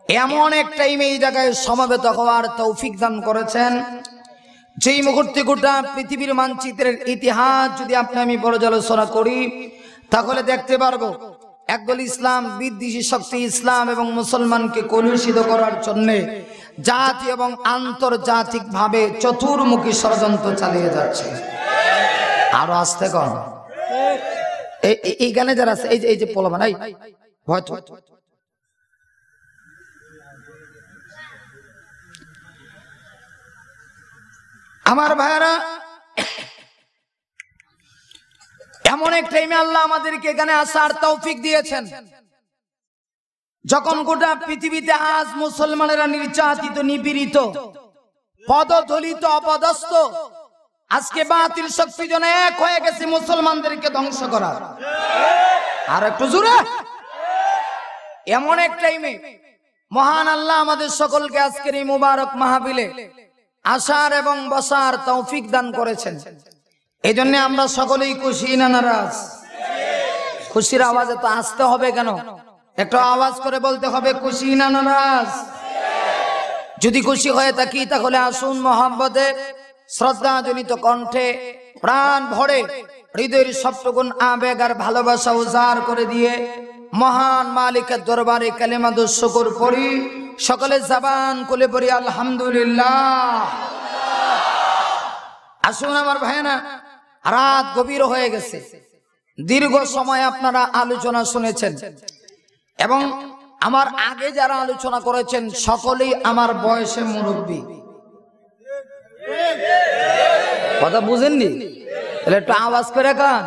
এমন এক টাইমে এই জায়গায় সমবেত হওয়ার তৌফিক দান করেছেন, যেই মুহূর্তে গোটা পৃথিবীর মানচিত্রের ইতিহাস যদি আপনি আমি পর্যালোচনা করি তাহলে দেখতে পারবো একদল ইসলাম বিদ্বেষী শক্তি ইসলাম এবং মুসলমানকে কলুষিত করার জন্য জাতীয় এবং আন্তর্জাতিক ভাবে চতুর্মুখী ষড়যন্ত্র চালিয়ে যাচ্ছে। আরো আসতে কন এই গানে যারা আছে এই যে পোলাবান হয়তো আমার ভাইরা, এমন এক টাইমে আল্লাহ আমাদেরকে এখানে আসার তৌফিক দিয়েছেন যখন গোটা পৃথিবীতে আজ মুসলমানেরা নির্যাতিত, নিপীড়িত, পদদলিত, অপদস্থ। আজকে বাতিল শক্তি জন এক হয়ে গেছে মুসলমানদেরকে ধ্বংস করার। আর একটু জোরে। এমন এক টাইমে মহান আল্লাহ আমাদের সকলকে আজকের এই মুবারক মাহফিলে আসার এবং বসার তৌফিক দান করেছেন। এই জন্য আমরা সকলেই খুশি না নারাজ? খুশির আওয়াজে তো আসতে হবে কেন? একটু আওয়াজ করে বলতে হবে খুশি না নারাজ? যদি খুশি হয়ে থাকি তাহলে আসুন মহব্বতে শ্রদ্ধাজনিত কণ্ঠে প্রাণ ভরে হৃদয়ের সবটুকুন আবেগ আর ভালোবাসা উজাড় করে দিয়ে মহান মালিকের দরবারে কালেমা দরুদ শুকর পড়ি। সকলে জবান খুলে পড়ি আলহামদুলিল্লাহ। আসুন আমার ভাইনা, রাত গভীর হয়ে গেছে, দীর্ঘ সময় আপনারা আলোচনা শুনেছেন এবং আমার আগে যারা আলোচনা করেছেন সকলেই আমার বয়সে মুরব্বী। কথা বুঝেননি? তাহলে একটু আওয়াজ করে কান।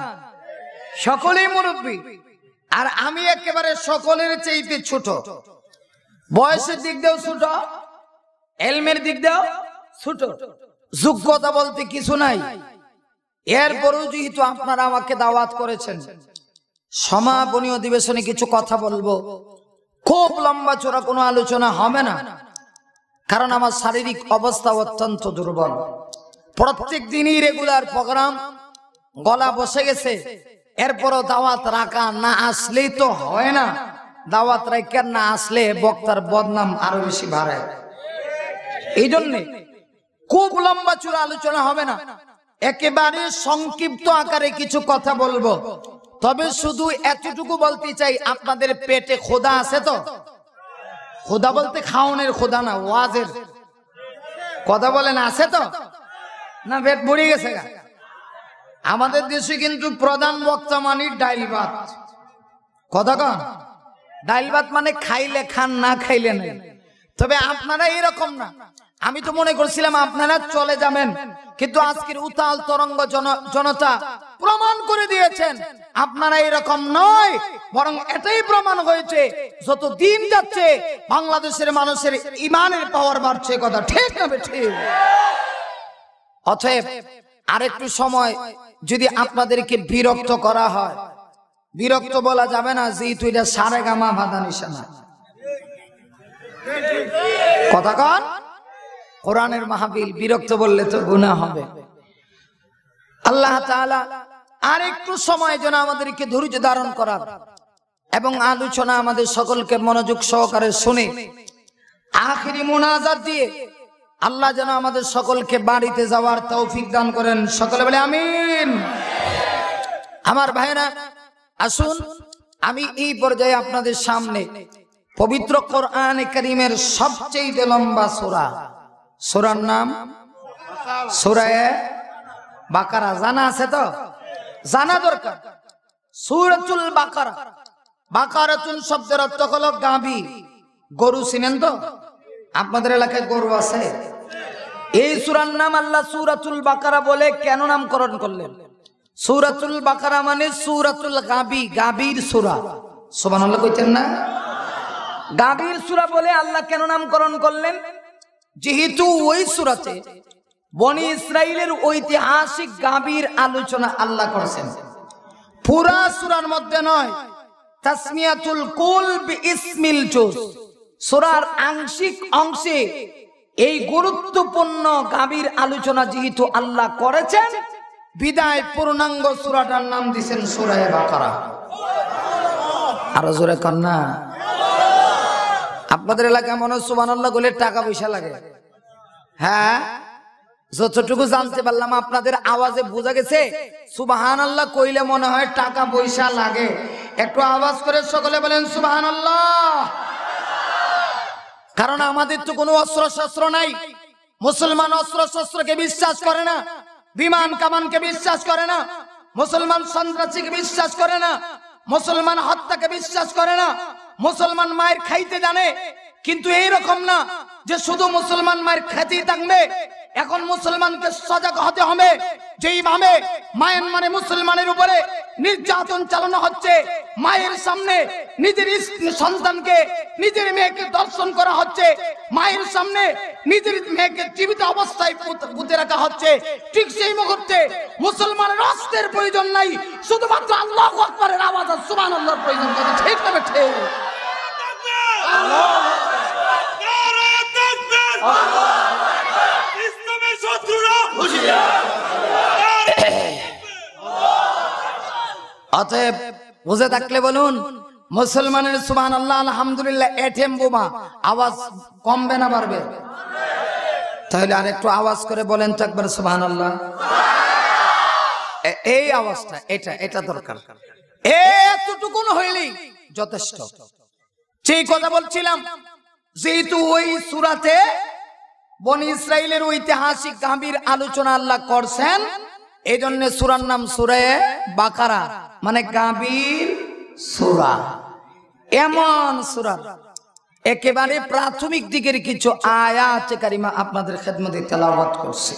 সকলেই মুরব্বী, আর আমি একেবারে সকলের চাইতে ছোট। বয়সের দিক দিয়েও ছোট, এলমের দিক দিয়েও ছোট, যোগ্যতা বলতে কিছু নাই। এরপরেও যেহেতু আপনারা আমাকে দাওয়াত করেছেন, সমাপনী অধিবেশনে কিছু কথা বলবো। খুব লম্বা চড়া কোনো আলোচনা হবে না, কারণ আমার শারীরিক অবস্থা অত্যন্ত দুর্বল। প্রত্যেক দিনই রেগুলার প্রোগ্রাম, গলা বসে গেছে। এরপরও দাওয়াত রাখা না আসলেই তো হয় না। দাওয়াত রাখা না আসলে বক্তার বদনাম আরো বেশি বাড়ে। এই জন্যে খুব লম্বা চূড়া আলোচনা হবে না, একেবারে সংক্ষিপ্ত আকারে কিছু কথা বলবো। তবে শুধু এতটুকু বলতে চাই, আপনাদের পেটে খোদা আছে তো? খোদা বলতে খাওনের খোদা না, ওয়াজের কথা বলেন, আছে তো? না পেট ভরে গেছে? আমাদের দেশে কিন্তু প্রধান বক্তা মানে ডাইল ভাত। কথা কন, ডাইল ভাত মানে খাইলে খান, না খাইলে নেই। তবে আপনারা এরকম না। আমি তো মনে করছিলাম আপনারা চলে যাবেন, কিন্তু আজকের উতাল তরঙ্গ জনতা প্রমাণ করে দিয়েছেন আপনারা এরকম নয়। বরং এটাই প্রমাণ হয়েছে যত দিন যাচ্ছে বাংলাদেশের মানুষের ইমানের পাওয়ার বাড়ছে। কথা ঠিক না ঠিক? অতএব আরেকটু সময় যদি আপনাদেরকে বিরক্ত করা হয়, বিরক্ত বলা যাবে না, যেহেতু এটা সারেগামা বাধা নিশানা। কথা কন, কোরআনের মাহফিল, বিরক্ত বললে তো গুনাহ হবে। আল্লাহ তাআলা আরেকটু সময় যেন আমাদেরকে ধৈর্য ধারণ করার এবং আলোচনা আমাদের সকলকে মনোযোগ সহকারে শুনে আখিরি মুনাজাত দিয়ে আল্লাহ যেন আমাদের সকলকে বাড়িতে যাওয়ার তৌফিক দান করেন। সকলে বলে আমিন। আমার ভাইরা, আসুন আমি এই পর্যায়ে আপনাদের সামনে পবিত্র কোরআনে কারীমের সবচেয়ে লম্বা সূরা, সূরার নাম সূরা বাকারা। জানা আছে তো? জানা দরকার। সূরাতুল বাকারা, বাকারাতুন শব্দের অর্থ হলো গাভী, গরু। চিনেন তো? আপনাদের এলাকায় গরু আছে? এই সূরার নাম আল্লাহ সূরাতুল বাকারা বলে কেন নামকরণ করলেন? সূরাতুল বাকারা মানে সূরাতুল গাবি, গাবির সূরা। সুবহানাল্লাহ কইতেন না? গাবির সূরা বলে আল্লাহ কেন নামকরণ করলেন? যেহেতু ওই সূরাতে বনি ইসরাইলের ঐতিহাসিক গাবির আলোচনা আল্লাহ করেছেন। পুরা সূরার মধ্যে নয়, তাসমিয়াতুল কুল বিইসমিল জুজ, সূরার আংশিক অংশে এই গুরুত্বপূর্ণ গাবির আলোচনা যেহেতু আল্লাহ করেছেন, বিদায় পূর্ণাঙ্গ সূরাটার নাম দিয়েছেন সূরা বাকারা। আরো জোরে কন্যা আপনাদের এলাকায় মনে হয় সুবহানাল্লাহ বলে টাকা পয়সা লাগে। হ্যাঁ, যতটুকু জানতে পারলাম আপনাদের আওয়াজে বোঝা গেছে সুবহানাল্লাহ কইলে মনে হয় টাকা পয়সা লাগে। একটু আওয়াজ করে সকলে বলেন সুবহানাল্লাহ। কারণ আমাদের তো কোনো অস্ত্র শস্ত্র নাই। মুসলমান অস্ত্র শস্ত্রকে বিশ্বাস করে না, বিমান কামানকে বিশ্বাস করে না, মুসলমান সন্ত্রাসীকে বিশ্বাস করে না, মুসলমান হত্যাকে বিশ্বাস করে না, মুসলমান মায়ের খাইতে জানে। কিন্তু এইরকম না যে শুধু মুসলমান মায়ের খেতেই থাকবে। এখন মুসলমানকে সজাগ হতে হবে। যেইভাবে মায়ানমারে মুসলমানের উপরে নির্যাতন চালানো হচ্ছে, মায়ের সামনে নিজের সন্তানকে, নিজের মেয়েকে দর্শন করা হচ্ছে, মায়ের সামনে নিজের মেয়েকে জীবিত অবস্থায় পুঁতে রাখা হচ্ছে, ঠিক সেই মুহূর্তে মুসলমানের অস্ত্রের প্রয়োজন নাই, শুধুমাত্র আল্লাহু আকবারের আওয়াজ আর সুবহানাল্লাহর প্রয়োজন। ঠিক তবে ঠিক অতএব বুঝে থাকলে বলুন মুসলমানের সুবহানাল্লাহ আলহামদুলিল্লাহ এটিএম বোমা আওয়াজ কমবে না বাড়বে? তাহলে আর একটু আওয়াজ করে বলেন তো একবার সুবহানাল্লাহ। এই আওয়াজটা এটা দরকার, এতটুকুন হইলেই যথেষ্ট। সেই কথা বলছিলাম, যেহেতু ওই সূরাতে বনি ইসরাইলের ঐতিহাসিক গাম্ভীর আলোচনা আল্লাহ করছেন, এই জন্য সূরার নাম সূরা বাকারা, মানে গাম্ভীর সূরা। এমন সূরা একেবারে প্রাথমিক দিকের কিছু আয়াত কারিমা আপনাদের খেদমতে তেলাওয়াত করছি।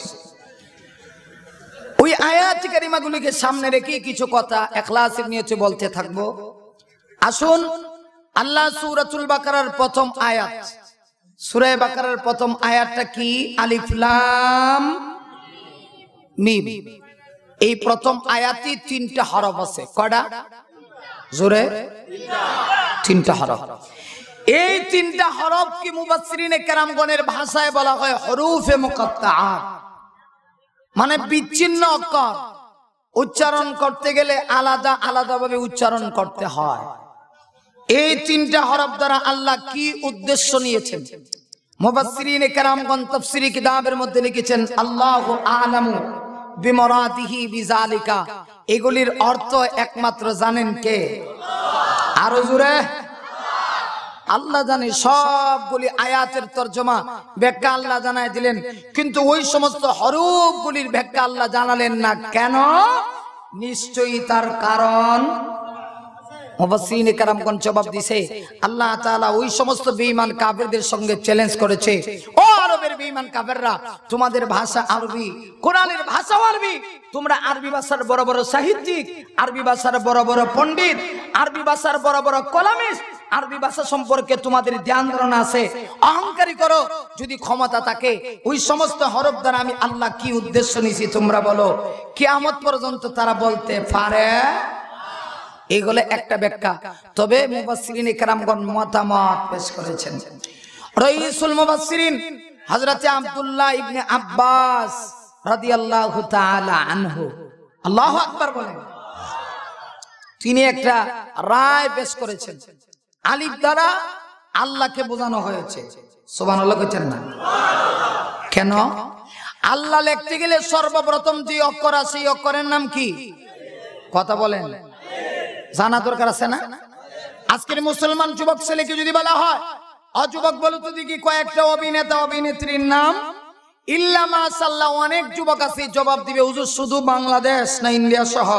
ওই আয়াত কারিমাগুলিকে সামনে রেখে কিছু কথা ইখলাসের নিয়তে বলতে থাকবো। আসুন, আল্লাহ সূরাতুল বাকারার প্রথম আয়াত, সূরা বাকারার প্রথম আয়াতটা কি? আলিফ লাম মিম। এই প্রথম আয়াতে তিনটা হরফ আছে। কয়টা? জোরে তিনটা হরফ। এই তিনটা হরফ কি মুফাসসিরিনে কেরামগণের ভাষায় বলা হয় হরুফে মুকাত্তাআত, মানে বিচ্ছিন্ন অক্ষর। উচ্চারণ করতে গেলে আলাদা আলাদা ভাবে উচ্চারণ করতে হয়। এই তিনটা হরফ দ্বারা আল্লাহ কি উদ্দেশ্য নিয়েছেন মুফাসসিরিনে কেরামগণ তাফসীরি কিতাবের মধ্যে লিখেছেন, আল্লাহু আ'লামু বিমুরাদিহি বিযালিকা। এগুলির অর্থ একমাত্র জানেন কে? আরো জোরে আল্লাহ জানে। সবগুলি আয়াতের তরজমা ব্যাখ্যা আল্লাহ জানায় দিলেন, কিন্তু ওই সমস্ত হরফগুলির ব্যাখ্যা আল্লাহ জানালেন না। কেন? নিশ্চয়ই তার কারণ মুফাসসিরিনে কেরামগণ জবাব দিয়েছে, আল্লাহ তাআলা ওই সমস্ত বেঈমান কাফেরদের সঙ্গে চ্যালেঞ্জ করেছে, ও আরবের বেঈমান কাফেররা, তোমাদের ভাষা আরবি, কোরআনের ভাষাও আরবি, তোমরা আরবি ভাষার বড় বড় সাহিত্যিক, আরবি ভাষার বড় বড় পণ্ডিত, আরবি ভাষার বড় বড় কলামিস্ট, আরবি ভাষা সম্পর্কে তোমাদের ধ্যান ধারণা আছে, অহংকারী করো। যদি ক্ষমতা থাকে ওই সমস্ত হরফ দ্বারা আমি আল্লাহ কি উদ্দেশ্য নিয়েছি তোমরা বলো। কিয়ামত পর্যন্ত তারা বলতে পারে। এগুলো একটা ব্যাখ্যা। তবে মুফাসসিরিনে কেরামগণ মতামত পেশ করেছেন। রাইসুল মুফাসসিরিন হযরত আব্দুল্লাহ ইবনে আব্বাস রাদিয়াল্লাহু তাআলা আনহু, আল্লাহু আকবার বলেন, তিনি একটা রায় পেশ করেছেন। আলিফ দ্বারা আল্লাহকে বোঝানো হয়েছে। সুবহানাল্লাহ কইছেন না? কেন? আল্লাহ লিখতে গেলে সর্বপ্রথম যে অক্ষর আছে সেই অক্ষরের নাম কি? কথা বলেন, জানা দরকার আছে না? আজকের মুসলমান যুবক ছেলেকে যদি বলা হয়, অযুবক বলো তো দেখি কয়েকটা অভিনেতা অভিনেত্রীর নাম, ইল্লা মাশাআল্লাহ অনেক যুবক আছে জবাব দিবে, হুজুর শুধু বাংলাদেশ না ইন্ডিয়া সহ।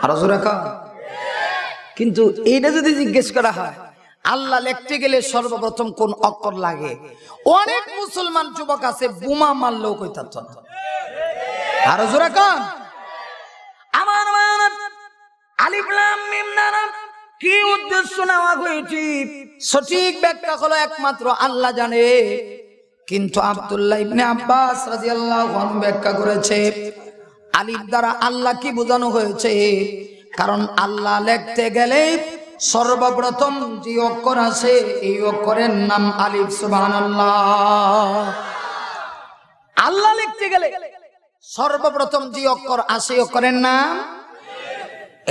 আর কিন্তু এইটা যদি জিজ্ঞেস করা হয় আল্লাহ লিখতে গেলে সর্বপ্রথম কোন অক্ষর লাগে, অনেক মুসলমান যুবক আছে বোমা মারলেও কইতাত না। আর জোরে কোন আমার আলিফ লাম মিম দ্বারা কি উদ্দেশ্য নেওয়া হয়েছে সঠিক ব্যাখ্যা হলো একমাত্র আল্লাহ জানে। কিন্তু আব্দুল্লাহ ইবনে আব্বাস রাদিয়াল্লাহু আনহু ব্যাখ্যা করেছে আলিফ দ্বারা আল্লাহ কি বোঝানো হয়েছে। কারণ আল্লাহ লিখতে গেলে সর্বপ্রথম যে অক্ষর আছে এই অক্ষরের নাম আলিফ। সুবহানাল্লাহ। আল্লাহ লিখতে গেলে সর্বপ্রথম যে অক্ষর আছে অক্ষরের নাম,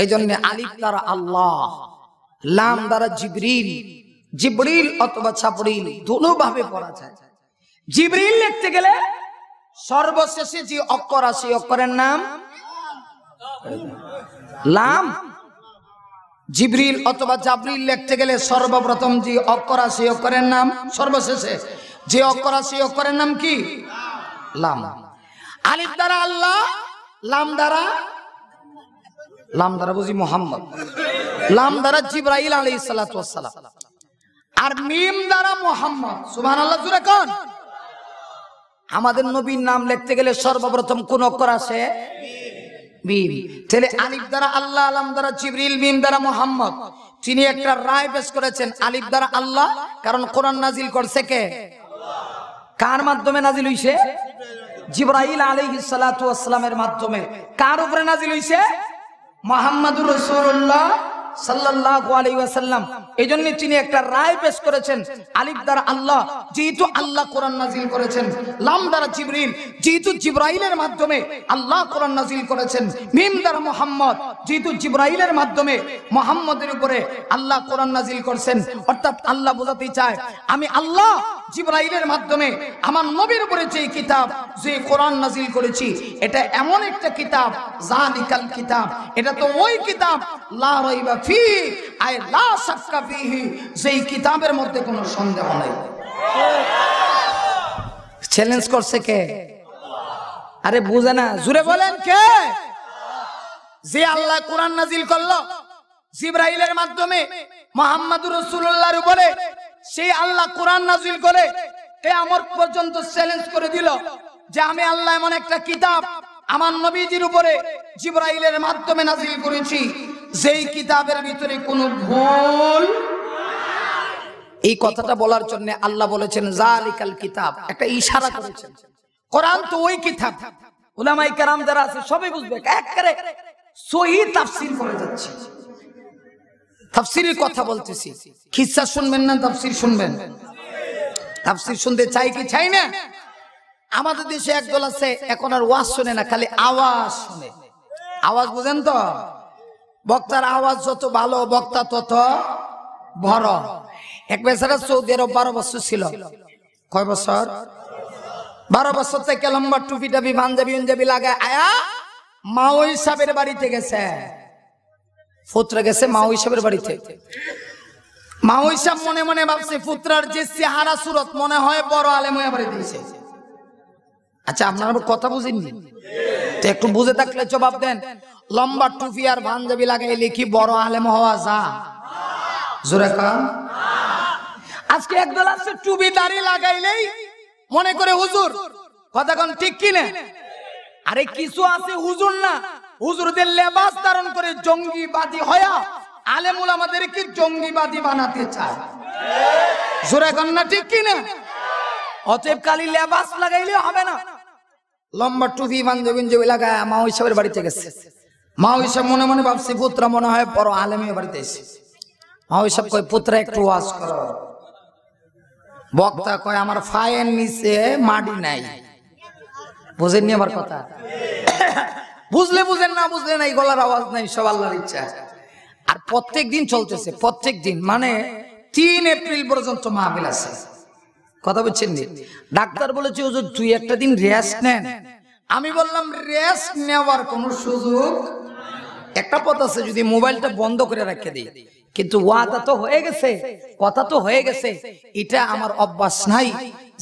এই জন্য আলিফ দ্বারা আল্লাহ। লাম দ্বারা জিবরিল, জিবরিল অথবা ছাপরিল দুটো ভাবে পড়া যায়। জিবরিল লিখতে গেলে সর্বশেষে যে অক্ষর আছে অক্ষরের নাম লাম। জিবরিল অথবা জাবরিল লিখতে গেলে সর্বপ্রথম যে অক্ষর আছে অক্ষরের নাম, সর্বশেষে যে অক্ষর আছে অক্ষরের নাম কি? লাম। আলিফ দ্বারা আল্লাহ, লাম দ্বারা বুঝি মোহাম্মদ, লাম দ্বারা জিবরাইল আলাইহিস সালাতু ওয়াস সালাম, আর মিম দ্বারা মোহাম্মদ। সুবহানাল্লাহ জোরে কোন। আমাদের নবীর নাম লিখতে গেলে সর্বপ্রথম কোন অক্ষর আছে? মিম। তাহলে আলিফ দ্বারা আল্লাহ, লাম দ্বারা জিবরিল, মিম দ্বারা মোহাম্মদ। তিনি একটা রায় পেশ করেছেন আলিফ দ্বারা আল্লাহ, কারণ কোরআন নাজিল করছে কে? কার মাধ্যমে নাজিল হইছে? জিবরাইল আলাইহিস সালাতু ওয়াস সালামের মাধ্যমে। কার উপরে নাজিল হইছে? মুহাম্মাদুর রাসূলুল্লাহ সাল্লাল্লাহু আলাইহি ওয়াসাল্লাম। এইজন্য তিনি একটা রায় পেশ করেছেন আলিফ দ্বারা আল্লাহ, যেহেতু আল্লাহ কোরআন নাজিল করেছেন। লাম দ্বারা জিবরিল, যেহেতু জিবরাইলের মাধ্যমে আল্লাহ কোরআন নাজিল করেছেন। মিম দ্বারা মুহাম্মদ, যেহেতু জিবরাইলের মাধ্যমে মুহাম্মদের উপরে আল্লাহ কোরআন নাজিল করেছেন। অর্থাৎ আল্লাহ বোঝাতে চায় আমি আল্লাহ জিবরাইলের মাধ্যমে আমার নবীর উপরে যে কিতাব, যে কোরআন নাজিল করেছি, এটা এমন একটা কিতাব, জালিকাল কিতাব, এটা তো ওই কিতাব, লা রাইবা ফি আই লা শাক্কা ফিহি, যেই কিতাবের মধ্যে কোনো সন্দেহ নাই। চ্যালেঞ্জ করছে কে? আরে বুঝে না, জুড়ে বলেন কে? যে আল্লাহ কোরআন নাজিল করলো জিবরাইলের মাধ্যমে মুহাম্মাদুর রাসূলুল্লাহর উপরে, সেই আল্লাহ কোরআন নাজিল করে কিয়ামত পর্যন্ত চ্যালেঞ্জ করে দিল যে আমি আল্লাহ এমন একটা কিতাব আমার নবীজির উপরে জিবরাইলের মাধ্যমে নাজিল করেছি, যেই কিতাবের ভিতরে কোনো ভুল। এই কথাটা বলার জন্য আল্লাহ বলেছেন জালিকাল কিতাব, একটা ইশারা করেছেন। কোরআন তো ওই কিতাব। উলামায়ে কেরাম যারা আছে সবাই বুঝবে, একেবারে সহিহ তাফসীর করে যাচ্ছে। তাফসীরের কথা বলতেছি, কিসসা শুনবেন না তাফসীর শুনবেন? তাফসীর শুনতে চাই কি চাই না? আমাদের দেশে একদল আছে এখন আর ওয়াজ শুনে না, খালি আওয়াজ শুনে। আওয়াজ বুঝেন তো? বক্তার আওয়াজ যত ভালো বক্তা তত বড়। এক বেচারা সৌদি আরব 12 বছর ছিল। কয় বছর? 12 বছর থেকে লম্বা টুপি টাপি পাঞ্জাবি লাগায় আয়া মাওই সাহেবের বাড়িতে গেছে। ফুতরা গেছে মাওই সাহেবের বাড়িতে। মাওই সাহেব মনে মনে ভাবছে ফুতরার যে চেহারা সুরত মনে হয় বড় আলেম হয়ে বাড়িতে এসে। আচ্ছা আপনারা কথা বুঝেননি তো? একটু বুঝে থাকলে জবাব দেন। লম্বা টুপি আর পাঞ্জাবি লাগাইলে কি বড় আলেম হওয়া যায়? জোরে কান। আজকে একদল আছে টুপি দাড়ি লাগাইলেই মনে করে হুজুর। কথা কোন ঠিক কি না? আরে কিছু আছে হুজুর না, হুজুরদের লেবাস ধারণ করে জঙ্গিবাদী হয়া আলেম উলামাদেরকে জঙ্গিবাদী বানাতে চায়। জোরে কান না ঠিক কি না? অতএব খালি লেবাস লাগাইলে হবে না। লম্বা টুপি পাঞ্জাবি লাগায় মাওই সাহেবের বাড়িতে গেছে। মাওই সাহেব মনে মনে ভাবছে পুত্রা মনে হয় বড় আলেমের বাড়িতে এসে। মাওই সাহেব কয় পুত্রা একটু ওয়াজ করো। বক্তা কয় আমার ফায়ের নিচে মাটি নাই। বুঝেননি আমার কথা? বুঝলে বুঝেন, না বুঝলে নাই, গলার আওয়াজ নাই, সব আল্লাহর ইচ্ছা। আর প্রত্যেক দিন চলতেছে, প্রত্যেক দিন মানে 3 এপ্রিল পর্যন্ত মাহফিল আছে। কথা বলছেন? ডাক্তার বলেছে হুজুর 2-1 দিন রেস্ট নেন। আমি বললাম রেস্ট নেওয়ার কোনো সুযোগ। একটা পথ আছে, যদি মোবাইলটা বন্ধ করে রেখে দিই, কিন্তু ওয়াদা তো হয়ে গেছে, কথা তো হয়ে গেছে, এটা আমার অভ্যাস নাই।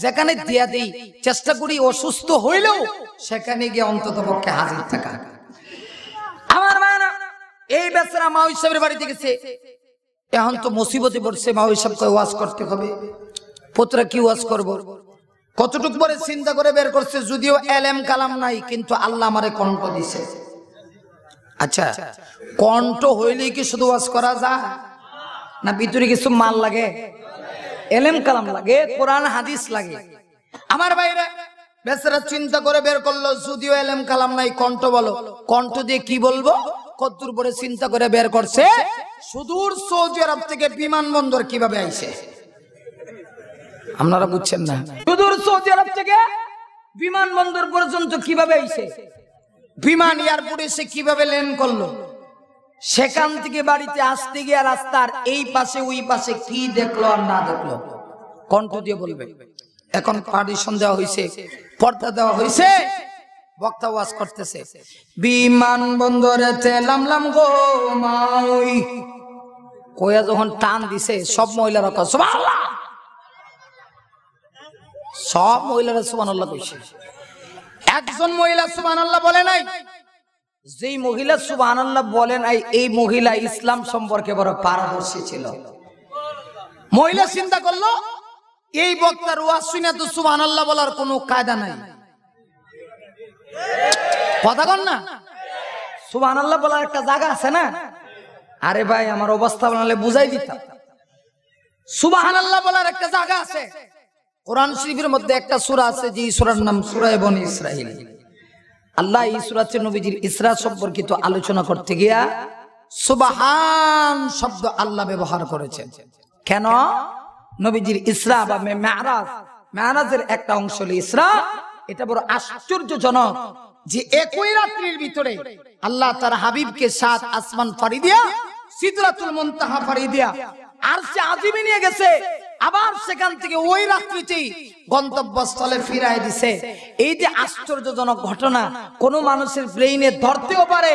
যেখানে দিয়া দেই চেষ্টা করি অসুস্থ হইলেও সেখানে গিয়ে অন্তত পক্ষে হাজির থাকা। আমার মানা এই বেচারা মাওই সাহেবের বাড়িতে গেছে। এখন তো মুসিবতে পড়ছে, মাওই সাহেবকে ওয়াজ করতে হবে। পুত্রা কি ওয়াজ করব? কতটুকু পরে চিন্তা করে বের করছে, যদিও এলেম কালাম নাই, কিন্তু আল্লাহ আমারে কণ্ঠ দিছে। আচ্ছা কণ্ঠ হইলেই কি শুধু ওয়াজ করা যায় না? ভিতরে কিছু মাল লাগে, এলেম কালাম লাগে, কোরআন হাদিস লাগে। আমার ভাইরা বেচারা চিন্তা করে বের করলো, যদিও এলেম কালাম নাই, কণ্ঠ বলো। কণ্ঠ দিয়ে কি বলবো? কতদূর পরে চিন্তা করে বের করছে, সুদূর সৌদি আরব থেকে বিমানবন্দর কিভাবে আইছে। আপনারা বুঝছেন না? সুদূর সৌদি আরব থেকে বিমানবন্দর পর্যন্ত কিভাবে আইছে, বিমান এয়ারপোর্টে সে কিভাবে ল্যান্ড করলো, সেখান থেকে বাড়িতে আসতে গিয়ে রাস্তার এই পাশে ওই পাশে কি দেখলো আর না দেখলো কণ্ঠ দিয়ে বলবে। এখন পার্টিশন দেওয়া হয়েছে, পর্দা দেওয়া হয়েছে, বক্তা ওয়াজ করতেছে, বিমানবন্দরেতে লামলাম গো মাই কইয়া যখন টান দিছে সব মহিলারা কয় সুবহানাল্লাহ, সব মহিলারা সুবহানাল্লাহ কইছে। একজন মহিলা সুবহানাল্লাহ বলে নাই। যেই মহিলা সুবহানাল্লাহ বলে নাই এই মহিলা ইসলাম সম্পর্কে বড় পারদর্শী ছিল। মহিলা চিন্তা করলো এই বক্তার ওয়াজ শুনে তো সুবহানাল্লাহ বলার কোনো কায়দা নাই, কথা কন না, সুবহানাল্লাহ বলার একটা জায়গা আছে না। আরে ভাই আমার অবস্থা বানালে বুঝাই দিতাম। সুবহানাল্লাহ বলার একটা জায়গা আছে। কোরআন শরীফের মধ্যে একটা সূরা আছে যে সূরার নাম সূরা বনী ইসরাঈল। আল্লাহ এই সূরাতে নবীজির ইসরা সম্পর্কিত আলোচনা করতে গিয়া সুবহান শব্দ আল্লাহ ব্যবহার করেছেন। কেন? নবীজির ইসরা বা মেরাজ, মেরাজের একটা অংশ হলো ইসরা। এটা বড় আশ্চর্যজনক যে একই রাত্রির ভিতরে আল্লাহ তার হাবিবকে 7 আসমান পাড়ি দিয়া সিদরাতুল মুনতাহা পাড়ি দিয়া আরশে আজিমে নিয়ে গেছে, আবার সেখান থেকে ওই রাত্রিতেই গন্তব্যস্থলে ফিরায় দিছে। এই যে আশ্চর্যজনক ঘটনা, কোন মানুষের ব্রেইনে ধরতেও পারে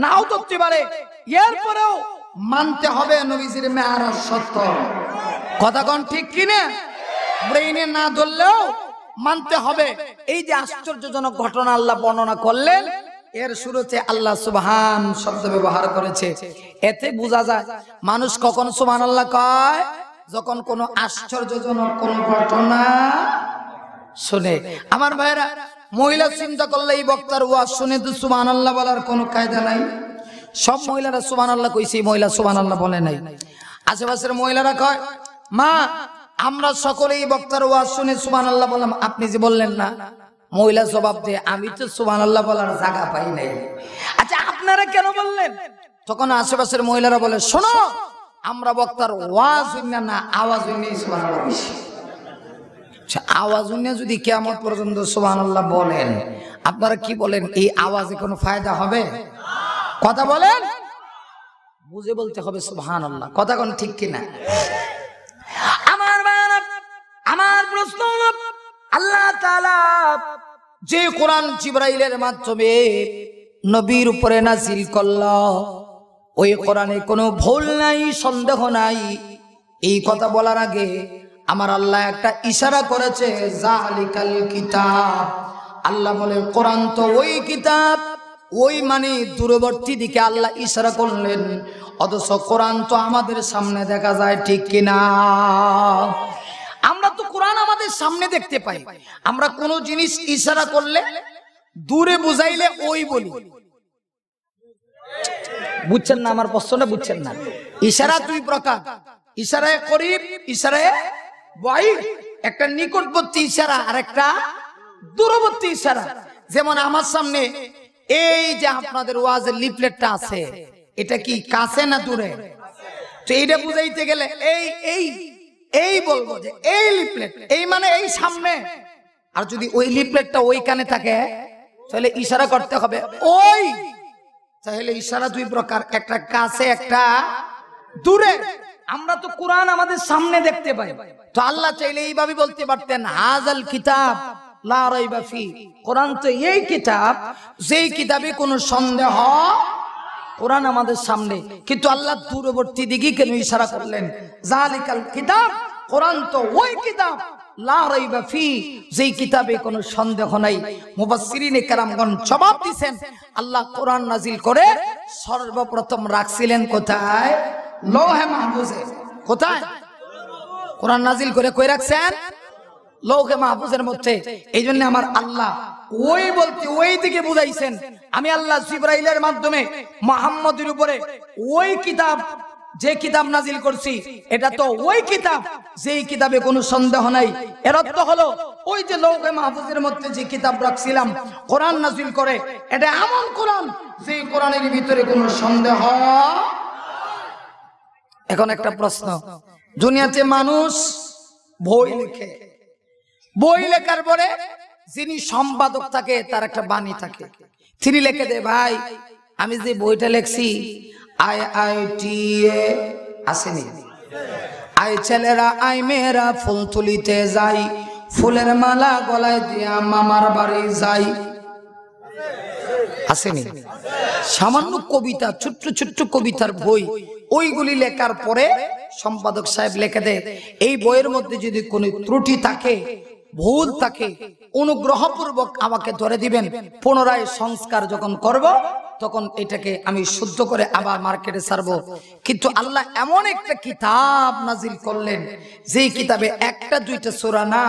নাও ধরতে পারে, এরপরেও মানতে হবে নবীজির মেরাজ সত্য। কথা কোন ঠিক কিনা? ব্রেইনে না ধরলেও মানতে হবে। এই যে আশ্চর্যজনক ঘটনা আল্লাহ বর্ণনা করলেন, এর শুরুতে আল্লাহ সুবহান শব্দ ব্যবহার করেছে। এতে বোঝা যায় মানুষ কখন সুবহানাল্লাহ কয় যখন কোন আশ্চর্যজনক কোন ঘটনা শুনে। আমার ভাইরা, মহিলা চিন্তা করলে এই বক্তার ওয়াজ শুনে তো সুবহানাল্লাহ বলার কোনো কায়দা নাই। সব মহিলারা সুবহানাল্লাহ কইছে, মহিলা সুবহানাল্লাহ বলে নাই। আশেপাশের মহিলারা কয় মা আমরা সকলেই বক্তার ওয়াজ শুনে সুবহানাল্লাহ বললাম, আপনি যে বললেন না। মহিলা জবাব দেয় আমি তো সুবহানাল্লাহ বলার জায়গা পাই নাই। আচ্ছা আপনারা কেন বললেন? তখন আশেপাশের মহিলারা বলে শোনো আমরা বক্তার ওয়াজ শুনে না আওয়াজ শুনে সুবহানাল্লাহ বলছি। আচ্ছা আওয়াজ শুনে যদি কিয়ামত পর্যন্ত সুবহানাল্লাহ বলেন, আপনারা কি বলেন এই আওয়াজে কোনো ফায়দা হবে? কথা বলেন, বুঝে বলতে হবে সুবহানাল্লাহ। কথা কোন ঠিক কিনা? আমার প্রশ্ন হলো আল্লাহ তাআলা যে কোরআন জিবরাইলের মাধ্যমে নবীর উপরে নাযিল করলো, ওই কোরআনে কোনো ভুল নাই, সন্দেহ নাই। এই কথা বলার আগে আমার আল্লাহ একটা ইশারা করেছে, জালিকাল কিতাব। আল্লাহ বলে কোরআন তো ওই কিতাব, ওই মানে দূরবর্তী দিকে আল্লাহ ইশারা করলেন, অথচ কোরআন তো আমাদের সামনে দেখা যায়, ঠিক কিনা? আমরা তো কোরআন আমাদের সামনে দেখতে পাই। আমরা কোন জিনিস ইশারা করলে দূরে বুঝাইলে ওই বলি। বুঝছেন না আমার প্রশ্নটা? বুঝছেন না? ইশারা দুই প্রকার, ইশারায়ে করিব, ইশারায়ে বাঈদ। একটা নিকটবর্তী ইশারা আর একটা দূরবর্তী ইশারা। যেমন আমার সামনে এই যে আপনাদের ওয়াজের লিফলেটটা আছে, এটা কি কাছে না দূরে? তো এইটা বুঝাইতে গেলে এই এই এই বলবো যে এই লিফলেট, এই মানে এই সামনে। আর যদি ওই লিফলেটটা ওইখানে থাকে তাহলে ইশারা করতে হবে ওই। তাহলে ইশারা দুই প্রকার, একটা কাছে একটা দূরে। আমরা তো কোরআন আমাদের সামনে দেখতে পাই, তো আল্লাহ চাইলে এইভাবে বলতে পারতেন হাযাল কিতাব লা রাইবা ফি। কোরআন তো এই কিতাব যেই কিতাবে কোনো সন্দেহ, কোরআন আমাদের সামনে, কিন্তু আল্লাহ দূরবর্তী দিকে কেন ইশারা করলেন? জালিকাল কিতাব, কোরআন তো ওই কিতাব লা রাইবা ফি, যেই কিতাবে কোনো সন্দেহ নাই। মুফাসসিরিনে কেরামগণ জবাব দিয়েছেন আল্লাহ কোরআন নাজিল করে সর্বপ্রথম রাখছিলেন কোথায়? লৌহে মাহফুজে। কোথায় কোরআন নাজিল করে কই রাখছেন? লৌহে মাহফুজের মধ্যে। এই জন্য আমার আল্লাহ ওই বলতে ওই দিকে বুঝাইছেন। আমি আল্লাহ জিবরাইলের মাধ্যমে মুহাম্মদের উপরে ওই কিতাব, যে কিতাব নাজিল করছি এটা তো ওই কিতাব যেই কিতাবে কোনো সন্দেহ নাই। এর অর্থ হলো ওই যে লৌহে মাহফুজের মধ্যে যে কিতাব রাখছিলাম কোরআন নাজিল করে, এটা এমন কোরআন যেই কোরআনের ভিতরে কোনো সন্দেহ। এখন একটা প্রশ্ন, দুনিয়াতে মানুষ বই লেখে, বই লেখার পরে যিনি সম্পাদক থাকে তার একটা বাণী থাকে, তিনি লিখে দেয় ভাই আমি যে বইটা লেখছি IITA আসেনি? আই ছেলেরা আই মেয়েরা ফুল তুলিতে যাই, ফুলের মালা গলায় দিয়া মামার বাড়ি যাই, আসেনি? সামান্য কবিতা, ছোট্ট ছোট্ট কবিতার বই, ওইগুলি লেখার পরে সম্পাদক সাহেব লিখে দেয় এই বইয়ের মধ্যে যদি কোনো ত্রুটি থাকে, ভুল থাকে, অনুগ্রহপূর্বক আমাকে ধরে দিবেন, পুনরায় সংস্কার যখন করব তখন এটাকে আমি শুদ্ধ করে আবার মার্কেটে ছাড়বো। কিন্তু আল্লাহ এমন একটা কিতাব নাজিল করলেন, যেই কিতাবে একটা দুইটা সূরা না,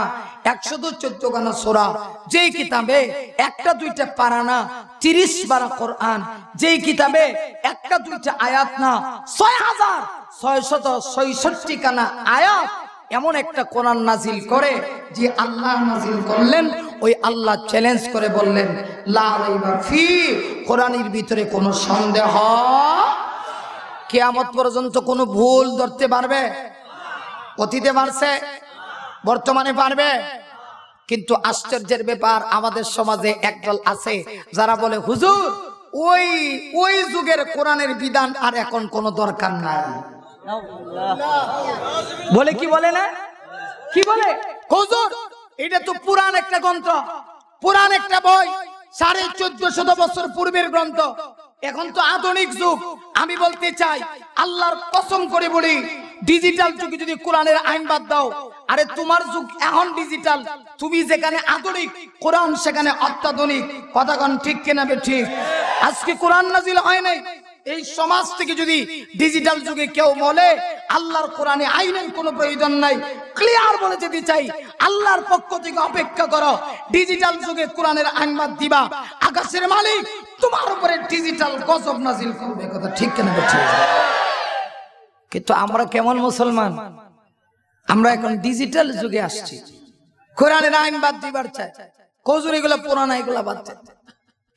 114 খানা সূরা, যেই কিতাবে একটা দুইটা পারা না, 30 পারা কোরআন, যেই কিতাবে একটা দুইটা আয়াত না, 6666 খানা আয়াত, এমন একটা কোরআন নাজিল করে যে আল্লাহ নাজিল করলেন, ওই আল্লাহ চ্যালেঞ্জ করে বললেন লা রাইবা ফি, কোরআনের ভিতরে কোনো সন্দেহ, কিয়ামত পর্যন্ত কোনো ভুল ধরতে পারবে? অতীতে পারছে, বর্তমানে পারবে? কিন্তু আশ্চর্যের ব্যাপার, আমাদের সমাজে একদল আছে যারা বলে হুজুর ওই ওই যুগের কোরআনের বিধান আর এখন কোনো দরকার নাই। বলে কি বলে না, কি বলে হুজুর এটা তো পুরান একটা গ্রন্থ, পুরান একটা বই, 1450 বছর পূর্বের গ্রন্থ, এখন তো আধুনিক যুগ। আমি বলতে চাই আল্লাহর কসম করে বলি, ডিজিটাল যুগে যদি কোরআনের আইন বাদ দাও, আরে তোমার যুগ এখন ডিজিটাল, তুমি যেখানে আধুনিক, কোরআন সেখানে অত্যাধুনিক। কথা কোন ঠিক কিনা ঠিক? আজকে কোরআন নাজিল হয় নাই, এই সমাজ থেকে যদি ডিজিটাল যুগে কেউ বলে আল্লাহর কোরআনে আইনের কোনো প্রয়োজন নাই, ক্লিয়ার বলে যেতে চাই আল্লাহর পক্ষ থেকে অপেক্ষা করো, ডিজিটাল যুগে কোরআনের আইন বাদ দিবা, আকাশের মালিক তোমার উপরে ডিজিটাল গজব নাজিল করবে। কথা ঠিক কিনা ঠিক? কিন্তু আমরা কেমন মুসলমান, আমরা এখন ডিজিটাল যুগে আসছি, কোরআনের আইন বাদ দিবার চাই, কজুর এগুলা পুরান, এগুলা বাদ চাই।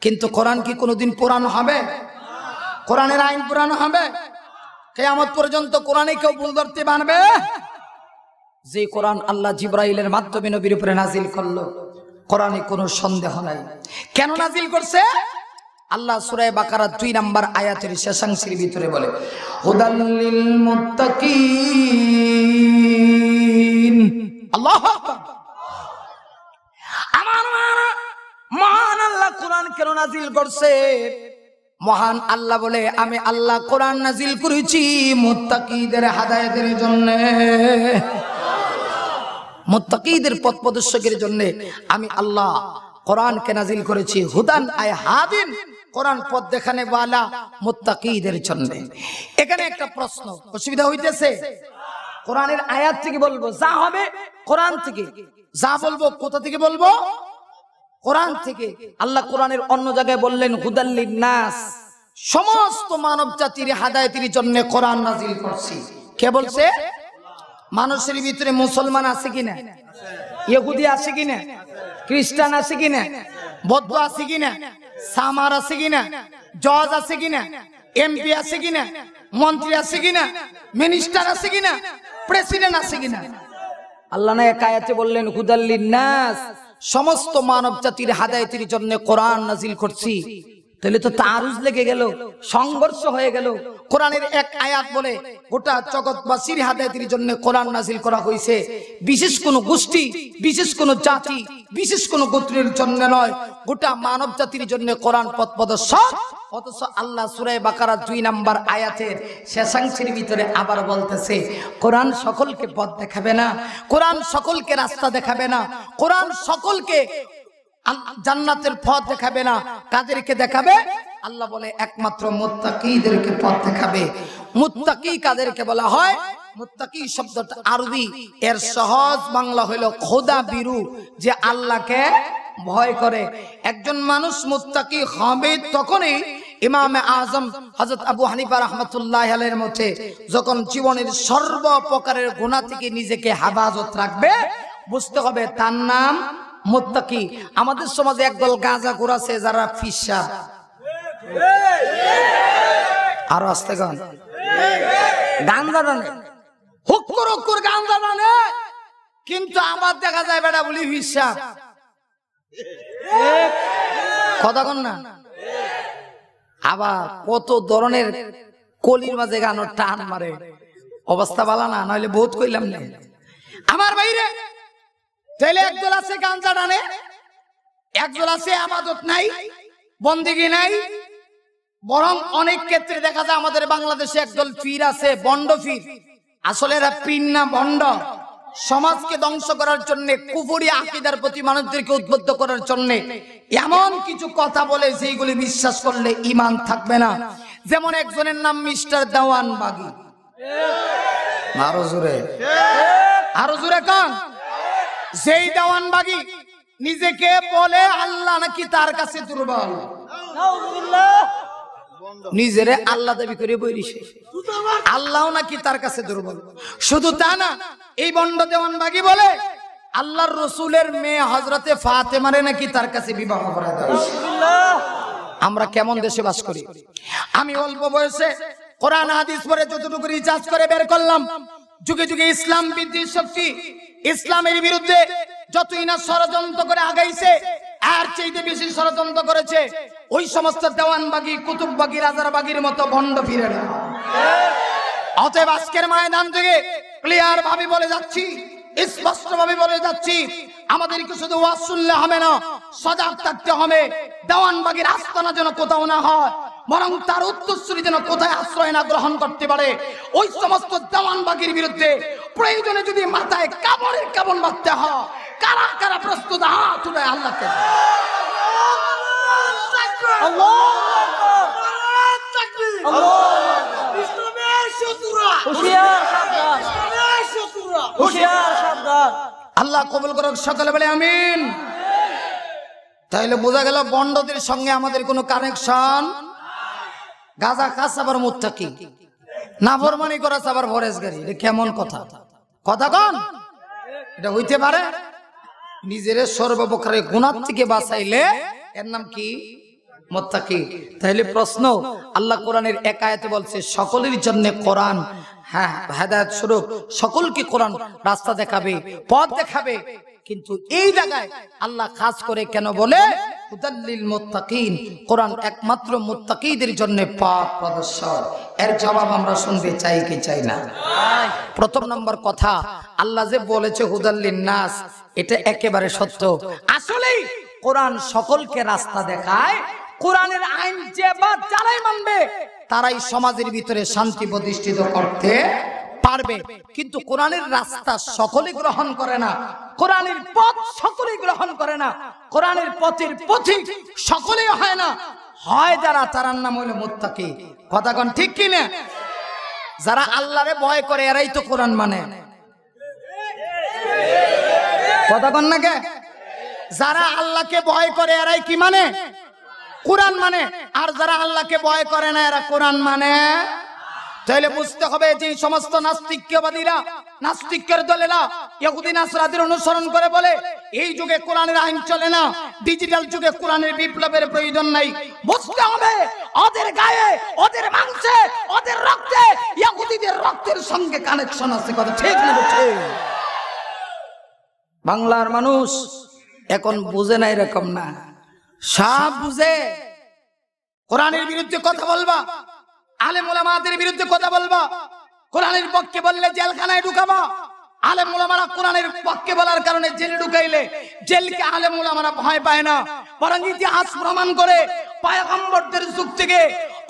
কিন্তু কোরআন কি কোনোদিন পুরান হবে? কোরআনের আইন পুরানো হবে? কিয়ামত পর্যন্ত কোরআনে কেউ ভুল ধরতে পারবে? যে কোরআন আল্লাহ জিবরাইলের মাধ্যমে নবীর উপরে নাজিল করলো, কোরআনে কোনো সন্দেহ নাই। কেন নাজিল করছে? আল্লাহ সূরা বাকারা 2 নম্বর আয়াতের শেষাংশের ভিতরে বলে হুদাল লিল মুত্তাকিন। আল্লাহু আকবার। আমার মহান আল্লাহ কোরআন কেন নাজিল করছে? মহান আল্লাহ বলে আমি আল্লাহ কোরআন নাজিল করেছি মুত্তাকিদের হেদায়েতের জন্য, মুত্তাকিদের পথ প্রদর্শকের জন্য আমি আল্লাহ কোরআনকে নাজিল করেছি। হুদান আয় হাদিন, কোরআন পথ দেখানে ওয়ালা, মুত্তাকিদের জন্য। এখানে একটা প্রশ্ন, অসুবিধা হইতেছে? কোরআনের আয়াত থেকে বলবো, যা হবে কোরআন থেকে, যা বলবো কোথা থেকে বলবো? কোরআন থেকে। আল্লাহ কোরআনের অন্য জায়গায় বললেন হুদাল লিন্নাস, সমস্ত মানব জাতির হেদায়েতের জন্য কোরআন নাজিল করছি। কে বলছে? মানুষের ভিতরে মুসলমান আছে কিনা, ইহুদি আছে কিনা, খ্রিস্টান আছে কিনা, বৌদ্ধ আছে কিনা, সামার আছে কিনা, জজ আছে কিনা, এমপি আছে কিনা, মন্ত্রী আছে কিনা, মিনিস্টার আছে কিনা, প্রেসিডেন্ট আছে কিনা? আল্লাহ না এক আয়াতে বললেন হুদাল লিন্নাস, সমস্ত মানব জাতির হেদায়েতের জন্য কোরআন নাজিল করছি। তাহলে তো তারুজ লেগে গেল, সংঘর্ষ হয়ে গেল। কোরআনের এক আয়াত বলে গোটা জগৎবাসীর হেদায়েতের জন্য কোরআন নাজিল করা হয়েছে, বিশেষ কোন গোষ্ঠী, বিশেষ কোন জাতি, বিশেষ কোন গোত্রের জন্য নয়, গোটা মানব জাতির জন্য কোরআন পথ প্রদর্শক। অথচ আল্লাহ সূরা বাকারা 2 নম্বর আয়াতের শেষাংশের ভিতরে আবার বলতেছে কোরআন সকলকে পথ দেখাবে না, কোরআন সকলকে রাস্তা দেখাবে না, কোরআন সকলকে জান্নাতের পথ দেখাবে না। কাদেরকে দেখাবে? আল্লাহ বলে একমাত্র মুত্তাকিদেরকে পথ দেখাবে। মুত্তাকি কাদেরকে বলা হয়? মুত্তাকি শব্দটা আরবি, এর সহজ বাংলা হলো খোদা বিরু, যে আল্লাহকে ভয় করে। একজন মানুষ মুত্তাকি হবে তখনই ইমামে আজম হযরত আবু হানিফা রাহমাতুল্লাহি আলাইহির মতে যখন জীবনের সর্ব প্রকারের গুনাহ থেকে নিজেকে হেফাজত রাখবে, বুঝতে হবে তার নাম মুত্তাকি। আমাদের সমাজে একদল গাঁজাখোর আছে যারা ফিসা, আর আস্তে গান গাঞ্জা টানে, হুক্কুর হুক্কুর গাঞ্জা টানে, কিন্তু আবার দেখা যায় বেটা বলি ফিসা। কথা কন না? আবার কত ধরনের কলির মাঝে গানো টান মারে, অবস্থা ভালো না, নইলে বহুত কইলাম না আমার বাইরে। তাইলে একদল আছে গাঞ্জা টানে, একদল আছে আবাদত নাই, বন্দেগী নাই। বরং অনেক ক্ষেত্রে দেখা যায় আমাদের বাংলাদেশে একদল পীর আছে, বন্ড পীর। আসলে এরা পীর না, বন্ড। সমাজকে ধ্বংস করার জন্য, কুফরি আকীদার প্রতি মানুষদেরকে উদ্বুদ্ধ করার জন্য এমন কিছু কথা বলে যেগুলি বিশ্বাস করলে ঈমান থাকবে না। যেমন একজনের নাম মিস্টার দেওয়ান বাগী। আরো জোরে, আরো জোরে কান। যেই দেওয়ান বাগী নিজেকে বলে আল্লাহ নাকি তার কাছে দুর্বল, নিজেরে আল্লাহ দাবি করে বইরিছে, আল্লাহ নাকি তার কাছে দুর্বল। শুধু তা না, এই বন্ড দেওয়ান বাগী বলে আল্লাহর রসুলের মেয়ে হযরতে ফাতেমারে নাকি তার কাছে বিবাহ করা হয়েছে। আমরা কেমন দেশে বাস করি? আমি অল্প বয়সে কোরআন হাদিস পড়ে যতটুকু রিসার্চ করে বের করলাম, যুগে যুগে ইসলাম বিদ্বেষী শক্তি ইসলামের বিরুদ্ধে যতই না ষড়যন্ত্র করে আগাইছে, আর চাইতে বেশি ষড়যন্ত্র করেছে ওই সমস্ত দেওয়ানবাগী, কুতুববাগী, রাজারবাগীর মতো ভণ্ড ফিরেরা। অতএব আজকের ময়দান থেকে ক্লিয়ার ভাবে বলে যাচ্ছি, স্পষ্ট ভাবে বলে যাচ্ছি, আমাদেরকে শুধু ওয়াজ শুনলে হবে না, সজাগ থাকতে হবে। দেওয়ানবাগীর আস্তানা যেন কোথাও না হয়, বরং তার উত্তরসূরি যেন কোথায় আশ্রয় না গ্রহণ করতে পারে। ওই সমস্ত দেওয়ানবাগীর বিরুদ্ধে প্রয়োজনে যদি মাথায় কাপড়ের কাপড় বাঁধতে হয়, কারা কারা প্রস্তুত? হাত উঠায় আল্লাহকে। আল্লাহ কবুল করুক, সকলে বলে আমিন। তাইলে বোঝা গেল বন্ডদের সঙ্গে আমাদের কোনো কানেকশন। গাঁজা খাস আবার মুত্তাকি, নাফরমানি করা আবার ফরেজগারি, এটা কেমন কথা? কথা কন, এটা হইতে পারে? নিজের সর্বপ্রকারে গুনাহ থেকে বাঁচাইলে এর নাম কি? মুত্তাকি। তাহলে প্রশ্ন, আল্লাহ কোরআনের এক আয়াতে বলছে সকলের জন্য কোরআন হেদায়েত স্বরূপ, সকলকে কোরআন রাস্তা দেখাবে, পথ দেখাবে। কিন্তু এই জায়গায় আল্লাহ খাস করে কেন বলে হুদাল্লিল মুত্তাকিন? কোরআন একমাত্র মুত্তাকিদের জন্য পথ প্রদর্শক। এর জবাব আমরা শুনতে চাই কি চাই না? প্রথম নম্বর কথা, আল্লাহ যে বলেছে হুদাল্লিন নাস, এটা একেবারে সত্য। আসলেই কোরআন সকলকে রাস্তা দেখায়। কোরআনের আইন যে বা যারাই মানবে তারাই সমাজের ভিতরে শান্তি প্রতিষ্ঠিত করতে পারবে। কিন্তু কোরআনের রাস্তা সকলে গ্রহণ করে না, কোরআনের পথ সকলে গ্রহণ করে না, কোরআনের পথের পথিক সকলেই হয় না। হয় যারা, তার নাম হলো মুত্তাকি। কথা কোন ঠিক কি না? যারা আল্লাহরে ভয় করে এরাই তো কোরআন মানে। কথা কোন না কে? যারা আল্লাহকে ভয় করে এরাই কি মানে? কোরআন মানে। আর যারা আল্লাহকে ভয় করে না এরা কোরআন মানে। তাহলে বুঝতে হবে যে সমস্ত নাস্তিক্যবাদীরা, নাস্তিকের দলেরা ইহুদি নাসরাদের অনুসরণ করে বলে এই যুগে কোরআনের আইন চলে না, ডিজিটাল যুগে কোরআনের বিপ্লবের প্রয়োজন নাই। বুঝতে হবে ওদের গায়ে, ওদের মাংসে, ওদের রক্তে ইহুদিদের রক্তের সঙ্গে কানেকশন আছে। কথা ঠিক না? ঠিক। বাংলার মানুষ এখন বুঝে না, এরকম না, সব বুঝে। কোরআনের বিরুদ্ধে কথা বলবা, আলেম ওলামাদের বিরুদ্ধে কথা বলবা, কোরআনের পক্ষে বললে জেলখানায় ঢুকাবা। আলেম ওলামারা কোরআনের পক্ষে বলার কারণে জেলে ঢুকাইলে জেলকে আলেম ওলামারা ভয় পায় না, বরং ইতিহাস প্রমাণ করে পয়গম্বরদের যুগ থেকে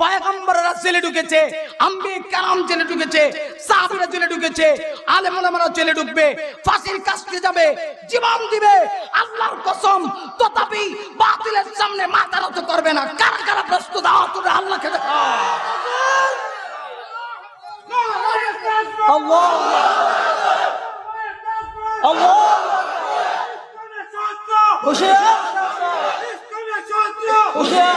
পয়গম্বররা জেলে ঢুকেছে, আম্বিয়া কেরাম জেলে ঢুকেছে, সাহাবীরা জেলে ঢুকেছে, আলেম ওলামারা জেলে ঢুকবে, ফাঁসির কাস্তে যাবে, জীবন দিবে, আল্লাহর কসম। তথাপি বাতিলের সামনে মাথা নত করবে না। কারা কারা প্রস্তুত? তোরা আল্লাহকে দেখা। আল্লাহ আল্লাহ হুশিয়ার হুশিয়ার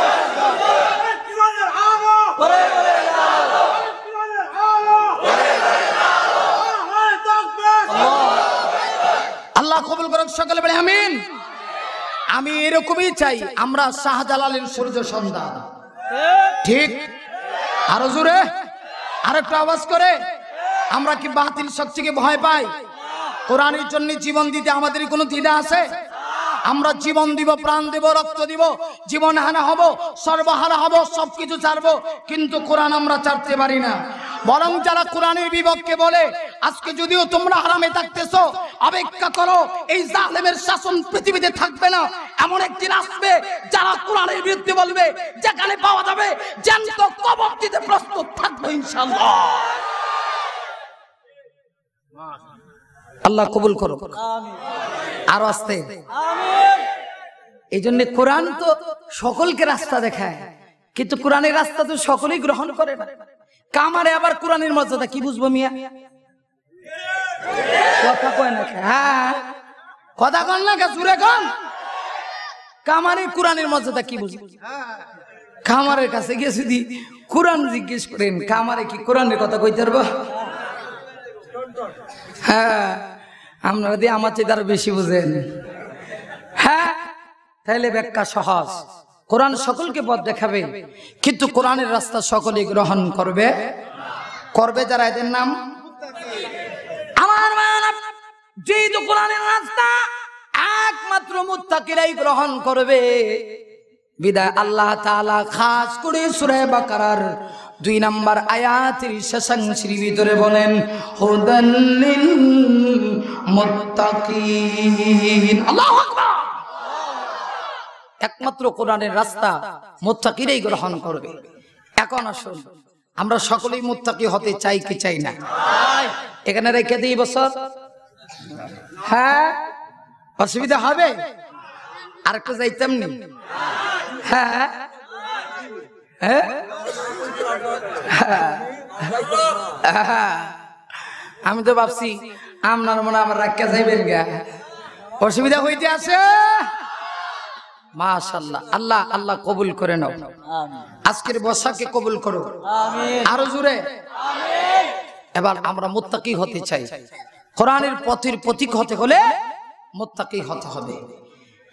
আল্লাহ কবুল করুক, সকলে বলে আমিন। আমি এরকমই চাই, আমরা শাহজালালের সূর্য সন্তান। ঠিক? আরো জোরে, আরেকটু আওয়াজ করে। আমরা কি বাতিল শক্তিকে ভয় পাই? কোরআনের জন্য জীবন দিতে আমাদের কোনো দ্বিধা আছে? আমরা জীবন দিব, প্রাণ দিব, রক্ত দিব, জীবন হারা হব, সর্বহারা হব, সবকিছু ছাড়বো, কিন্তু কোরআন আমরা ছাড়তে পারি না। বরং যারা কোরআনের বিপক্ষে বলে আজকে যদিও তোমরা হারামে থাকতেছো, অপেক্ষা করো, এই জালেমের শাসন পৃথিবীতে থাকবে না। এমন একদিন আসবে যারা কোরআনের বিরুদ্ধে বলবে, যেখানে পাওয়া যাবে জ্যান্ত কবর দিতে প্রস্তুত থাকবে ইনশাআল্লাহ। আল্লাহ কবুল করো, আরো আসতে। এই জন্য কোরআন তো সকলকে রাস্তা দেখায়, কিন্তু কোরআনের রাস্তা তো সকলেই গ্রহণ করে না। কামারে আবার কোরআনের মর্যাদা কি বুঝবো মিয়া? কথা কয় না? হ্যাঁ, কথা কন না, জুড়ে কন। কামারে কোরআনের মর্যাদা কি বুঝবো? কামারের কাছে গিয়ে যদি কোরআন জিজ্ঞেস করেন, কামারে কি কোরআনের কথা কইতে পারবো? হ্যাঁ, আপনারা দিয়ে আমার চেয়ে আরো বেশি বুঝেন। হ্যাঁ, তাহলে ব্যাখ্যা সহজ। কোরআন সকলকে পথ দেখাবে, কিন্তু কোরআনের রাস্তা সকলে গ্রহণ করবে করবে যারা, এদের নাম আমার যেহেতু কোরআনের রাস্তা একমাত্র মুত্তাকিরাই গ্রহণ করবে, বিদায় আল্লাহ তাআলা খাস করে সূরা বাকারার 2 নম্বর আয়াতের শেষাংশের ভিতরে বলেন, হুদাল লিল মুত্তাকিন। আল্লাহু আকবার। একমাত্র কোরআনের রাস্তা মুত্তাকিরাই গ্রহণ করবে। এখন আসুন, আমরা সকলেই মুত্তাকি হতে চাই কি চাই না? এখানে রেখে দিই বছর, হ্যাঁ অসুবিধা হবে? আর একটু যাইতাম নি? হ্যাঁ হ্যাঁ, আমি তো ভাবছি আপনার মনে আমার রাখা যাইবেন গা, অসুবিধা হইতে আছে। মাশাআল্লাহ, আল্লাহ আল্লাহ কবুল করে নাও, আজকের বসাকে কবুল করো, আরো জোরে। এবার আমরা মুত্তাকি হতে চাই, কোরআনের পথের পথিক হতে হলে মুত্তাকি হতে হবে।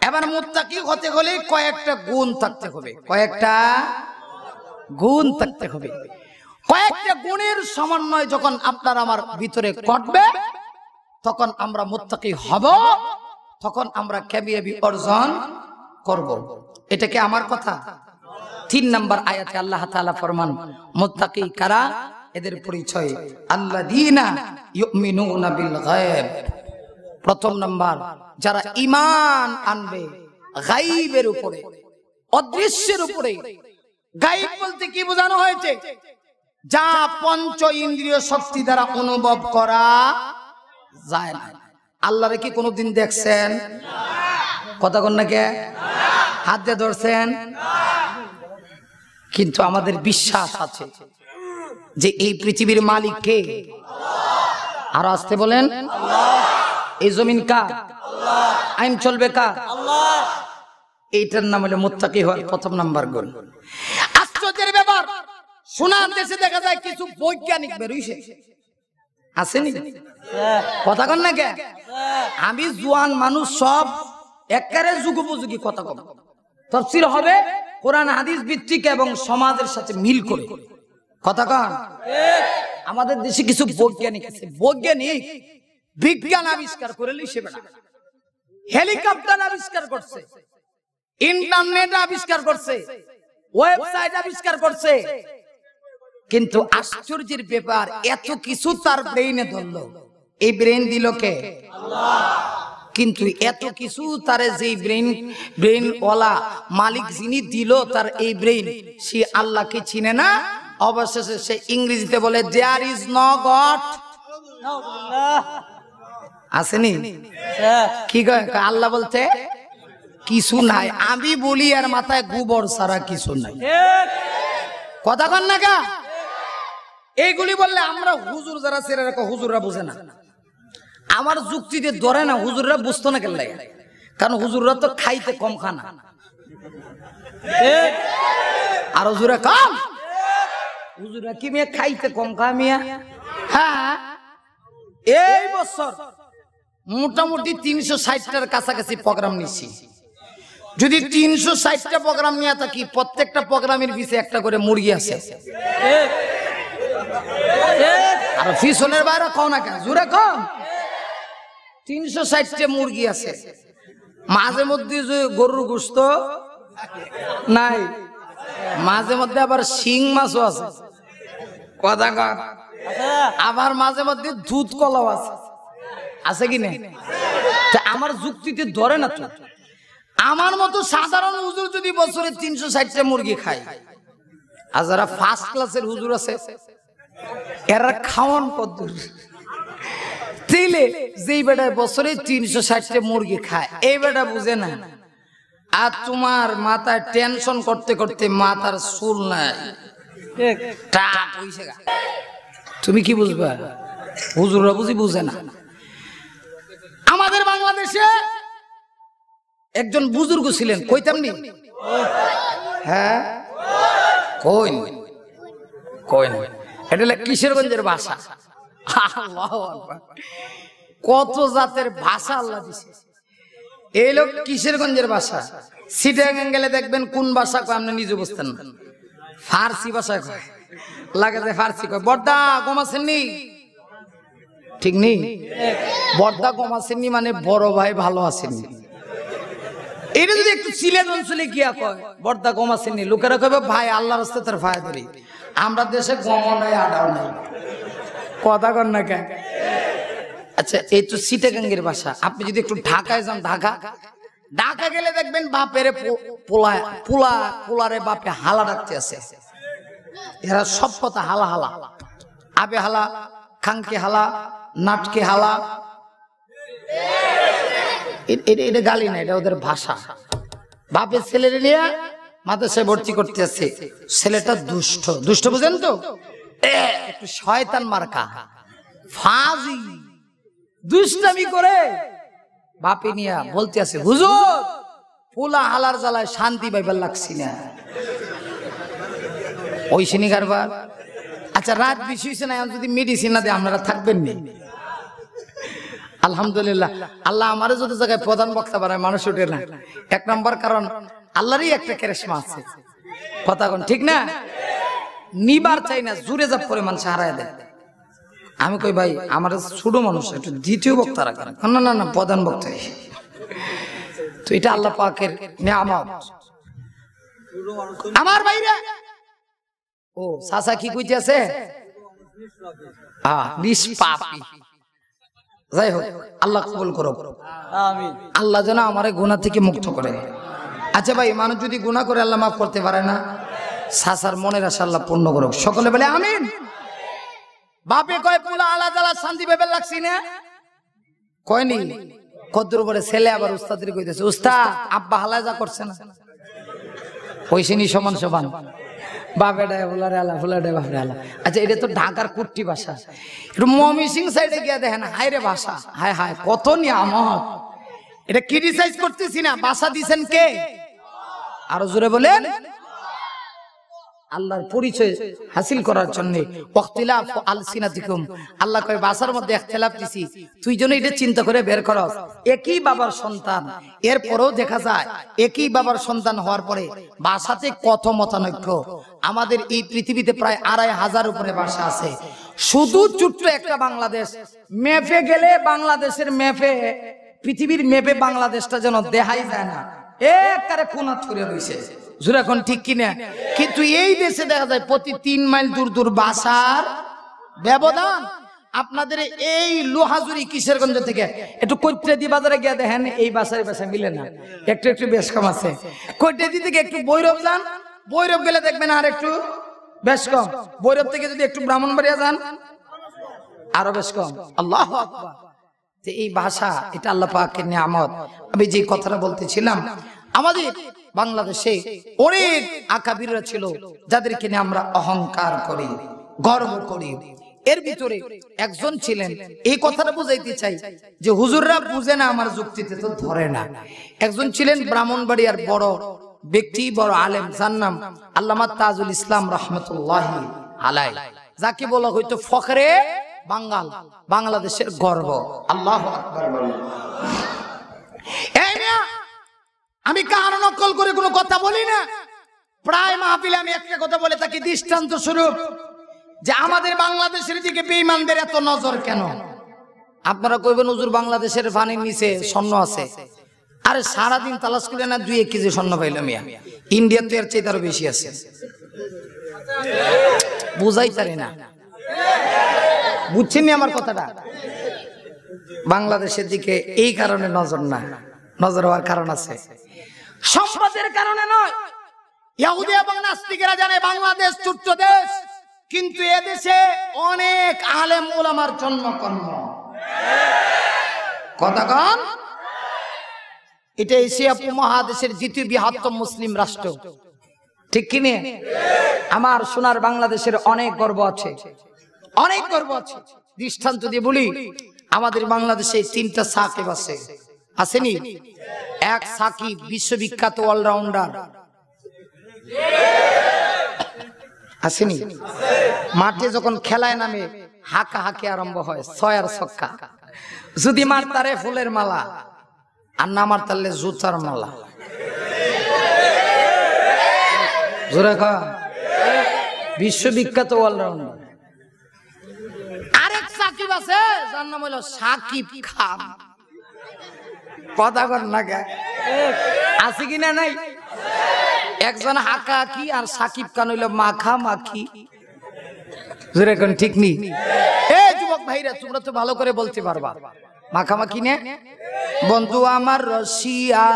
এবার মুত্তাকি হতে হলে কয়েকটা গুণ থাকতে হবে, কয়েকটা গুণ থাকতে হবে। কয়েকটা গুণের সমন্বয় যখন আপনার আমার ভিতরে ঘটবে, তখন আমরা মুত্তাকি হব, তখন আমরা কামিয়াবি অর্জন করব। এটা কি আমার কথা? 3 নম্বর আয়াতে আল্লাহ তাআলা ফরমান, মুত্তাকি কারা? এদের পরিচয় আল্লাযীনা ইউমিনুনা বিল গায়ব। প্রথম নাম্বার, যারা ঈমান আনবে গায়বের উপরে, অদৃশ্যের উপরে। গায়ব বলতে কি বোঝানো হয়েছে? যা পঞ্চ ইন্দ্রিয় শক্তি দ্বারা অনুভব করা যায় না। আল্লাহরে কি কোনোদিন দেখছেন? কথা কন না কে? হাত দিয়ে ধরছেন? কিন্তু আমাদের বিশ্বাস আছে যে এই পৃথিবীর মালিক কে? আর আসতে বলেন, এই জমিন কার? আইন চলবে কার? এইটার নাম হলো মুত্তাকি হওয়ার প্রথম নাম্বার গুণ। আশ্চর্যের ব্যাপার, সোনার দেশে দেখা যায় কিছু বৈজ্ঞানিক বেরোইছে, আসেনি? কথা কন না কে? আমি জোয়ান মানুষ, সব একেবারে যুগোপযোগী কথা কব। তাফসীর হবে কোরআন হাদিস ভিত্তিক এবং সমাজের সাথে মিল করে। কথা কন। আমাদের দেশে কিছু বৈজ্ঞানিক আছে, বৈজ্ঞানিক বিজ্ঞান আবিষ্কার করে লিখে বেড়া, হেলিকপ্টার আবিষ্কার করছে, ইন্টারনেট আবিষ্কার করছে, ওয়েবসাইট আবিষ্কার করছে, কিন্তু আশ্চর্যের ব্যাপার এত কিছু তার ব্রেইনে ধরলো। এই ব্রেইন দিল কে? আল্লাহ। কিন্তু এত কিছু তার যে ব্রেইন ওয়ালা মালিক যিনি দিল তার এই ব্রেইন, সে আল্লাহকে চিনে না। অবশেষে সে ইংরেজিতে বলে দেয়ার ইজ নো গড। আসেনি? কি কয়? আল্লাহ বলতে কিছু নাই। আমি বলি আর মাথায় গোবর ছাড়া কিছু নাই। কথা কন না কা? এইগুলি বললে আমরা হুজুর যারা ছেড়ে রাখো, হুজুররা বুঝে না। আমার যুক্তিতে ধরে না, হুজুররা বুঝতো না কেন? কারণ হুজুররা তো খাইতে কম খানা। আর হুজুরা কম, হুজুররা কি মেয়ে খাইতে কম খা মিয়া? হ্যাঁ, এই বছর মোটামুটি 360টার কাছাকাছি প্রোগ্রাম নিচ্ছি। যদি 360টা প্রোগ্রাম নিয়ে থাকি, প্রত্যেকটা প্রোগ্রামের পিছিয়ে একটা করে মুরগি আছে। আর পিছনের বাইরে কও না কেন, জোরে কম। 360টা মুরগি আছে। মাঝে মধ্যে যে গরুর গোশত নাই, মাঝে মধ্যে আবার শিং মাছও আছে, কথা কর, আবার মাঝে মধ্যে দুধ কলাও আছে, আছে কি না? আমার যুক্তিতে ধরে না তো। আমার মতো সাধারণ হুজুর যদি বছরে 360টা মুরগি খায়, আর যারা ফার্স্ট ক্লাসের হুজুর আছে এরা খাওয়ান কদ্দুর, তেলে যেই বেটা বছরে 360টা মুরগি খায় এই বেটা বুঝে না। আর তোমার মাথায় টেনশন করতে করতে মাথার চুল নাই, তুমি কি বুঝবা? হুজুররা বুঝে না। আমাদের বাংলাদেশে একজন বুজুর্গ ছিলেন, কইতাম নি? হ্যাঁ, কই এটা কিশোরগঞ্জের ভাষা। আল্লাহু আকবার, কত জাতের ভাষা আল্লাহ দিছে। এই লোক কিশোরগঞ্জের ভাষা। চিটাগাং গেলে দেখবেন কোন ভাষা কয় আপনি নিজে বুঝতেন না, ফার্সি ভাষা কয়, লাগে যে ফার্সি কয়। বর্দা গম আসেননি, ঠিক নেই? বর্দা গম আসেননি মানে বড় ভাই ভালো আসেননি। এটা যদি একটু সিলেট অঞ্চলে গিয়া কয় বর্দা গম আসেননি, লোকেরা কবে ভাই আল্লাহর রাস্তায় তার ভাই ধরি। আমরা দেশে গম নাই, আডাও নাই, কথা কর না কেন? আচ্ছা, এই তো চিটাগাঙ্গের ভাষা। আপনি যদি একটু ঢাকায় যান, ঢাকা গেলে দেখবেন বাপের পোলারে বাপে হালা ডাকতে আছে। এরা সব কথা হালা হালা, আবে হালা, খাঙ্কে হালা, নাটকে হালা। এটা গালি না, এটা ওদের ভাষা। বাপের ছেলের নিয়ে মাদ্রাসায় ভর্তি করতে আছে, ছেলেটা দুষ্ট, দুষ্ট বুঝেন তো, একটু শয়তান মার্কা, ফাজি, দুষ্টামি করে। বাপে নিয়া বলতে আছে, হুজুর পোলা হালার জ্বালায় শান্তি পাইবার লাগছি না, ওই সিনি কারবার। আচ্ছা, রাত বেশি হয়েছে না, যদি মেডিসিন না দেয় আপনারা থাকবেন নি? আলহামদুলিল্লাহ, আল্লাহ আমারও যত জায়গায় প্রধান বক্তা বানায় মানুষ উঠে না। এক নম্বর কারণ আল্লাহরই একটা ক্যারেশমা আছে, কথা কোন ঠিক না? নিবার চাই না, জুড়ে যা পরিমাণ হারায় দেয়। আমি কই ভাই আমার ছোট মানুষ, একটু দ্বিতীয় বক্তা রাখেন। না না না, প্রধান বক্তা। তো এটা আল্লাহ পাকের নিয়ামত। আমার ভাইরা, ও চাচা কি কইতে আছে? নিষ্পাপী। যাই হোক, আল্লাহ কবুল করো, আমিন। আল্লাহ যেন আমারে গুনাহ থেকে মুক্ত করে। আচ্ছা ভাই, মানুষ যদি গুনাহ করে আল্লাহ মাফ করতে পারে না? চাচার মনের আশা আল্লাহ পূর্ণ করুক, সকলে বলে আমিন। বাপে কয় পোলা আলাদা আলাদা শান্তি পাইবে লাগছি না, কয়নি? কদ্দুর পরে ছেলে আবার উস্তাদের কইতেছে, উস্তাদ আব্বা হালা যা করছে না, ওইসিনি সমান সমান। বাপেডায় ফুলারে আলা, ফুলাডায় বাপরে আলা। আচ্ছা, এটা তো ঢাকার কুট্টি ভাষা। একটু ময়মনসিং সাইডে গিয়ে দেখেন, হায় রে ভাষা, হায় হায় কত নিয়ামত। এটা ক্রিটিসাইজ করতেছি না, ভাষা দিছেন কে? আরো জোরে বলেন। আল্লাহর পরিচয় হাসিল করার জন্য ওয়াক্তিলাফ আলসিনাতিকুম, আল্লাহ কয় ভাষার মধ্যে ইখতিলাফ দিছি, তুই যেন এটা চিন্তা করে বের করস। একই বাবার সন্তান, এরপরেও দেখা যায় একই বাবার সন্তান হওয়ার পরে ভাষাতে কত মতানৈক্য। আমাদের এই পৃথিবীতে প্রায় 2500 উপরে ভাষা আছে। শুধু ছোট্ট একটা বাংলাদেশ, ম্যাপে গেলে বাংলাদেশের ম্যাপে, পৃথিবীর ম্যাপে বাংলাদেশটা যেন দেখাই যায় না, একারে কোণাত করে রয়েছে। এখন ঠিক কিনা? কিন্তু এই দেশে দেখা যায় প্রতি 3 মাইল দূর দূর ভাষার ব্যবধান। আপনাদের এই লোহাজুরি কিশোরগঞ্জ থেকে একটু কৈত্রেদি বাজারে গিয়ে দেখেন, এই ভাষার ভাষা মিলে না, একটু একটু বেশ কম আছে। কৈত্রেদি থেকে একটু ভৈরব যান, ভৈরব গেলে দেখবেন আর একটু বেশ কম। ভৈরব থেকে যদি একটু ব্রাহ্মণবাড়িয়া যান, আরো বেশ কম। আল্লাহু আকবার। এই ভাষা, এটা আল্লাহ পাকের নিয়ামত। আমি যে কথাটা বলতেছিলাম, আমাদের বাংলাদেশে অনেক আকাবিররা ছিল যাদেরকে নিয়ে আমরা অহংকার করি, গর্ব করি। এর ভিতরে একজন ছিলেন, এই কথাটা বুঝাইতে চাই যে হুজুররা বুঝে না, আমার যুক্তিতে তো ধরে না। একজন ছিলেন ব্রাহ্মণবাড়িয়ার বড় ব্যক্তি, বড় আলেম, যার নাম আল্লামা তাজুল ইসলাম রহমতুল্লাহি আলাইহি, যাকে বলা হইতো ফখরে বাঙ্গাল, বাংলাদেশের গর্ব। আল্লাহু আকবার বলেন। এই মিয়া, আমি কারো নকল করে কোনো কথা বলি না। প্রায় মাহফিলে আমি একটা কথা বলে থাকি দৃষ্টান্ত স্বরূপ, যে আমাদের বাংলাদেশের দিকে বেঈমানদের এত নজর কেন? আপনারা কইবেন হুজুর বাংলাদেশের পানির নিচে স্বর্ণ আছে। আরে সারাদিন তালাশ করে না 2-1 কেজি স্বর্ণ পাইলাম। ইন্ডিয়াতে এর চেয়ে আরো বেশি আছে, বুঝাই পারি না। বুঝছেন আমার কথাটা? বাংলাদেশের দিকে এই কারণে নজর না, নজর হওয়ার কারণ আছে, সম্পদের কারণে নয়। ইহুদি এবং নাস্তিকেরা জানে বাংলাদেশ ছোট্ট দেশ, কিন্তু এদেশে অনেক আলেম ওলামার জন্মকর্ম। কথা কন, এটা এশিয়া উপমহাদেশের দ্বিতীয় বৃহত্তম মুসলিম রাষ্ট্র, ঠিক কি না? আমার সোনার বাংলাদেশের অনেক গর্ব আছে, অনেক গর্ব আছে। দৃষ্টান্ত দিয়ে বলি, আমাদের বাংলাদেশে 3টা সাকিব আছে, আসেনি? এক সাকিব বিশ্ববিখ্যাত অলরাউন্ডার, আসেনি? মাঠে যখন খেলায় নামে হাঁকা হাঁকি আরম্ভ হয়, 6 আর ছক্কা। যদি মারতারে ফুলের মালা, আর না মারতারলে জুতার মালা। জোরে কর, বিশ্ববিখ্যাত অলরাউন্ডার। আরেক সাকিব আছে, যার নাম হলো সাকিব খান। কথা কর না কে, আছে কিনা নাই? একজন হাঁকা হাঁকি আর সাকিব খান হইলো মাখা মাখি। জোরে কোন ঠিক নি? এই যুবক ভাইরা, তোমরা তো ভালো করে বলতে পারবা। মাখামাখি নে বন্ধু আমার রশিয়া,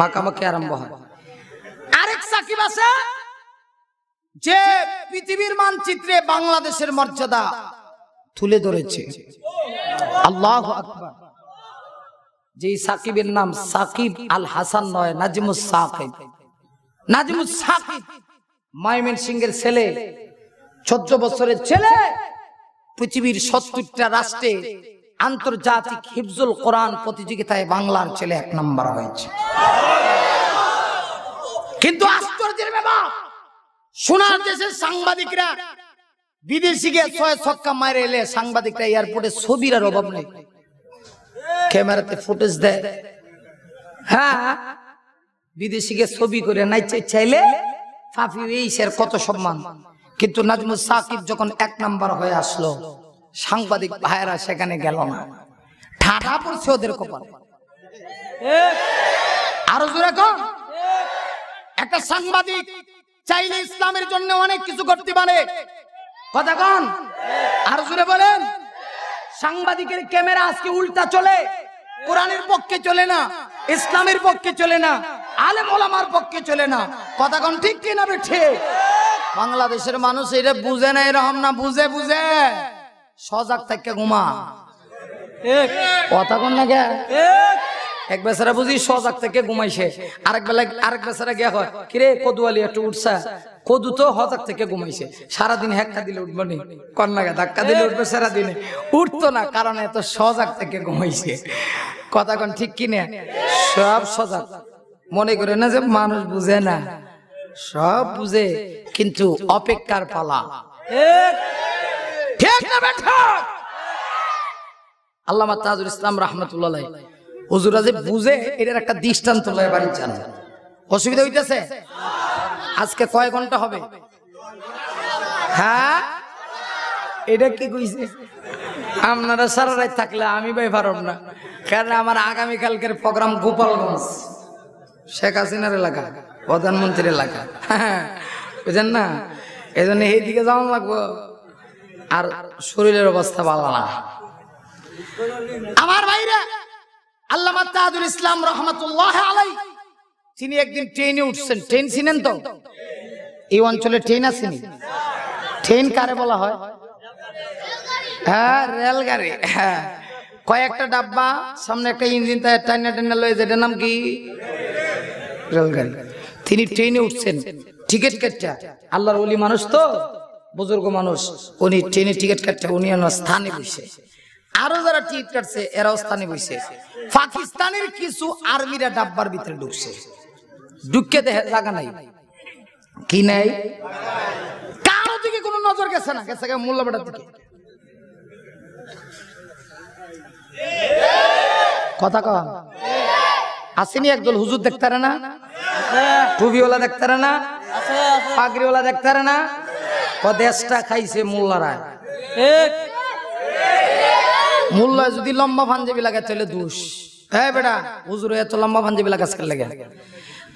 মাখামাখি আরম্ভ হয়। আরেক সাকিব আছে যে পৃথিবীর মানচিত্রে বাংলাদেশের মর্যাদা তুলে ধরেছে। আল্লাহু আকবার। যে সাকিবের নাম সাকিব আল হাসান নয়, নাজিমুস সাকিব। নাজিমুস সাকিব ময়মনসিংহের ছেলে, 14 বছরের ছেলে। পৃথিবীর 70টা রাষ্ট্রে আন্তর্জাতিক হিফজুল কোরআন প্রতিযোগিতায় বাংলার ছেলে 1 নম্বর হয়েছে। কিন্তু আশ্চর্যের ব্যাপার, সোনার দেশের সাংবাদিকরা বিদেশি গিয়ে 6 ছক্কা মারে এলে সাংবাদিকরা এয়ারপোর্টে ছবির আর অভাব নেই, ক্যামেরাতে ফুটেজ দেয়। হ্যাঁ, বিদেশি গিয়ে ছবি করে নাইচে চাইলে ফাফি এই স্যার কত সম্মান। কিন্তু নাজমুস সাকিব যখন 1 নাম্বার হয়ে আসলো, সাংবাদিক ভাইয়েরা সেখানে গেল না, ঠাঠা পড়ছে ওদের কপালে। আরো জোরে কর, একটা সাংবাদিক চাইলে ইসলামের জন্য অনেক কিছু করতে পারে। কথা কন, আরো জোরে বলেন। সাংবাদিকের ক্যামেরা আজকে উল্টা চলে, কোরআনের পক্ষে চলে না, ইসলামের পক্ষে চলে না, আলেম ওলামার পক্ষে চলে না। কথা কন ঠিক কি না বেঠে? বাংলাদেশের মানুষ এটা বুঝে না, এরকম না, বুঝে বুঝে সজাগ থেকে ঘুমা। কথা কন না গে, এক বেচারা বুঝি সজাগ থেকে ঘুমাইছে, আরেক বেচারা গিয়া হয় কিরে কদুয়ালি একটু উঠছা, কদু তো হজাক থেকে ঘুমাইছে। সারাদিন হেক্কা দিলে উঠবো নি, কন্যাকে ধাক্কা দিলে উঠবে, সারাদিনে উঠতো না, কারণ এত সজাগ থেকে ঘুমাইছে। কথা কন ঠিক কিনা? সব সজাগ। মনে করে না যে মানুষ বুঝে না, সব বুঝে, কিন্তু অপেক্ষার পালা। ঠিক না বেঠা? আল্লামা তাজুল ইসলাম রাহমাতুল্লাহ আলাইহি হুজুরা যে বুঝে, এটার একটা দৃষ্টান্ত লয় বাড়ি চান। অসুবিধা হইতেছে? আজকে কয় ঘন্টা হবে? হ্যাঁ, এটা কি কইছে? আপনারা সারা রাত থাকলে আমি ভাই পারব না, কারণ আমার আগামীকালকের প্রোগ্রাম গোপালগঞ্জ, শেখ হাসিনার এলাকা, প্রধানমন্ত্রীর এলাকা, বুঝেন না? এই জন্য এইদিকে যাওয়া লাগবো, আর শরীরের অবস্থা ভালো না। আমার ভাইরা, আল্লামা তাজুল ইসলাম রাহমাতুল্লাহ আলাইহি তিনি একদিন ট্রেনে উঠছেন। ট্রেন চিনেন তো? এই অঞ্চলে ট্রেন আসেনি? ট্রেন কারে বলা হয়? হ্যাঁ, রেলগাড়ি। হ্যাঁ, কয়েকটা ডাব্বা, সামনে একটা ইঞ্জিন, টাইনা টাইনা লয়ে, যেটার নাম কি? রেলগাড়ি। তিনি ট্রেনে উঠছেন, টিকিট কাটটা, আল্লাহর ওলি মানুষ তো, বুজুর্গ মানুষ, উনি ট্রেনে টিকিট কাটটা উনি স্থানে বসে, আরো যারা টিকিট কাটছে এরাও স্থানে বসে। পাকিস্তানের কিছু আর্মিরা ডাব্বার ভিতরে ঢুকছে, ঢুকে দেখে জায়গা নাই, কি নাই, কারো দিকে কোনো নজর গেছে না, গেছে মোল্লাবেটার দিকে। কথা কম আসেনি? একদল হুজুর দেখতে পারে না, টুপিওয়ালা দেখতে পারে না, পাগড়িওয়ালা দেখতে পারে না, দেশটা খাইছে মোল্লারা। মোল্লা যদি লম্বা পাঞ্জাবি লাগায় তাহলে দোষ। হ্যাঁ বেটা হুজুরে এত লম্বা পাঞ্জাবি লাগাস কেন লাগে?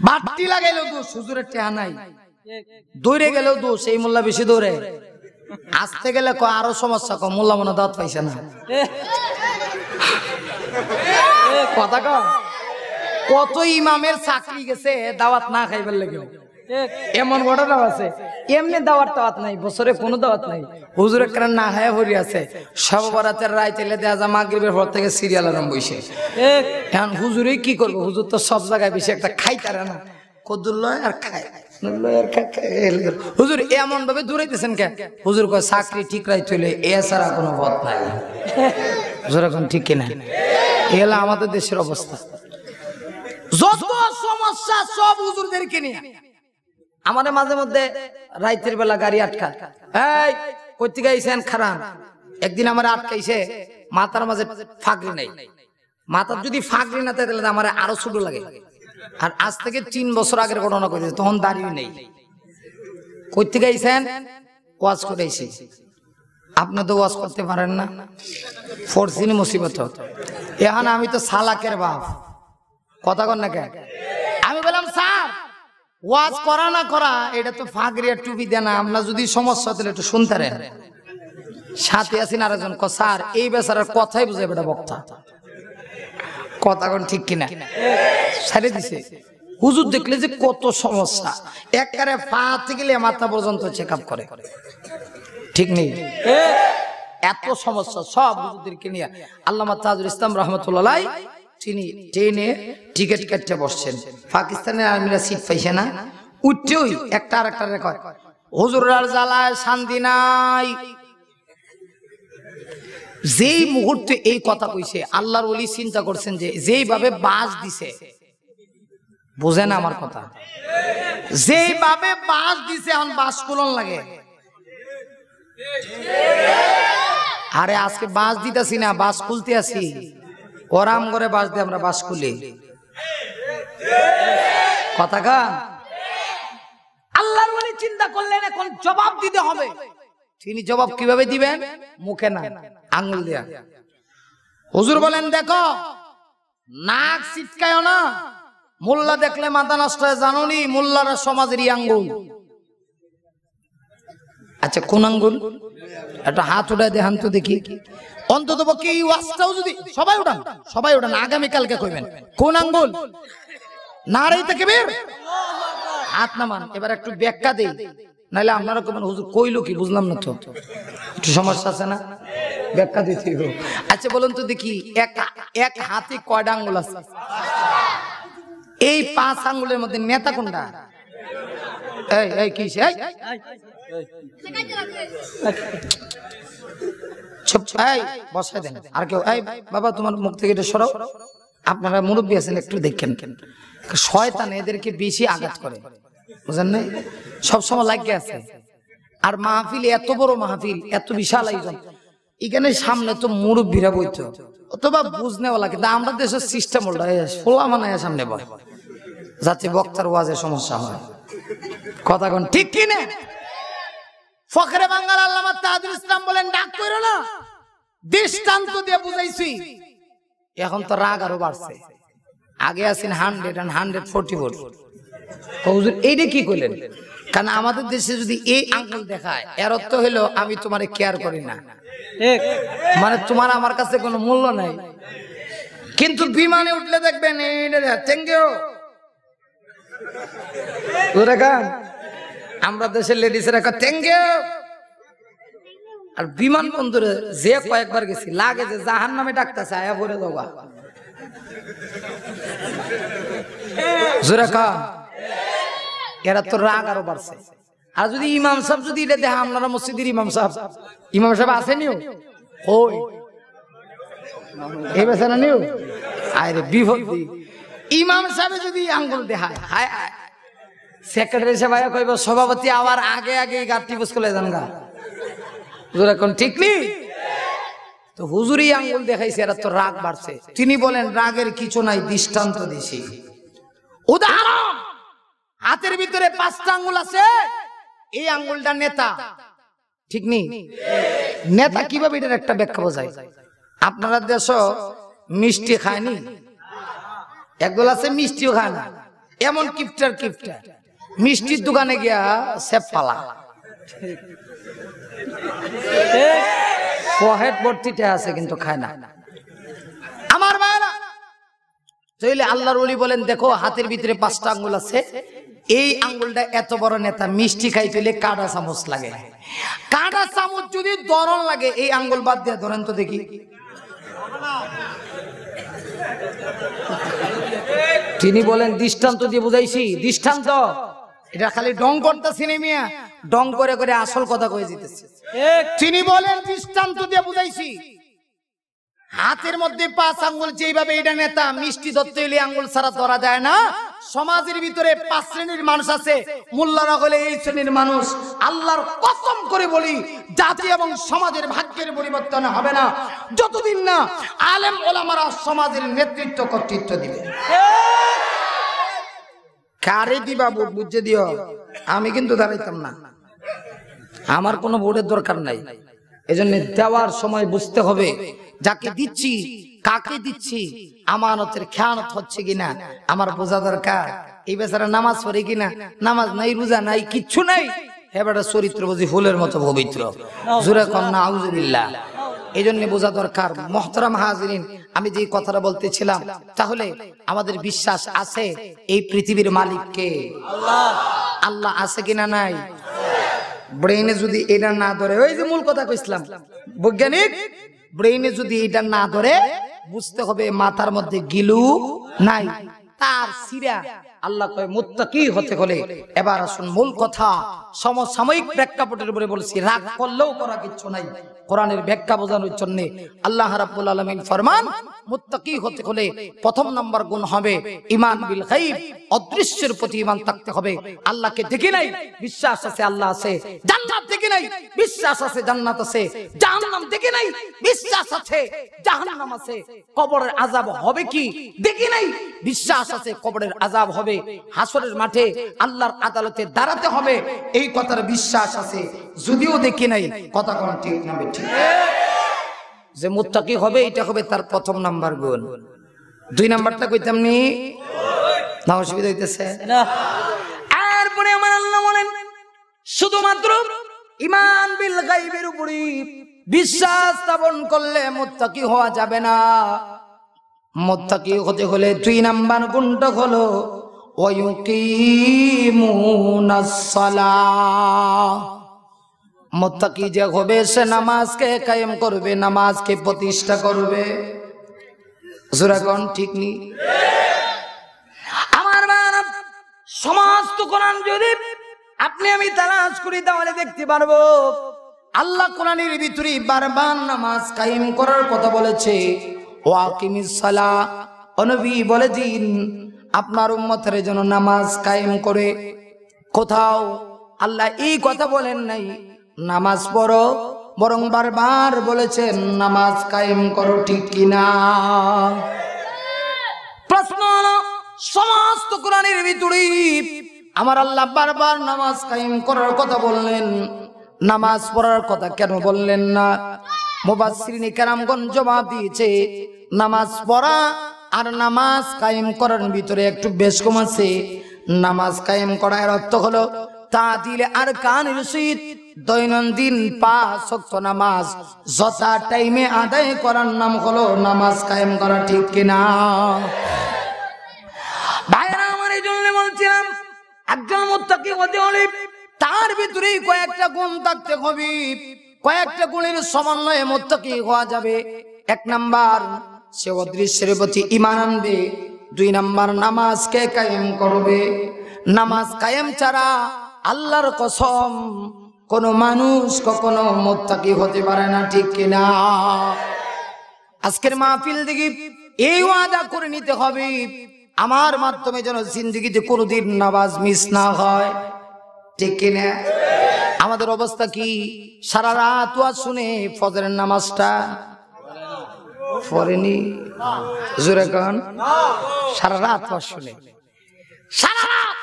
বাট্টি লাগাইলেও দোষ, হুজুরের টেহা নাই। দৌড়ে গেলেও দোষ, এই মোল্লা বেশি দৌড়ে। আসতে গেলে আরো সমস্যা, মোল্লা মনে দাওয়াত পাইছে না। কথা কত ইমামের চাকরি গেছে দাওয়াত না খাইবার লাগে, এমন ঘটনা আছে। এমনি দাওয়াত নাই, বছরে কোনো দাওয়াত নাই, হুজুরের কারণ না খায় হরি আছে। সব বরাতের রায় চলে দেয়া যা মাগরিবের পর থেকে সিরিয়াল আরম্ভ হইছে। এখন হুজুরে কি করবো? হুজুর তো সব জায়গায় বেশি একটা খাইতারে না, কদ্দুর লয় আর খায়। হুজুর এমন ভাবে দৌড়াইতেছেন কে? হুজুর কয় চাকরি ঠিক রাই চলে, এছাড়া কোনো পথ নাই। হুজুর এখন ঠিক কিনা? এ হলো আমাদের দেশের অবস্থা। যত সমস্যা সব হুজুরদেরকে নিয়ে। আমাদের মাঝে মধ্যে রাইতের বেলা গাড়ি আটকা, এই কই থেকে আইছেন খারাপ। একদিন আমার আটকাইছে, মাথার মাঝে ফাগরি নাই। মাথার যদি ফাগরি না থাকে তাহলে আমার আরো ছোট লাগে। আর আজ থেকে 3 বছর আগের ঘটনা কইছে, তখন দাঁড়িয়ে নেই। কই থেকে আইছেন? ওয়াজ করে আইছি। আপনি তো ওয়াজ করতে পারেন না, ফরসিন মুসিবত। এখন আমি তো সালাকের বাপ, কথা কন না কে? আমি বললাম স্যার ওয়াজ করা না করা এটা তো ফাগরি আর টুপি দেনা, আপনার যদি সমস্যা তাহলে একটু শুনতারেন। সাথে আছেন আরেকজন, স্যার এই বেচারার কথাই বুঝে বেটা বক্তা। কথা কোন ঠিক কিনা? ছেড়ে দিছে। হুজুর দেখলে যে কত সমস্যা, একবারে পা থেকে মাথা পর্যন্ত চেক আপ করে, ঠিক নেই? এত সমস্যা সব হুজুরদেরকে নিয়ে। আল্লামা তাজুল ইসলাম রহমতুল্লাহ তিনি ট্রেনে টিকিট কাটতে বসছেন, পাকিস্তানের আর্মিরা সিট পাইছে না, উঠতেই একটা আর একটা রেকর্ড, হুজুরার জ্বালায় শান্তি নাই। যেই মুহূর্তে এই কথা কইছে আল্লাহর ওলি চিন্তা করছেন যে যেইভাবে বাস দিছে, বুঝেন আমার কথা, যেইভাবে বাস দিছে এখন বাস কুলন লাগে। আরে আজকে বাস দিতেছি না, বাস খুলতে আসি। ওরাম করে বাস দিয়ে আমরা বাস খুলি, কথা কা। আল্লাহর ওলি চিন্তা করলেন এখন জবাব দিতে হবে। তিনি জবাব কিভাবে দিবেন? মুখে না, আঙ্গুল দিয়া। হুজুর বলেন দেখো নাক ছিটকায় না, মোল্লা দেখলে মাথা নষ্ট হয়, জানোনি মোল্লারা সমাজেরই আঙ্গুল। আচ্ছা কোন আঙ্গুল? একটা হাত উঠায় দেখান তো দেখি। অন্তত পক্ষে এই ওয়াজটাও যদি সবাই উঠান, সবাই উঠান, আগামীকালকে কইবেন কোন আঙ্গুল। নারে তাকবীর, হাত নামান। এবার একটু ব্যাখ্যা দেই, নাহলে আপনারা কইবেন হুজুর কইলো কি বুঝলাম না তো, একটু সমস্যা আছে না, ব্যাখ্যা দিতে হবে। আচ্ছা বলুন তো দেখি এক হাতে কয়টা আঙ্গুল আছে? এই 5 আঙ্গুলের মধ্যে নেতা কোনটা? এই এই কি এই বসাই দেন। আর কেউ এই বাবা তোমার মুখ থেকে এটা সরাও, আপনারা মুরব্বী আছেন একটু দেখেন। শয়তান এদেরকে বেশি আঘাত করে, বুঝেন না? সবসময় লাগে আছে। আর মাহফিল এত বড় মাহফিল, এত বিশাল আয়োজন, এখানে সামনে তো মুরব্বীরা বইতো অথবা বুঝনেওয়ালা, কিন্তু আমরা দেশের সিস্টেম উল্টা, ফোলা মানে সামনে বয় যাতে বক্তার ওয়াজে সমস্যা হয়। কথা কোন ঠিক কি না? ফখরে বাঙ্গাল আল্লামা তাজুল ইসলাম বলেন ডাক কইরো না, দৃষ্টান্ত দিয়ে বুঝাইছি। এখন তো রাগ আরো বাড়ছে। আগে আছেন 100 and 144। হুজুর এইটা কি কইলেন? কারণ আমাদের দেশে যদি এই আঙ্গুল দেখায় এর অর্থ হলো আমি তোমারে কেয়ার করি না, মানে তোমার আমার কাছে কোনো মূল্য নাই। কিন্তু বিমানে উঠলে দেখবেন এইটা থ্যাংক ইউ। আমরা দেশের লেডিসেরা থ্যাংক ইউ। আর বিমান বন্দরে যে কয়েকবার গেছি লাগে যে জাহান নামে ডাকতেছে, আয়া পড়ে যাওয়া। এরা তো রাগ আরো বাড়ছে। আর যদি ইমাম সাহেব যদি এটা দেখে, আপনারা মসজিদের ইমাম সাহেব আসেনি, ওই এই বেচারা নিও আরে বিপদ। ইমাম সাহেব যদি আঙ্গুল দেখায়, হায় সেক্রেটারি সাহেব আয়া কইব সভাপতি আবার আগে আগে গাড়ি বুঝ করে যান গা। হুজুর এখন ঠিক নেই তো, হুজুরই আঙ্গুল দেখাইছে, এরা তো রাগ বাড়ছে। তিনি বলেন রাগের কিছু নাই, দৃষ্টান্ত দিছি। উদাহরণ, হাতের ভিতরে 5টা আঙ্গুল আছে, এই আঙ্গুলটা নেতা, ঠিক নেই? নেতা কিভাবে এটার একটা ব্যাখ্যা বোঝায়? আপনারা দেশ মিষ্টি খায়নি, একদল আছে মিষ্টিও খায় না, এমন কিপটার মিষ্টির দোকানে গিয়া সেপ পালা পহেট ভর্তিটা আছে কিন্তু খায় না। আমার ভাইরা তাইলে আল্লাহর ওলি বলেন, দেখো হাতের ভিতরে 5টা আঙ্গুল আছে, এই আঙ্গুলটা এত বড় নেতা, মিষ্টি খাইতে হলে কাঁটা চামচ লাগে, কাঁটা চামচ যদি দরন লাগে এই আঙ্গুল বাদ দিয়ে ধরেন তো দেখি। তিনি বলেন দৃষ্টান্ত দিয়ে বুঝাইছি, দৃষ্টান্ত এটা খালি ডং করতেছি না মিয়া, ডং করে করে আসল কথা কয়ে দিতেছে। তিনি বলেন দৃষ্টান্ত দিয়ে বুঝাইছি, হাতের মধ্যে 5 আঙ্গুল যেভাবে এটা নেতা, মিষ্টি ধরতে হলে আঙ্গুল ছাড়া ধরা যায় না। সমাজের ভিতরে 5 শ্রেণীর মানুষ আছে, মোল্লারা হলে এই শ্রেণীর মানুষ। আল্লাহর কসম করে বলি, জাতি এবং সমাজের ভাগ্যের পরিবর্তন হবে না যতদিন না আলেম ওলামারা সমাজের নেতৃত্ব কর্তৃত্ব দিবে। কারে দিবা ভোট বুঝে দিও, আমি কিন্তু দাঁড়াইতাম না, আমার কোনো ভোটের দরকার নাই। এজন্য দেওয়ার সময় বুঝতে হবে যাকে দিচ্ছি, কাকে দিচ্ছি, আমানতের খেয়ানত হচ্ছে কিনা আমার বোঝা দরকার। এই বেচারা নামাজ পড়ে কিনা, নামাজ নাই, রোজা নাই, কিচ্ছু নাই, এবারে চরিত্র বুঝি ফুলের মতো পবিত্র, জোরে কন্যা আউযুবিল্লাহ। এই জন্য বোঝা দরকার। মুহতারাম হাজিরিন, আমি যে কথাটা বলতেছিলাম, তাহলে আমাদের বিশ্বাস আছে এই পৃথিবীর মালিককে আল্লাহ, আল্লাহ আছে কিনা নাই? ব্রেইনে যদি এটা না ধরে, ওই যে মূল কথা কইছিলাম, বৈজ্ঞানিক ব্রেইনে যদি এটা না ধরে, বুঝতে হবে মাথার মধ্যে গিলু নাই, তার সিরা। আল্লাহ কয় মুত্তাকি হতে হলে, এবার আসুন মূল কথা, সমসাময়িক প্রেক্ষাপটের উপরে বলছি, রাগ করলেও করা কিচ্ছু নাই, কোরআনের ব্যাখ্যা বোঝানোর জন্য আল্লাহ রাব্বুল আলামিন ফরমান, মুত্তাকি হতে হলে প্রথম নাম্বার গুণ হবে ঈমান বিল গায়ব, অদৃশ্যের প্রতি ঈমান থাকতে হবে। আল্লাহকে দেখি নাই, বিশ্বাস আছে আল্লাহ আছে। জান্নাত দেখি নাই, বিশ্বাস আছে জান্নাত আছে। জাহান্নাম দেখি নাই, বিশ্বাস আছে জাহান্নাম আছে। কবরের আযাব হবে কি দেখি নাই, বিশ্বাস আছে কবরের আযাব হবে। হাসরের মাঠে আল্লাহর আদালতে দাঁড়াতে হবে, এই কথার বিশ্বাস আছে, যদিও দেখি নাই। কথা কোন ঠিক না ঠিক? যে মুত্তাকি হবে, এটা হবে তার প্রথম নাম্বার গুণ। 2 নাম্বারটা কইতাম নি, না অসুবিধা হইতেছে? এরপরে আমার আল্লাহ বলেন, শুধুমাত্র ঈমান বিল গায়বের উপরে বিশ্বাস স্থাপন করলে মুত্তাকি হওয়া যাবে না। মুত্তাকি হতে হলে 2 নাম্বার গুণটা হলো ওয়ায়ুকিমুনাস সালাহ। মুত্তাকি যে হবে সে নামাজকে কায়েম করবে, নামাজকে প্রতিষ্ঠা করবে। জোরাগণ ঠিক নি? আমার বাবা, সমস্ত কোরআন যদি আপনি আমি তালাশ করি তাহলে দেখতে পারবো আল্লাহ কোরআনের ভিতরে বারবার নামাজ কায়েম করার কথা বলেছে। ওয়াকিমিস সালাহ, নবী বলে দিন আপনার উম্মতের জন্য নামাজ কায়েম করে। কোথাও আল্লাহ এই কথা বলেন নাই নামাজ পড়ো, বরং বারবার বলেছেন নামাজ কায়েম করো, ঠিক কিনা? প্রশ্ন হলো, সমস্ত কোরআনের ভিতরে আমার আল্লাহ বারবার নামাজ কায়েম করার কথা বললেন, নামাজ পড়ার কথা কেন বললেন না? মুফাসসিরিনে কেরামগণ জবাব দিয়েছে, নামাজ পড়া আর নামাজ কায়েম করার ভিতরে একটু বেশ কম আছে। নামাজ কায়েম করার অর্থ হলো তাদিলে আরকানের সহিত দৈনন্দিন 5 ওয়াক্ত নামাজ যথা টাইমে আদায় করার নাম হলো নামাজ কায়েম করা, ঠিক কিনা? ভাইরা আমার, এই জন্য বলছিলাম একজন মুত্তাকি হতে হলে তার ভিতরে কয়েকটা গুণ থাকতে হবে, কয়েকটা গুণের সমন্বয়ে মুত্তাকি হওয়া যাবে। 1 নাম্বার, সে অদৃশ্যের প্রতি ঈমান আনবে। 2 নাম্বার, নামাজকে কায়েম করবে। নামাজ কায়েম ছাড়া আল্লাহর কসম কোন মানুষ কখনো মুত্তাকি হতে পারে না, ঠিক কিনা? আজকের মাহফিল দেখি এই ওয়াদা করে নিতে হবে, আমার মাধ্যমে যেন জিন্দেগিতে কোনোদিন নামাজ মিস না হয়, ঠিক কিনা? আমাদের অবস্থা কি? সারা রাত ওয়াজ শুনে ফজরের নামাজটা পড়েনি, জোরে কান, সারা রাত ওয়াজ শুনে, সারা রাত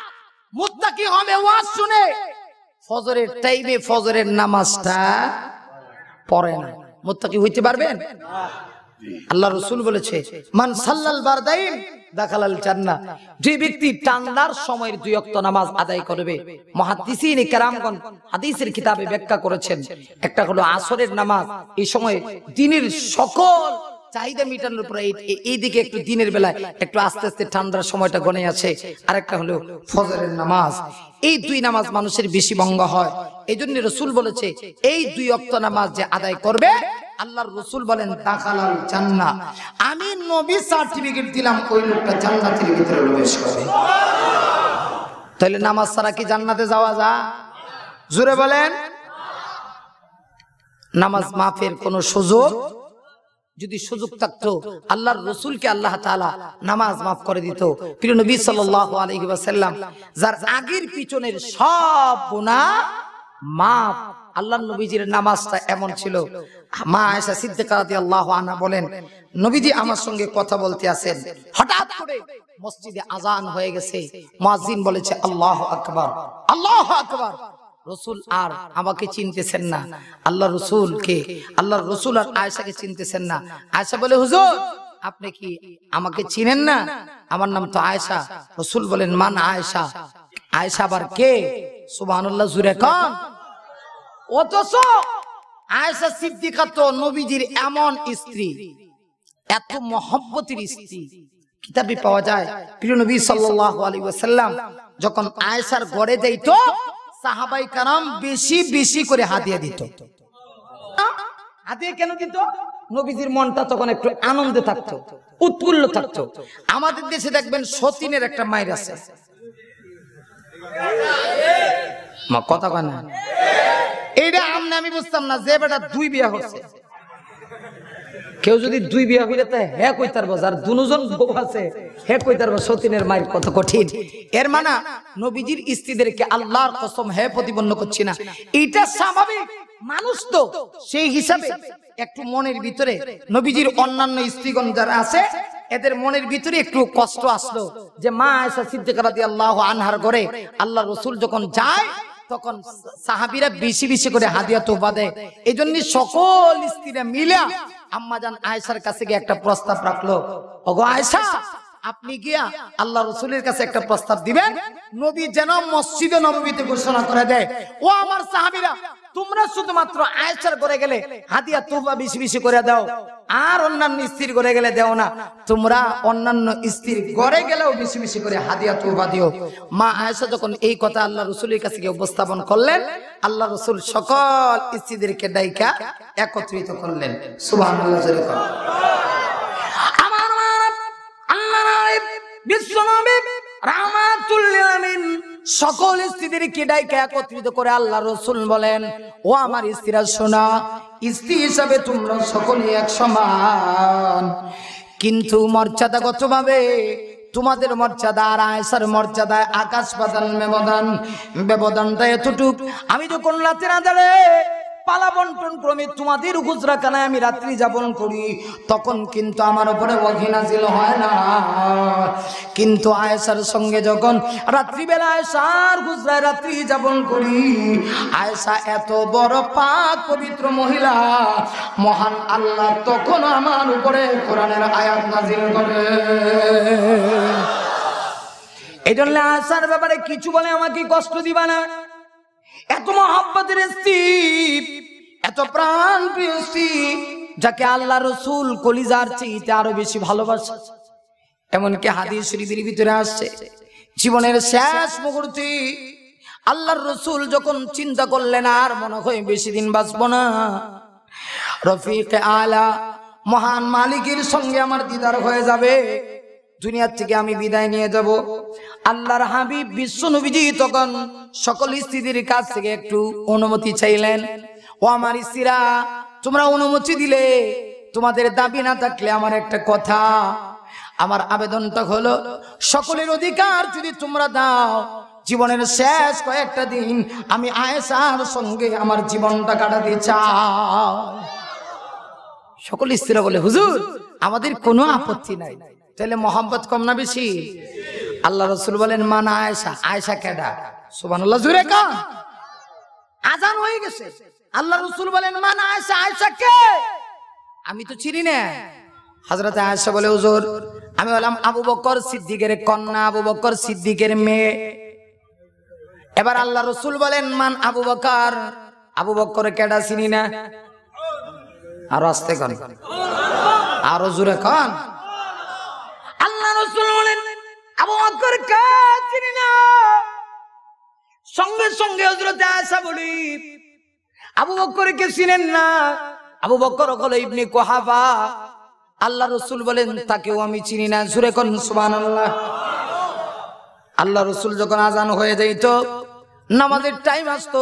মুত্তাকি হবে ওয়াজ শুনে, ফজরের টাইমে ফজরের নামাজটা পড়ে না। মুত্তাকি হইতে পারবেন? আল্লাহ রাসূল বলেছে মান সাল্লাল বারদাইন দাখালাল জান্নাহ, যে ব্যক্তি ঠান্ডার সময়ের 2 ওয়াক্ত নামাজ আদায় করবে, মুহাদ্দিসিনে কেরামগণ হাদিসের কিতাবে ব্যাখ্যা করেছেন, একটা হলো আসরের নামাজ, এই সময় দিনের সকল চাহিদা মেটানোর পরে এইদিকে একটু দিনের বেলায় একটু আস্তে আস্তে ঠান্ডার সময়টা গনে আছে, আরেকটা হলো ফজরের নামাজ। এই 2 নামাজ মানুষের বেশি ভঙ্গ হয়। এই জন্য রাসূল বলেছে এই 2 ওয়াক্ত নামাজ যে আদায় করবে, আল্লাহর রাসূল বলেন দাখালাল জান্নাহ, আমি নবী সার্টিফিকেট দিলাম ওই লোকটা জান্নাতের ভিতরে প্রবেশ করবে। তাহলে নামাজ ছাড়া কি জান্নাতে যাওয়া যায়? জোরে বলেন। নামাজ মাফের কোন সুযোগ, যদি সুযোগ থাকতো আল্লাহর রাসূলকে আল্লাহ তাআলা নামাজ মাফ করে দিত। প্রিয় নবী সাল্লাল্লাহু আলাইহি ওয়াসাল্লাম যার আগের পিছনের সব গুনাহ মাফ, আল্লাহর নবীজির নামাজটা এমন ছিল। মা আয়েশা সিদ্দিকা রাদিয়াল্লাহু আনহা বলেন, নবীজি আমার সঙ্গে কথা বলতে আছেন, হঠাৎ করে মসজিদে আযান হয়ে গেছে, মুয়াজ্জিন বলেছে আল্লাহু আকবার, আল্লাহু আকবার। রাসূল আর আমাকে চিনতেছেন না, আল্লাহর রাসূলকে, আল্লাহর রাসূল আর আয়েশাকে চিনতেছেন না। আয়েশা বলে, হুজুর আপনি কি আমাকে চিনেন না? আমার নাম তো আয়েশা। রাসূল বলেন, মান আয়েশা? আয়েশা আবার কে? সুবহানাল্লাহ, জোরে কোন। অথচ আয়েশা সিদ্দিকা তো নবীজির এমন স্ত্রী, এত মহব্বতের স্ত্রী, কিতাবে পাওয়া যায় প্রিয় নবী সাল্লাল্লাহু আলাইহি ওয়াসাল্লাম যখন আয়েশার ঘরে যাইত, সাহাবায়ে কেরাম বেশি বেশি করে হাদিয়া দিত। হাদিয়া কেন দিত? নবীজির মনটা তখন একটু আনন্দে থাকতো, উৎফুল্ল থাকতো। আমাদের দেশে দেখবেন সতীনের একটা মায়ের আছে, মা কথা কয় না, এইটা আমি বুঝতাম না যে বেটা 2 বিয়া হচ্ছে। কেউ যদি 2 বিয়া হইলে তা হে কইতার বাজার দুজন বউ আছে, হে কইতার সতীনের মায়ের কত কঠিন। এর মানে নবীজির স্ত্রীদেরকে আল্লাহর কসম হে প্রতিপন্ন করছি না, এটা স্বাভাবিক মানুষ তো, সেই হিসাবে একটু মনের ভিতরে নবীজির অন্যান্য স্ত্রীগণ যারা আছে এদের মনের ভিতরে একটু কষ্ট আসলো যে মা আয়েশা সিদ্দিকা রাদিয়াল্লাহু আনহার ঘরে আল্লাহর রাসূল যখন যায় তখন সাহাবীরা বেশি বেশি করে হাদিয়া তোফা দেয়। এইজন্য সকল স্ত্রীরা মিলে আম্মাজান আয়েশার কাছে গিয়ে একটা প্রস্তাব রাখলো, ওগো আয়েশা আপনি গিয়া আল্লাহ রাসূলের কাছে একটা প্রস্তাব দিবেন, নবী যেন মসজিদে নববীতে ঘোষণা করে দেয়, ও আমার সাহাবীরা তোমরা শুধুমাত্র আয়েশার ঘরে গেলে হাদিয়া তোফা বেশি বেশি করে দাও, আর অন্যান্য স্ত্রীর ঘরে গেলে দাও না, তোমরা অন্যান্য স্ত্রীর ঘরে গেলেও বেশি বেশি করে হাদিয়া তোফা দিও। মা আয়েশা যখন এই কথা আল্লাহ রাসূলের কাছে গিয়ে উপস্থাপন করলেন, আল্লাহ রাসূল সকল স্ত্রীদেরকে ডাইকা একত্রিত করলেন। সুবহানাল্লাহ। আমার আল্লাহ বিশ্বনবী রাহমাতুল লিল আলামিন সকল স্ত্রীদেরকে ডাইকা একত্রিত করে আল্লাহ রাসূল বলেন, ও আমার স্ত্রীরা শোনা, স্ত্রী হিসাবে তোমরা সকলে এক সমান, কিন্তু মর্যাদাগতভাবে তোমাদের মর্যাদা আর আয়েশার মর্যাদায় আকাশ পাতাল ব্যবধান। ব্যবধানটা এতটুক, আমি যখন রাতের আঁধারে পালা বন্টন ক্রমে তোমাদের হুজরাখানায় আমি রাত্রি যাপন করি, তখন কিন্তু আমার উপরে ওহী নাযিল হয় না, কিন্তু আয়েশার সঙ্গে যখন রাত্রিবেলা আয়েশার হুজরায় রাত্রি যাপন করি, আয়েশা এত বড় পাক পবিত্র মহিলা, মহান আল্লাহ তখন আমার উপরে কোরআনের আয়াত নাযিল করে। এই জন্য আয়েশার ব্যাপারে কিছু বলে আমাকে কষ্ট দিবা না। এত মহব্বতের স্ত্রী, এত প্রাণ প্রিয় স্ত্রী, যাকে আল্লাহ রাসূল কলিজার চেয়ে আরো বেশি ভালোবাসে। এমনকি হাদিস শরীফের ভিতরে আসছে, জীবনের শেষ মুহূর্তে আল্লাহর রাসূল যখন চিন্তা করলেন আর মনে হয় বেশি দিন বাঁচবো না, রফিক আলা মহান মালিকের সঙ্গে আমার দিদার হয়ে যাবে, দুনিয়ার থেকে আমি বিদায় নিয়ে যাব, আল্লাহর হাবিব বিশ্ব নবীজি তখন সকল স্ত্রীদের কাছ থেকে একটু অনুমতি চাইলেন। ও আমার স্ত্রীরা, তোমরা অনুমতি দিলে, তোমাদের দাবি না থাকলে আমার একটা কথা, আমার আবেদনটা হলো সকলের অধিকার যদি তোমরা দাও, জীবনের শেষ কয়েকটা দিন আমি আয়েশার সঙ্গে আমার জীবনটা কাটাতে চাই। সকল স্ত্রীরা বলে, হুজুর আমাদের কোনো আপত্তি নাই। তাহলে মোহাম্মত কম না বেশি? আল্লাহ রাসূল বলেন, মান আয়েশা? আয়েশা কেডা? সুবহানাল্লাহ, জোরে কান। আজান হয়ে গেছে, আল্লাহ রাসূল বলেন, মান আয়েশা? আয়েশা কে? আমি তো চিনি না। হযরত আয়েশা বলে হুজুর আমি হলাম আবু বকর সিদ্দিকের কন্যা, আবু বকর সিদ্দিকের মেয়ে। এবার আল্লাহ রাসূল বলেন মান আবু বকর, আবু বকর কেডা চিনি না। আর আস্তে কোন, আরো জোরে কোন। আল্লাহ রাসূল বলেন আবু বকর কে চিনি না। সঙ্গে সঙ্গে হযরত আয়েশা বলি আবু বকরকে চিনেন না? আবু বকর হলো ইবনে কুহাফা। আল্লাহ রাসূল বলেন তাকেও আমি চিনি না। জোরে কোন সুবহানাল্লাহ। আল্লাহ রাসূল যখন আজান হয়ে যাইত, নামাজের টাইম আসতো,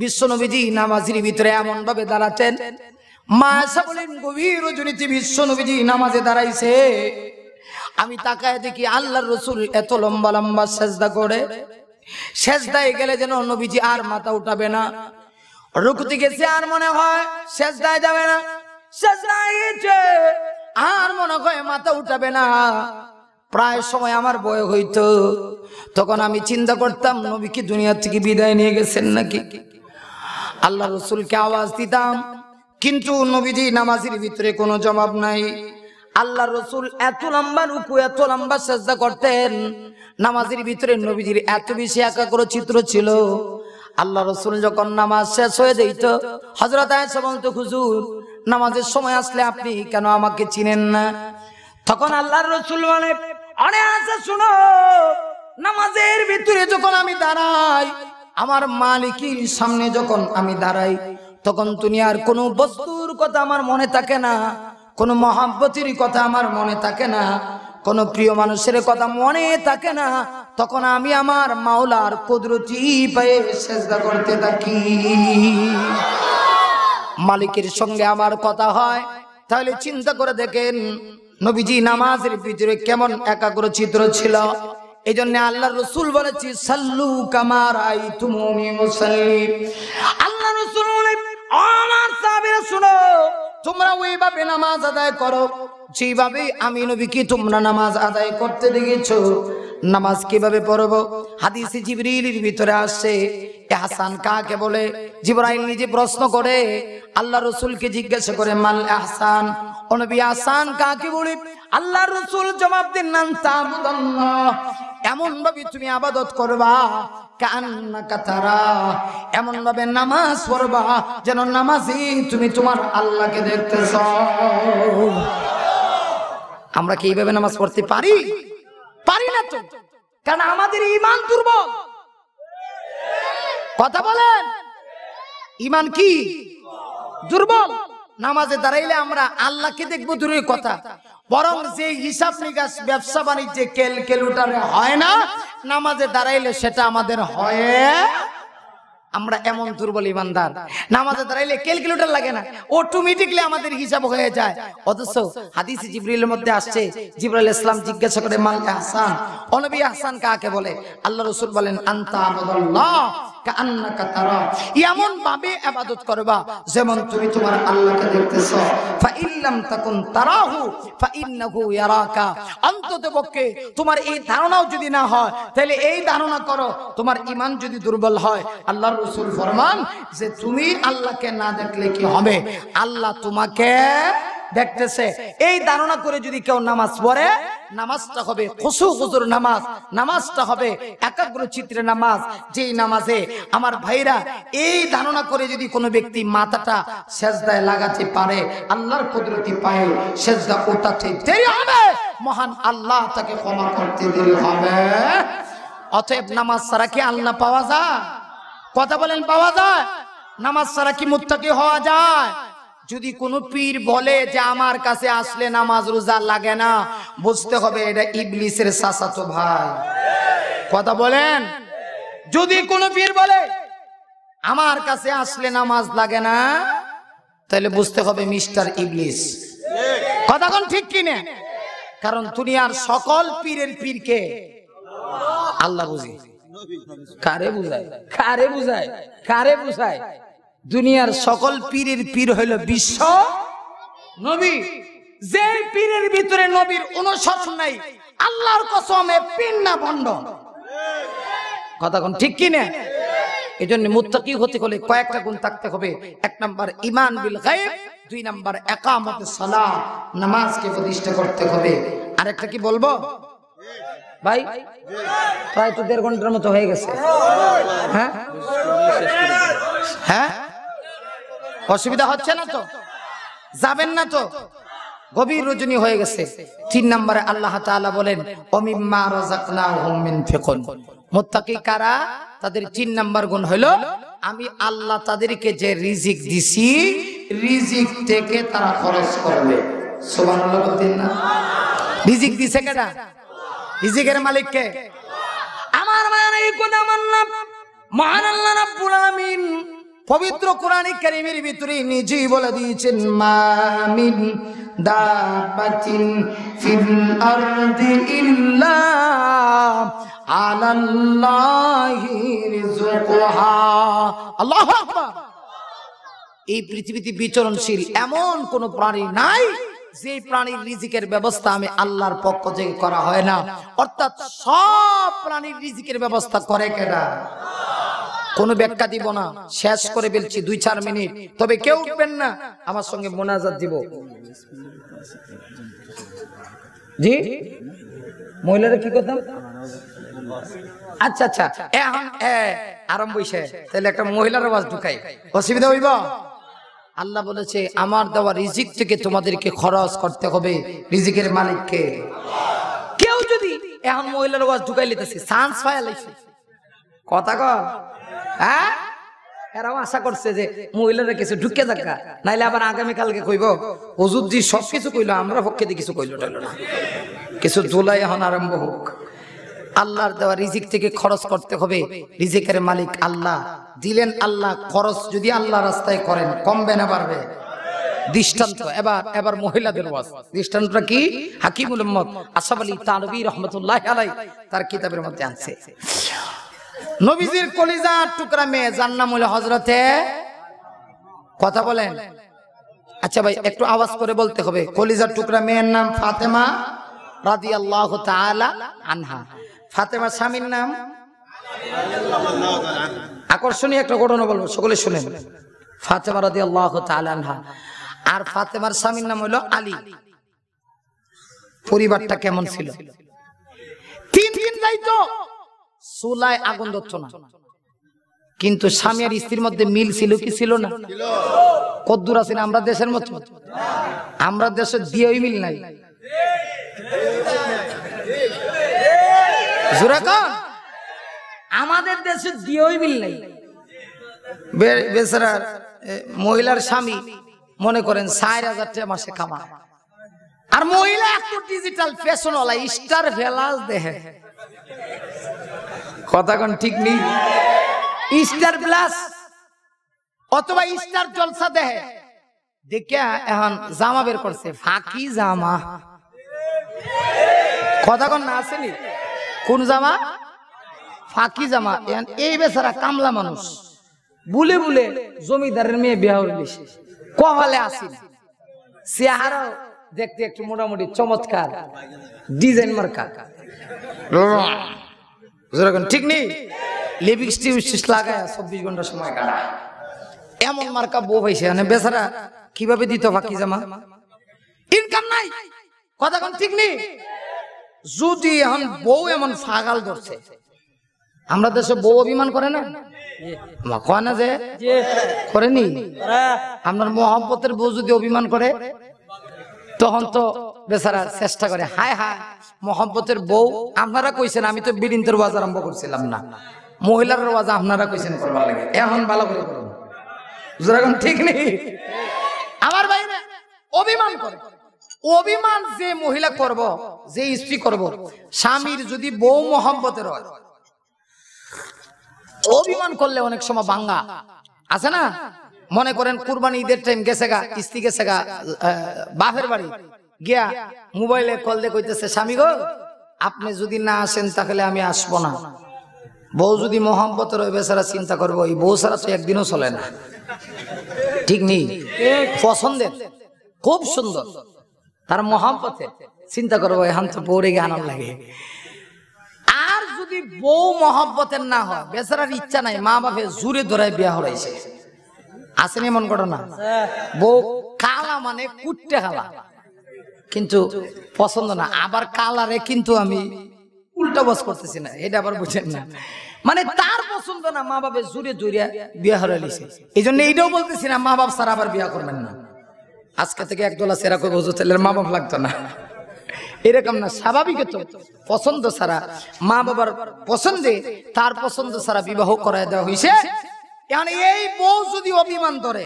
বিশ্ব নবীজি নামাজের ভিতরে এমন ভাবে দাঁড়াতেন, মা আয়েশা বলেন গভীর রজনীতে বিশ্ব নবীজি নামাজে দাঁড়াইছে, আমি তাকায় দেখি আল্লাহর রাসূল এত লম্বা লম্বা সেজদা করে, সেজদায় গেলে যেন নবীজি আর মাথা উঠাবে না, রুকুতে গেছে আর মনে হয় সেজদায় যাবে না, সেজদায় গেছে আর মনে হয় মাথা উঠাবে না। প্রায় সময় আমার বয় হইতো, তখন আমি চিন্তা করতাম নবী কি দুনিয়া থেকে বিদায় নিয়ে গেছেন নাকি। আল্লাহ রাসূলকে আওয়াজ দিতাম, কিন্তু নবীজি নামাজের ভিতরে কোনো জবাব নাই। আল্লাহ রাসূল এত লম্বা রুকু এত লম্বা সেজদা করতেন, নামাজের ভিতরে নবীজির এত বেশি একাগ্রচিত্ত ছিল। আল্লাহ রাসূল যখন নামাজ শেষ হয়ে যেত, হযরত আয়েশা বলতো হুজুর নামাজের সময় আসলে আপনি কেন আমাকে চিনেন না? তখন আল্লাহর রাসূল বলে আরে আয়েশা শুনো, নামাজের ভিতরে যখন আমি দাঁড়াই, আমার মালিকের সামনে যখন আমি দাঁড়াই, তখন দুনিয়ার কোনো বস্তুর কথা আমার মনে থাকে না, কোনো মহাব্বতের কথা আমার মনে থাকে না, কোনো প্রিয় মানুষের কথা মনে থাকে না। তখন আমি আমার মাওলার কুদরতি পায়ে সেজদা করতে থাকি। মালিকের সঙ্গে আমার কথা হয়। তাহলে চিন্তা করে দেখেন নবীজি নামাজের ভিতরে কেমন একাগ্রচিত্ত ছিল। এই জন্য আল্লাহ রাসূল বলেছি সাল্লু কামা রাআইতুমুনি মুসাল্লি। আল্লাহ রাসূল বলে আমার সাহাবীরা শুনো, তোমরা ওইভাবে নামাজ আদায় করো যেভাবে আমি নবীকে তোমরা নামাজ আদায় করতে দেখেছো। নামাজ কিভাবে পড়বো? হাদিসে জিবরিলের ভিতরে আসছে ইহসান কাকে বলে। জিবরাইল নিজে প্রশ্ন করে আল্লাহ রাসূলকে জিজ্ঞাসা করে মাল ইহসান, ও নবী ইহসান কাকে বলে? আল্লাহ রাসূল জবাব দেন নান তাবুদাল্লাহ, এমন ভাবে তুমি ইবাদত করবা কান্নাকা তারা, এমন ভাবে নামাজ পড়বা যেন নামাজে তুমি তোমার আল্লাহকে দেখতেছো। আমরা কি এইভাবে নামাজ পড়তে পারি? পারি না তো, কারণ আমাদের ঈমান দুর্বল। কথা বলেন, ঈমান কি দুর্বল। নামাজে দাঁড়াইলে আমরা আল্লাহকে দেখবো দূরের কথা, বরং যে হিসাব নিকাশ ব্যবসা বাণিজ্যে ক্যালকুলেটরে হয় না, নামাজে দাঁড়াইলে সেটা আমাদের হয়। আমরা এমন দুর্বল ইমানদার, নামাজে দাঁড়াইলে ক্যালকুলেটর লাগে না, অটোমেটিক্যালি আমাদের হিসাব হয়ে যায়। অথচ হাদিসে জিবরিলের মধ্যে আসছে জিবরাইল ইসলাম জিজ্ঞাসা করে মাল ইহসান, ও নবী ইহসান কাকে বলে? আল্লাহ রাসূল বলেন আনতা আবুদাল্লাহ কান্নাকা তারা, এমন ভাবে ইবাদত করবা যেমন তুমি তোমার আল্লাহকে দেখতেছো। ফা ইল্লাম তাকুন তারাহু ফা ইন্নাহু ইয়ারাকা, অন্ততপক্ষে তোমার এই ধারণাও যদি না হয়, তাহলে এই ধারণা করো তোমার ঈমান যদি দুর্বল হয়, আল্লাহ রাসূল ফরমান যে তুমি আল্লাহকে না দেখলে কি হবে? আল্লাহ তোমাকে দেখতেছে। এই ধারণা করে যদি কেউ নামাজ পড়ে, নামাজটা হবে খুশু খুজুর নামাজ, নামাজটা হবে একাগ্র চিত্রের নামাজ। যেই নামাজে আমার ভাইরা এই ধারণা করে যদি কোনো ব্যক্তি মাথাটা সেজদায় লাগাতে পারে, আল্লাহর কুদরতি পায়ে সেজদা ওঠাতে দেরি হবে, মহান আল্লাহ তাকে ক্ষমা করতে দেরি হবে। অতএব নামাজ ছাড়া কি আল্লাহ পাওয়া যায়? কথা বলেন, পাওয়া যায়? নামাজ ছাড়া কি মুত্তাকি হওয়া যায়? যদি কোনো পীর বলে যে আমার কাছে আসলে নামাজ রোজা লাগে না, বুঝতে হবে এটা ইবলিসের চাচাতো ভাই। কথা বলেন, যদি কোনো পীর বলে আমার কাছে আসলে নামাজ লাগে না, তাহলে বুঝতে হবে মিস্টার ইবলিস। কথা কোন ঠিক কিনা? কারণ দুনিয়ার সকল পীরের পীরকে আল্লাহ বুঝি। কারে বুঝায়? কারে বুঝায়? কারে বুঝায়? দুনিয়ার সকল পীরের পীর হইল বিশ্ব নবী। যে পীরের ভিতরে নবীর অনুসরণ নাই, আল্লাহর কসমে পীর না ভণ্ড। কথা কোন ঠিক কি না? এই জন্য মুত্তাকি হতে হলে কয়েকটা গুণ থাকতে হবে। এক নাম্বার ঈমান বিল গায়ব, 2 নাম্বার ইকামতুস সালাহ, নামাজকে প্রতিষ্ঠা করতে হবে। আরেকটা কি বলবো ভাই? প্রায় তো 1.5 ঘন্টার মতো হয়ে গেছে। হ্যাঁ হ্যাঁ, অসুবিধা হচ্ছে না তো? যাবেন না তো? গভীর রজনী হয়ে গেছে। 3 নম্বরে আল্লাহ তাআলা বলেন ওমিম্মা রাযাকনাহুম মিনফিকুন। মুত্তাকি কারা? তাদের 3 নম্বর গুণ হলো আমি আল্লাহ তাদেরকে যে রিজিক দিছি, রিজিক থেকে তারা খরচ করবে। সুবহানাল্লাহ বলতেন না? রিজিক দিছে কেডা? রিজিকের মালিক কে? আমার মানে এই কথা মানলাম, মহান আল্লাহ রাব্বুল আলামিন পবিত্র কোরআনে কারীমের ভিতরে নিজেই বলে দিয়েছেন মামিন দাবাতিন ফিল আরদি ইল্লা আলাল্লাহি রিজকুহা। আল্লাহু আকবার। এই পৃথিবীতে বিচরণশীল এমন কোন প্রাণী নাই যে প্রাণীর রিজিকের ব্যবস্থা আমি আল্লাহর পক্ষ থেকে করা হয় না। অর্থাৎ সব প্রাণীর রিজিকের ব্যবস্থা করে কেডা? কোনো ব্যাখ্যা দিব না, শেষ করে ফেলছি 2-4 মিনিট। তবে কেউ উঠবেন না, আমার সঙ্গে মোনাজাত দিব। জি মহিলারা কি কথা? আচ্ছা আচ্ছা, এখন আরম্ভ হইছে, তাহলে একটা মহিলার আওয়াজ ঢুকাই, অসুবিধা হইব? আল্লাহ বলেছে আমার দেওয়া রিজিক থেকে তোমাদেরকে খরচ করতে হবে। রিজিকের মালিককে। কেউ যদি এখন মহিলার আওয়াজ ঢুকাই লিতেছে, চান্স পায় লাইছে কথা কর। হ্যাঁ, এরাও আশা করছে যে মহিলারা কিছু ঢুকে থাকা, নাইলে আবার আগামীকালকে কইব হুজুর জি সবকিছু কইলো, আমরা পক্ষে দিয়ে কিছু কইলো না, কিছু জুলাই এখন আরম্ভ হোক। আল্লাহর দেওয়া রিজিক থেকে খরচ করতে হবে। রিজিকের মালিক আল্লাহ, দিলেন আল্লাহ, খরচ যদি আল্লাহ রাস্তায় করেন কমবে না বাড়বে? দৃষ্টান্ত এবার মহিলাদের ওয়াজ। দৃষ্টান্তটা কি? হাকিমুল উম্মত আশরাফ আলী থানভী রাহমাতুল্লাহি আলাইহি তার কিতাবের মধ্যে আনছে। নবীজির কলিজার টুকরা মেয়ে যার নাম হলো হযরতে, কথা বলেন। আচ্ছা ভাই একটু আওয়াজ করে বলতে হবে। কলিজার টুকরা মেয়ের নাম ফাতেমা রাদিয়াল্লাহু তাআলা আনহা। ফাতেমার স্বামীর নাম? আকর্ষণীয় একটা ঘটনা বলবো, সকলে শুনেন। ফাতেমা রাদিয়াল্লাহু তাআলা আনহা, আর ফাতেমার স্বামীর নাম হলো আলী। পরিবারটা কেমন ছিল? 3 দিন যাইতো চুলায় আগুন ধরতো না, কিন্তু স্বামী আর স্ত্রীর মধ্যে মিল ছিল কি ছিল না? কদ্দুর আছে না? আমরা দেশের মতো, আমরা দেশে দিয়েই মিল নাই। আমাদের দেশে দিয়েই মিল নাই। বেচারা মহিলার স্বামী মনে করেন 4000 টাকা মাসে কামায়, আর মহিলা একটু ডিজিটাল ফ্যাশন ওয়ালা স্টার ভেলাস দেহে। কথা কোন ঠিক নেই? স্টার প্লাস অথবা স্টার জলসা দেহে। দেখিয়া এখন জামা বের করছে, ফাঁকি জামা। কথা কোন না আসেনি? কোন জামা? ফাঁকি জামা। এই বেচারা কামলা মানুষ বুলে বুলে জমিদারের মেয়ে বিয়া হইল, কপালে আসি চেহারা দেখতে একটু মোটামুটি চমৎকার, ডিজাইন মার্কা, ঠিক নেই? লিপস্টিক লাগায় 24 ঘন্টা সময় কাটায়, এমন মার্কা বউ হয়েছে। বেচারা কিভাবে দিত ফাঁকি জামা? ইনকাম নাই। কথা কোন ঠিক নেই? যদি এখন বউ এমন ফাগাল ধরছে, আমরা দেশে বউ অভিমান করে না, কয় না যে করেনি? আপনার মহব্বতের বউ যদি অভিমান করে তখন তো বেচারা চেষ্টা করে, হায় হায় মহব্বতের বউ। আপনারা কইছেন, আমি তো বিরিন্তের ওয়াজ আরম্ভ করছিলাম না, মহিলার ওয়াজ আপনারা কইছেন করবার লাগে। এখন ভালো করে করুন, ঠিক নেই? আমার বাইরে অভিমান করে। অভিমান যে মহিলা করব, যে স্ত্রী করব, স্বামীর যদি বউ মহব্বতের হয়, অভিমান করলে অনেক সময় ভাঙ্গা আছে না। মনে করেন কুরবানি ঈদের টাইম গেছে গা, স্ত্রী গেছে গা বাপের বাড়ি গিয়া, মোবাইলে কল দিয়ে কইতেছে, স্বামী গো আপনি যদি না আসেন তাহলে আমি আসবো না। বউ যদি মহব্বতের ওই বেচারা চিন্তা করবো, এই বউ ছাড়া তো একদিনও চলে না, ঠিক নেই? পছন্দের, খুব সুন্দর, তার মহব্বতের চিন্তা করবো, এখন তো বউরে গিয়ে আনন্দ লাগে। আর যদি বউ মহব্বতের না হয়, বেচারার ইচ্ছা নাই, মা বাপে জুড়ে ধরায় বিয়া হরাইছে, আসেনি এমন ঘটনা? বউ কালা মানে কুট্টে কালা, কিন্তু পছন্দ না। আবার কালারে কিন্তু আমি উল্টা বস করতেছি না, এটা আবার বুঝেন না। মানে তার পছন্দ না, মা বাবা জুড়ে জুড়ে বিয়ে হারাইছে, এই জন্য এইটাও বলতেছি না মা বাপ ছাড়া আবার বিয়ে করবেন না। আজকে থেকে একদলা সেরা করে বোঝো তাহলে মা বাপ লাগতো না, এরকম না। স্বাভাবিক তো পছন্দ ছাড়া, মা বাবার পছন্দে তার পছন্দ ছাড়া বিবাহ করায় দেওয়া হয়েছে। এই বউ যদি অভিমান করে,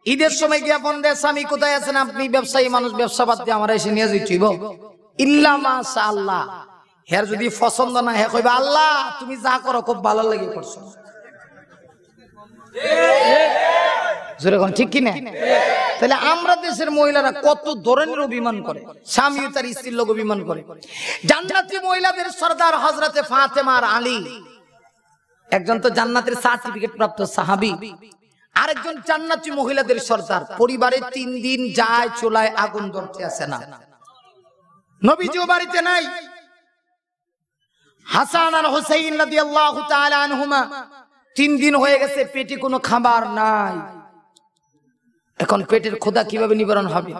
ঈদের সময় গিয়া ফোন দেয় স্বামী কোথায় আছেন আপনি, ব্যবসায়ী মানুষ, ব্যবসা বাদ দিয়ে আমার এসে নিয়ে যাইব, ইল্লা মাশাআল্লাহ। হের যদি পছন্দ না, হে কইবা আল্লাহ তুমি যা করো খুব ভালো লাগে করছো, জোরে কোন ঠিক কি না? তাহলে আমরা দেশের মহিলারা কত ধরনের অভিমান করে, স্বামী তার স্ত্রীর লোক অভিমান করে। জান্নাতি মহিলাদের সরদার হযরতে ফাতেমা আর আলী, একজন তো জান্নাতের সার্টিফিকেট প্রাপ্ত সাহাবী, আরেকজন জান্নাতি মহিলাদের সরদার। পরিবারে 3 দিন যায় চুলায় আগুন ধরতে আসে না, নবীজিও বাড়িতে নাই। হাসান আর হুসাইন রাদিয়াল্লাহু তাআলা আনহুমা 3 দিন হয়ে গেছে পেটে কোনো খাবার নাই। এখন পেটের ক্ষুধা কিভাবে নিবারণ হবে?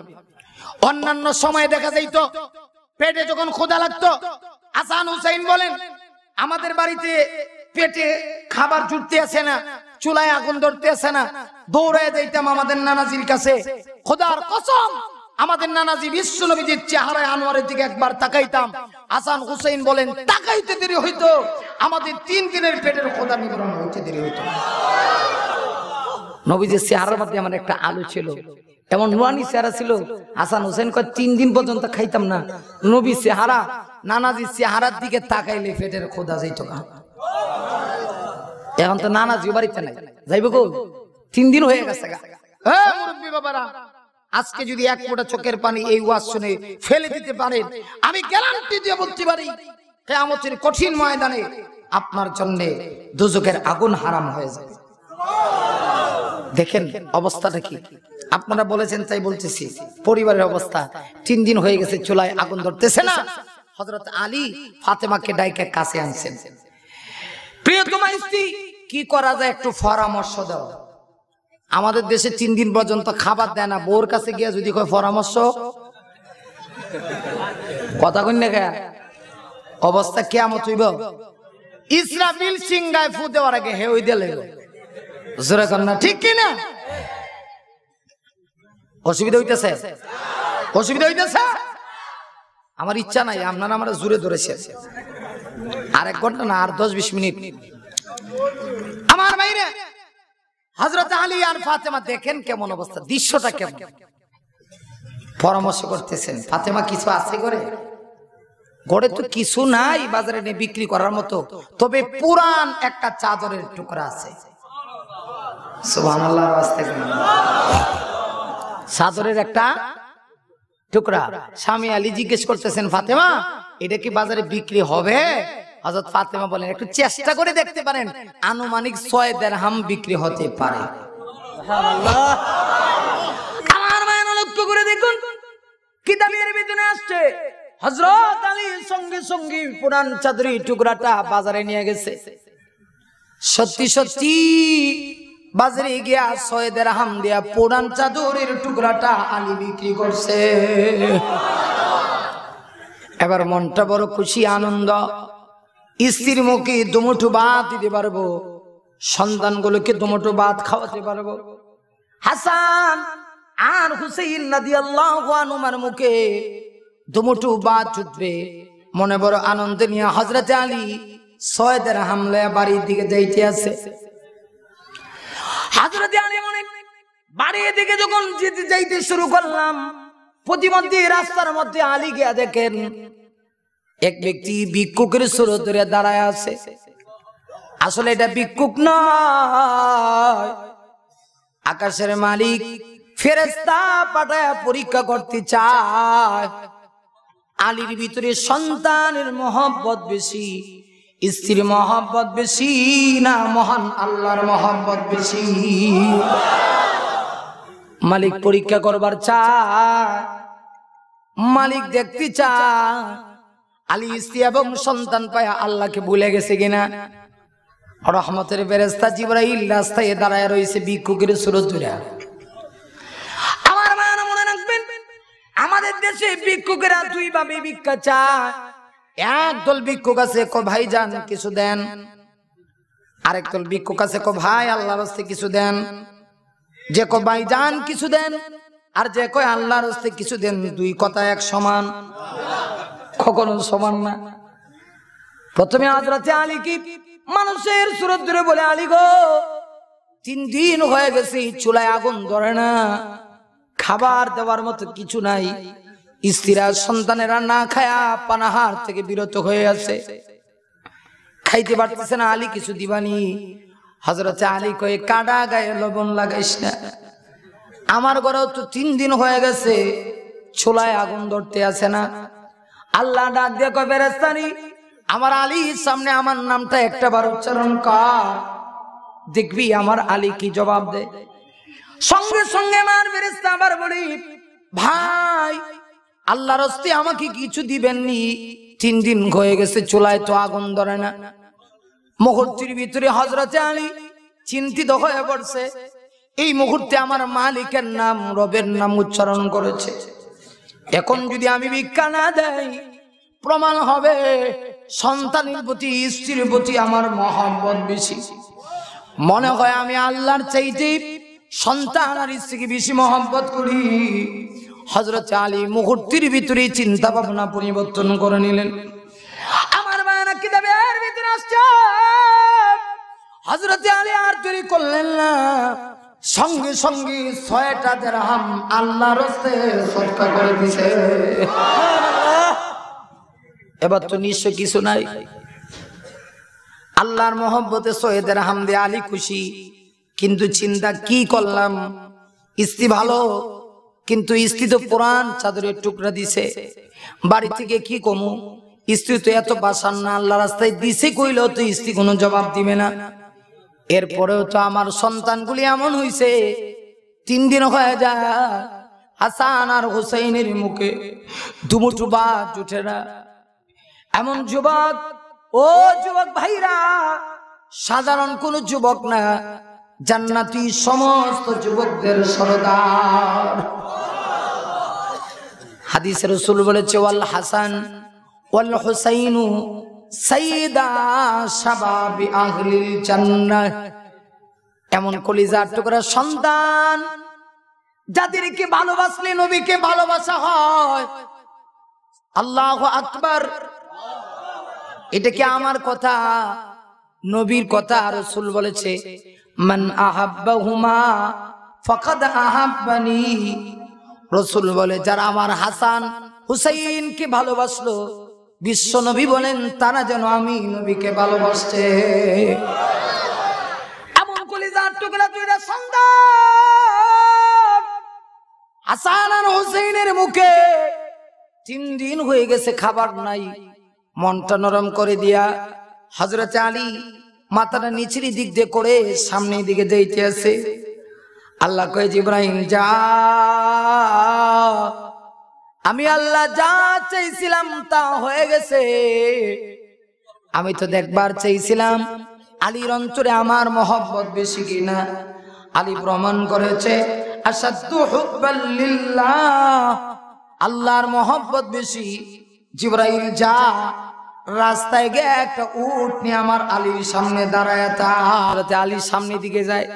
অন্যান্য সময় দেখা যাইত পেটে যখন ক্ষুধা লাগতো, হাসান হুসাইন বলেন আমাদের বাড়িতে পেটে খাবার জুটতে আসে না, চুলায় আগুন ধরতে আসে না, দৌড়ায় যাইতাম আমাদের নানাজির কাছে। খোদার কসম আমাদের নানাজি বিশ্ব নবীজির চেহারায় আনোয়ারের দিকে একবার তাকাইতাম। হাসান হুসাইন বলেন তাকাইতে দেরি হইতো, আমাদের 3 দিনের পেটের ক্ষুধা নিবারণ হইতে দেরি হইতো। নবীজির চেহারার মধ্যে আমার একটা আলো ছিল, এমন নুরানি চেহারা ছিল। হাসান হুসাইন কয় 3 দিন পর্যন্ত খাইতাম না। নবী চেহারা, নানাজির চেহারার দিকে তাকাইলে পেটের ক্ষুধা যাইতো না। এখন তো নানাজি বাড়িতে নাই, যাইব কো? 3 দিন হয়ে গেছে। মুরব্বী বাবারা, আজকে যদি এক ফোঁটা চোখের পানি এই ওয়াজ শুনে ফেলে দিতে পারেন, আমি গ্যারান্টি দিয়ে বলতে পারি কিয়ামতের কঠিন ময়দানে আপনার জন্য দোজখের আগুন হারাম হয়ে যাবে। দেখেন অবস্থাটা কি, আপনারা বলেছেন তাই বলতেছি। পরিবারের অবস্থা, 3 দিন হয়ে গেছে চুলায় আগুন ধরতেছে না। হযরত আলী ফাতেমাকে ডাইকে কাছে আনছেন। প্রিয়তমা স্ত্রী, কি করা যায় একটু পরামর্শ দাও। আমাদের দেশে 3 দিন পর্যন্ত খাবার দেয় না, বউর কাছে গিয়ে যদি কয় পরামর্শ, কথা কই না কে, অবস্থা কিয়ামত হইব। ইসরাফিল সিংহায় ফু দেওয়ার আগে হে ওই দিলে জোরে কর না, ঠিক কি না? অসুবিধা হইতেছে, অসুবিধা হইতেছে। আমার ইচ্ছা নাই আপনারা আমরা জোরে ধরেছে, আর 1 ঘন্টা না, আর 10-20 মিনিট। আমার ভাইরে, হযরত আলী আর ফাতেমা দেখেন কেমন অবস্থা, দৃশ্যটা কেমন। পরামর্শ করতেছেন। ফাতেমা কিছু আছে করে, গড়ে তো কিছু নাই বাজারে নিয়ে বিক্রি করার মতো, তবে পুরান একটা চাদরের টুকরা আছে। সুবহানাল্লাহর ওয়াস্তে চাদরের একটা টুকরা। স্বামী আলী জিজ্ঞেস করতেছেন ফাতেমা এটা কি বাজারে বিক্রি হবে? হযরত ফাতেমা বলেন একটু চেষ্টা করে দেখতে পারেন, আনুমানিক 6 দিরহাম বিক্রি হতে পারে। সুবহানাল্লাহ। আমার মায়ের লক্ষ্য করে দেখুন কিতাবের ভিতরে আসছে হযরত আলীর সঙ্গে সঙ্গে পুরান চাদরের টুকরাটা বাজারে নিয়ে গেছে। সত্যি সত্যি বাজারে গিয়া 6 দিরহাম দিয়া পুরান চাদরের টুকরাটা আলী বিক্রি করছে। এবার মনটা বড় খুশি, আনন্দ। স্ত্রীর মুখে দুমুঠো ভাত দিতে পারবো, সন্তানগুলোকে দুমুঠো ভাত খাওয়াতে পারবো। হাসান আর হুসাইন রাদিয়াল্লাহু আনহুমার মুখে দুমুঠো ভাত জুটবে, মনে বড় আনন্দ নিয়ে হযরত আলী 6 দিরহাম লয়ে বাড়ির দিকে যাইতে আছে। হযরত আলী মনে বাড়ির দিকে যখন যেতে যাইতে শুরু করলাম, প্রতিমধ্যে রাস্তার মধ্যে আলী গিয়া দেখেন এক ব্যক্তি ভিক্ষুকের সুরত ধরে দাঁড়ায় আছে। আসলে এটা ভিক্ষুক নয়, আকাশের মালিক ফেরেশতা পাঠায় পরীক্ষা করতে চায় আলীর ভিতরে সন্তানের মহব্বত বেশি, স্ত্রীর মহব্বত বেশি না মহান আল্লাহর মহব্বত বেশি। মালিক পরীক্ষা করবার চায়, মালিক দেখতে চায় আলী স্ত্রী এবং সন্তান পায়া আল্লাহকে ভুলে গেছে কিনা। রহমতের ফেরেশতা জিবরাইল রাস্তায় দাঁড়ায় রয়েছে ভিক্ষুকের সুরত ধরে। আমার মা ভিক্ষুকেরা দুই ভাবে ভিক্ষা চায়। একদল ভিক্ষুক আছে কো ভাইজান কিছু দেন, আরেক দল ভিক্ষুক আছে কো ভাই আল্লাহর রাস্তায় কিছু দেন। যে কো ভাইজান কিছু দেন আর যে কয় আল্লাহর রাস্তায় কিছু দেন, দুই কথা এক সমান? কখনো সমান না। প্রথমে হযরতে আলী কি মানুষের সুরত ধরে বলে, আলী গো 3 দিন হয়ে গেছে চুলায় আগুন ধরে না, খাবার দেওয়ার মতো কিছু নাই, স্ত্রীরা সন্তানেরা না খায়া পানাহার থেকে বিরত হয়ে আছে, খাইতে পারতেছে না, আলী কিছু দিবানি? হযরতে আলী কয়ে, কাটা গায়ে লবণ লাগাইস না, আমার ঘরেও তো 3 দিন হয়ে গেছে চুলায় আগুন ধরতে আছে না। আল্লাহ ডাক দিয়ে কয়, ফেরেশতানি আমার আলীর সামনে আমার নামটা একটাবার উচ্চারণ কর, দেখবি আমার আলী কি জবাব দেয়। সঙ্গে সঙ্গে আমার ফেরেশতা আবার বলি, ভাই আল্লাহর রাস্তায় আমাকে কিছু দিবেননি, 3 দিন হয়ে গেছে চুলায় তো আগুন ধরে না। মুহূর্তের ভিতরে হযরতে আলী চিন্তিত হয়ে পড়ছে, এই মুহূর্তে আমার মালিকের নাম, রবের নাম উচ্চারণ করেছে, এখন যদি আমি ভিক্ষা না দেই প্রমাণ হবে সন্তানের প্রতি স্ত্রীর প্রতি আমার মহব্বত বেশি। মনে হয় আমি আল্লাহর চাইতে সন্তান আর স্ত্রীকে বেশি মহব্বত করি। হযরতে আলী মুহূর্তের ভিতরে চিন্তা ভাবনা পরিবর্তন করে নিলেন। আমার মায়েরা কিতাবের ভিতরে আসছে, হযরতে আলী আর দেরি করলেন না, সঙ্গে সঙ্গে 6টা দিরহাম আল্লাহর রাস্তায় সদকা করে দিয়েছে। এবার তো নিশ্চয় কিছু নাই, আল্লাহর মহব্বতে 6 দিরহাম দিয়ে আলী খুশি। কিন্তু চিন্তা কি করলাম, স্ত্রী ভালো কিন্তু স্ত্রী তো পুরান চাদরের টুকরা দিছে, বাড়ি থেকে কি কমু, স্ত্রী তো এত বাসান না, আল্লাহ রাস্তায় দিছে কইলেও তো স্ত্রী কোনো জবাব দিবে না। এরপরেও তো আমার সন্তানগুলি এমন হইছে 3 দিন হয়ে যায় হাসান আর হুসাইনের মুখে দুমুঠো ভাত জুটে না। এমন যুবক, ও যুবক ভাইরা, সাধারণ কোন যুবক না, জান্নাতি সমস্ত যুবকদের সরদার। হাদিসে রাসূল বলেছে, ওয়াল হাসান ওয়াল হুসাইনু সাইয়্যিদা শাবাবি আহলিল জান্নাহ। এমন কলিজার টুকরা সন্তান যাদেরকে ভালোবাসলে নবীকে ভালোবাসা হয়। আল্লাহু আকবার। এটা কি আমার কথা? নবীর কথা। রাসূল বলেছে, মান আহাব্বাহুমা ফাকাদ আহাব্বানি। রাসূল বলে, যারা আমার হাসান হুসাইনকে ভালোবাসলো, বিশ্ব নবী বলেন তারা যেন আমি নবীকে ভালোবাসছে। এমন কলিজার টুকরা দুইটা সন্তান হাসান আর হুসাইনের মুখে 3 দিন হয়ে গেছে খাবার নাই। মনটা নরম করে দিয়া হযরতে আলী মাথাটা নিচের দিক দিয়ে করে সামনের দিকে যাইতে আছে। আল্লাহ কয়, জিবরাইল যা, আমি আল্লাহ যা চাইছিলাম তা হয়ে গেছে। আমি তো দেখবার চাইছিলাম আলীর অন্তরে আমার মহব্বত বেশি কিনা। আলী প্রমাণ করেছে, আসাদ্দু হুব্বাল লিল্লাহ, আল্লাহর মহব্বত বেশি। জিবরাইল যা, রাস্তায় গিয়ে একটা উট নিয়ে আমার আলীর সামনে দাঁড়ায়। আলীর সামনে দিকে যায়,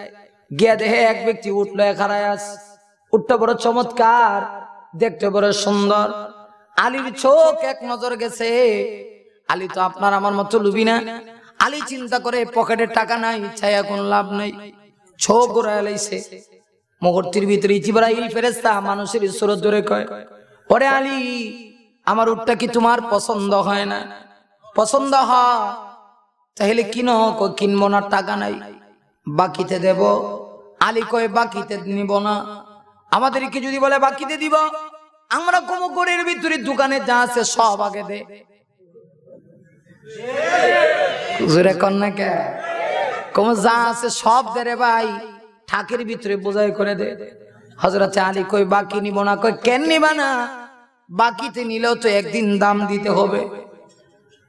গিয়ে দেখে এক ব্যক্তি উট লয়ে খাড়ায় আছে। উটটা বড় চমৎকার, দেখতে বড় সুন্দর। আলীর চোখ এক নজর গেছে। আলী তো আপনার আমার মতো লুবি না। আলী চিন্তা করে, পকেটে টাকা নাই, ছায়া কোন লাভ নাই, চোখ ঘুরায় লাইছে। মুহূর্তের ভিতরে জিবরাইল ফেরেশতা মানুষের সুরত ধরে কয়, ওরে আলী, আমার উটটা কি তোমার পছন্দ হয় না? পছন্দ হয় তাহলে কিনো। কিনবো না, টাকা নাই, বাকিতে দেব। আলী কয়, বাকিতে নিব না। আমাদেরকে যদি বলে বাকিতে দিব, আমরা কোনো গড়ের ভিতরে দোকানে যা আছে সব আগে দে। জোরে কন্যা কে কম যা আছে সব দে রে ভাই, ঠাকের ভিতরে বোঝাই করে দে। হযরতে আলী কয়, বাকি নিব না। কয়, কেন নিবা না? বাকিতে নিলেও তো একদিন দাম দিতে হবে।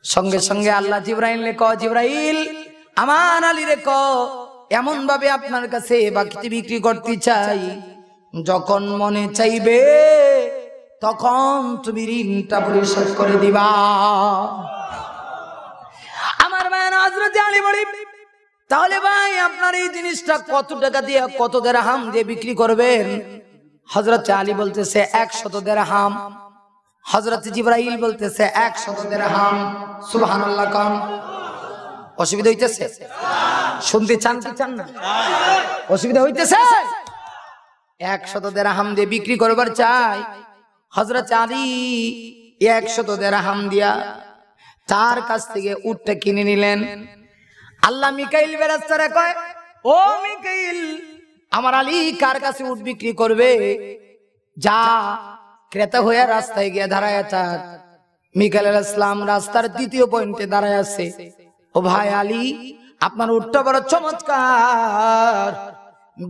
সঙ্গে সঙ্গে আল্লাহ জিবরাইল কয়, জিবরাইল আমার আলী রে কয়, এমন ভাবে আপনার কাছে বাকিতে বিক্রি করতে চাই, যখন মনে চাইবে তখন তুমি ঋণটা পরিশোধ করে দিবা। আমার ভাই হযরত আলী বলি, তাহলে ভাই আপনার এই জিনিসটা কত টাকা দিয়ে, কত দিরহাম দিয়ে বিক্রি করবেন? হযরত আলী বলতেছে 100 দিরহাম। হযরত জিবরাইল বলতেছে 100 দিরহাম। সুবহানাল্লাহ কোন? অসুবিধা হইতেছে? শুনতে চান কি চান না? অসুবিধা হইতেছে? 100 দিরহাম দিয়ে বিক্রি করবার চাই। হযরত আলী 100 দিরহাম দিয়া তার কাছ থেকে উটটা কিনে নিলেন। আল্লাহ মিকাইল ফেরেশতারে কয়, ও মিকাইল, আমার আলী কার কাছে উট বিক্রি করবে? যা ক্রেতা হয়ে রাস্তায় গিয়ে দাঁড়ায় থাক। মিকাইল আলাইহিস সালাম রাস্তার দ্বিতীয় পয়েন্টে দাঁড়ায় আছে। ও ভাই আলী, আপনার উটটা বড় চমৎকার,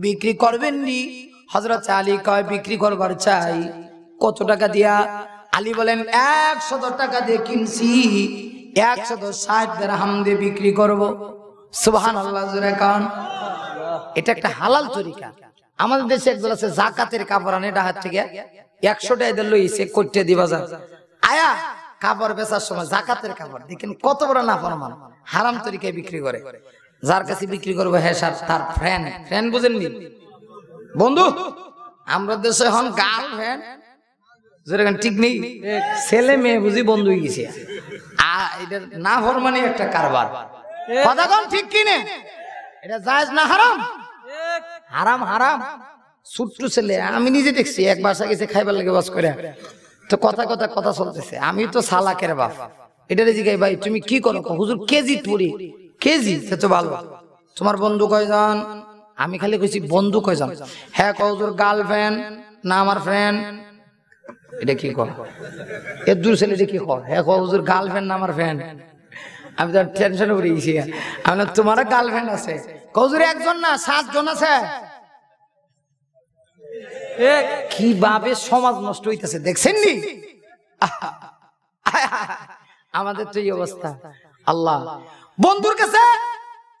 বিক্রি করবেন নি? হযরত আলী কয়, বিক্রি করবার চাই। কত টাকা দিয়া? আলী বলেন 100 টাকা দিয়ে কিনছি, 160 দিরহাম দিয়ে বিক্রি করব। সুবহানাল্লাহ জোরে কান। এটা একটা হালাল তরিকা। আমাদের দেশে একদল আছে যাকাতের কাপড় আনে ডাহাত থেকে, 100 টাকা দিয়ে লইছে কইতে দিবা যা আয়া কাপড় বেচার সময় যাকাতের কাপড় দেখেন কত বড় নাফরমান, হারাম তরিকায় বিক্রি করে। যার কাছে বিক্রি করবে হ্যাঁ তার ফ্রেন্ড বুঝেননি বন্ধু? আমরা দেশে এখন গার্লফ্রেন্ড যেরকম ঠিক নেই, ছেলে মেয়ে বুঝি বন্ধু হয়ে গেছে। এটা নাফরমানি একটা কারবার। কথা কোন ঠিক কিনে? এটা জায়েজ না হারাম? হারাম হারাম। ছোট্ট ছেলে, আমি নিজে দেখছি, এক বাসা গেছে খাইবার লাগে বাস করে, তো কথা চলতেছে। আমি তো সালাকের বাপ, এটারে জিগাই ভাই তুমি কি করো? হুজুর কেজি পড়ি। কেজি? সে তো ভালো। তোমার বন্ধু কয়জন? আমি খালি কইছি বন্ধু কয়জন? হ্যাঁ হুজুর গার্লফ্রেন্ড না আমার ফ্রেন্ড। এটা কি কর? এর দূর ছেলে কি কর? হ্যাঁ হুজুর গার্লফ্রেন্ড না আমার ফ্রেন্ড। আমি তো টেনশনে পড়ে গেছি। আমি তোমার গার্লফ্রেন্ড আছে? হুজুর একজন না 7 জন আছে। কিভাবে সমাজ নষ্ট হইতেছে দেখছেন নি? আমাদের তো এই অবস্থা। আল্লাহ বন্ধুর কাছে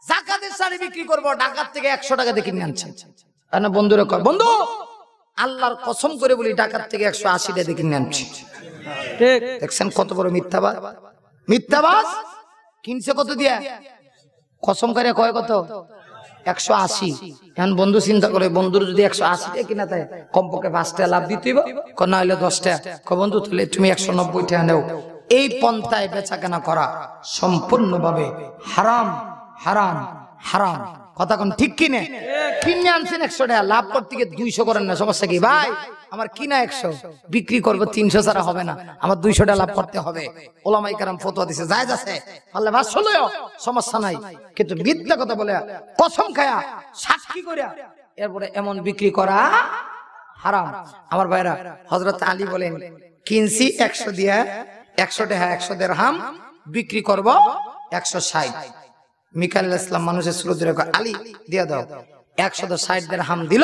যাকাতের শাড়ি বিক্রি করবো, ঢাকার থেকে 100 টাকা দিয়ে কিনে আনছেন। বন্ধুরা কয়, বন্ধু আল্লাহর কসম করে বলি ঢাকার থেকে 180 টাকা দিয়ে কিনে আনছি। দেখছেন কত বড় মিথ্যাবাদ? মিথ্যাবাদ কিনছে কত দিয়া? কসম করে কয় কত? 180। এখন বন্ধু চিন্তা করে, বন্ধুর যদি 180 টাকা কিনা দেয় কমপক্ষে 5 টাকা লাভ দিতেই না হলে 10 টাকা। বন্ধু তাহলে তুমি 190 টাকা নেও। এই পন্থায় বেচা কেনা করা সম্পূর্ণভাবে হারাম হারাম হারাম। কথা কোন ঠিক কিনে? কিনে আনছেন 100 টাকা, লাভ করতে গিয়ে 200 করেন না, সমস্যা কি ভাই? আমার কিনা 100, বিক্রি করবো 300 ছাড়া হবে না, আমার 200 টাকা লাভ করতে হবে। ওলামায়ে কেরাম ফতোয়া দিছে জায়েজ আছে, আল্লাহ 500 লয়ও সমস্যা নাই। কিন্তু মিথ্যা কথা বলে কসম খায়া সাক্ষী করিয়া এরপরে এমন বিক্রি করা হারাম। আমার ভাইরা, হযরত আলী বলেন কিনছি 100 দিয়া, 100 টাকা 100 দিরহাম, বিক্রি করব 160। মিকাইল আলাইহিস সালাম মানুষের সুরত রেখে আলী দিয়া দাও। 160 দিরহাম দিল।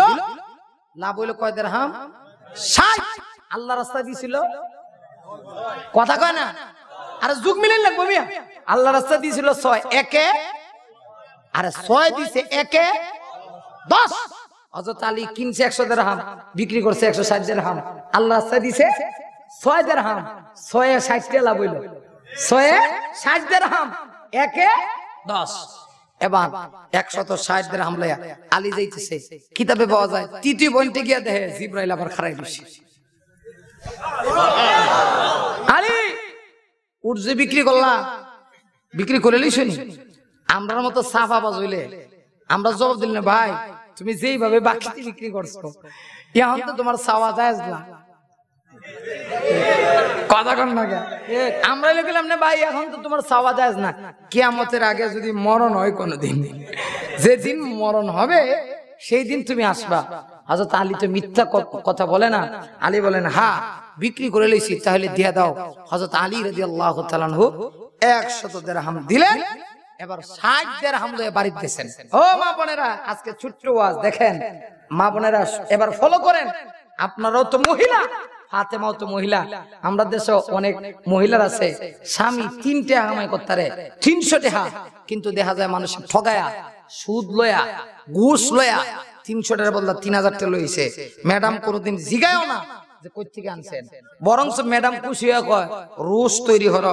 লাভ হইল কয় দিরহাম? 60। আল্লাহ রাস্তায় দিছিল। কথা কয় না? আরে যুগ মিলেন লাগবো মিয়া। আল্লাহ রাস্তায় দিছিল 6 একে, আরে 6 দিছে একে 10। হযরত আলী কিনছে 100 দিরহাম, বিক্রি করছে 160 দিরহাম। আল্লাহ রাস্তায় দিছে 6 দিরহাম, 6 এ 60 টাকা লাভ হইল। 6 এ 60 দিরহাম, একে 10। এবার 160 দিরহাম লয়া আলী যাইতেছে। কিতাবে পাওয়া যায় তৃতীয় পয়েন্টে গিয়া দেখে জিবরাইল আবার খাড়াই দিছে। আলী উট যে বিক্রি করলা, বিক্রি করে লিছনি। আমরার মতো সাফাবাজ হইলে আমরা জবাব দিল না, ভাই তুমি যেইভাবে বাকিতে বিক্রি করছো এখন তো তোমার চাওয়া জায়েজ না। কথা কন না, আমরা লিখলাম না ভাই এখন তো তোমার চাওয়া জায়েজ না। কিয়ামতের আগে যদি মরণ হয় কোনদিন, যেদিন মরণ হবে সেই দিন তুমি আসবা। হযরত আলী তো মিথ্যা কথা বলে না। আলী বলেন হ্যাঁ বিক্রি করে লইছি, তাহলে দিয়া দাও। হযরত আলী রাদিয়াল্লাহু তাআলা আনহু 100 দিরহাম দিলেন। এবার 60 দিরহাম লয়ে বাড়িতে গেছেন। ও মা বোনেরা, আজকে ছোট্ট ওয়াজ দেখেন, মা বোনেরা এবার ফলো করেন। আপনারাও তো মহিলা, ফাতেমাও তো মহিলা। আমরা দেশে অনেক মহিলার আছে স্বামী 3 টাকা কামাই করতারে 300 টাকা, কিন্তু দেখা যায় মানুষ ঠগায়া সুদ লয়া ঘুষ লয়া 300 টাকার বদলা 3000 টাকা লইছে। ম্যাডাম কোনদিন জিগায়ও না যে কই থেকে আনছেন, বরং ম্যাডাম খুশি হয়ে কয় রোজ তৈরি হর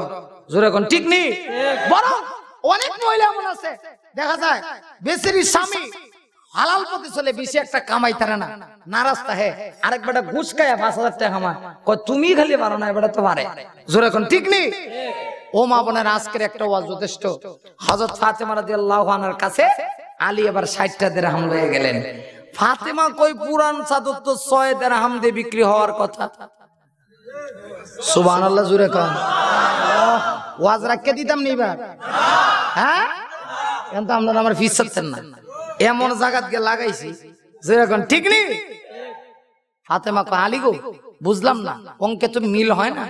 জোরে কোন ঠিক নেই। বরং অনেক মহিলা এমন আছে দেখা যায় বেচারি স্বামী হালাল পথে চলে বেশি একটা কামাই তারা না নারাজটা হে আরেক বেটা ঘুষ খায় 5,000 টাকা কামায়, কয় তুমি খালি পারো না এবারে তো পারে জোরে কোন ঠিক নেই। ও মা বোনের আজকের একটা ওয়াজ যথেষ্ট। হযরত ফাতেমা রাদিয়াল্লাহু আনহার কাছে আলী এবার 60টা দিরহাম লয়ে গেলেন। ফাতেমা কই পুরান চাদর তো 6 দিরহাম দিয়ে বিক্রি হওয়ার কথা। সুবহানাল্লাহ জোরে কোন। ওয়াজ রাখকে দিতাম নি এবার, হ্যাঁ কিন্তু আপনারা আমার ফিস চাচ্ছেন না, এমন জায়গা গিয়ে লাগাইছি জোরে কোন ঠিক নেই। ফাতেমা কয় আলী গো বুঝলাম না অঙ্কে তো মিল হয় না,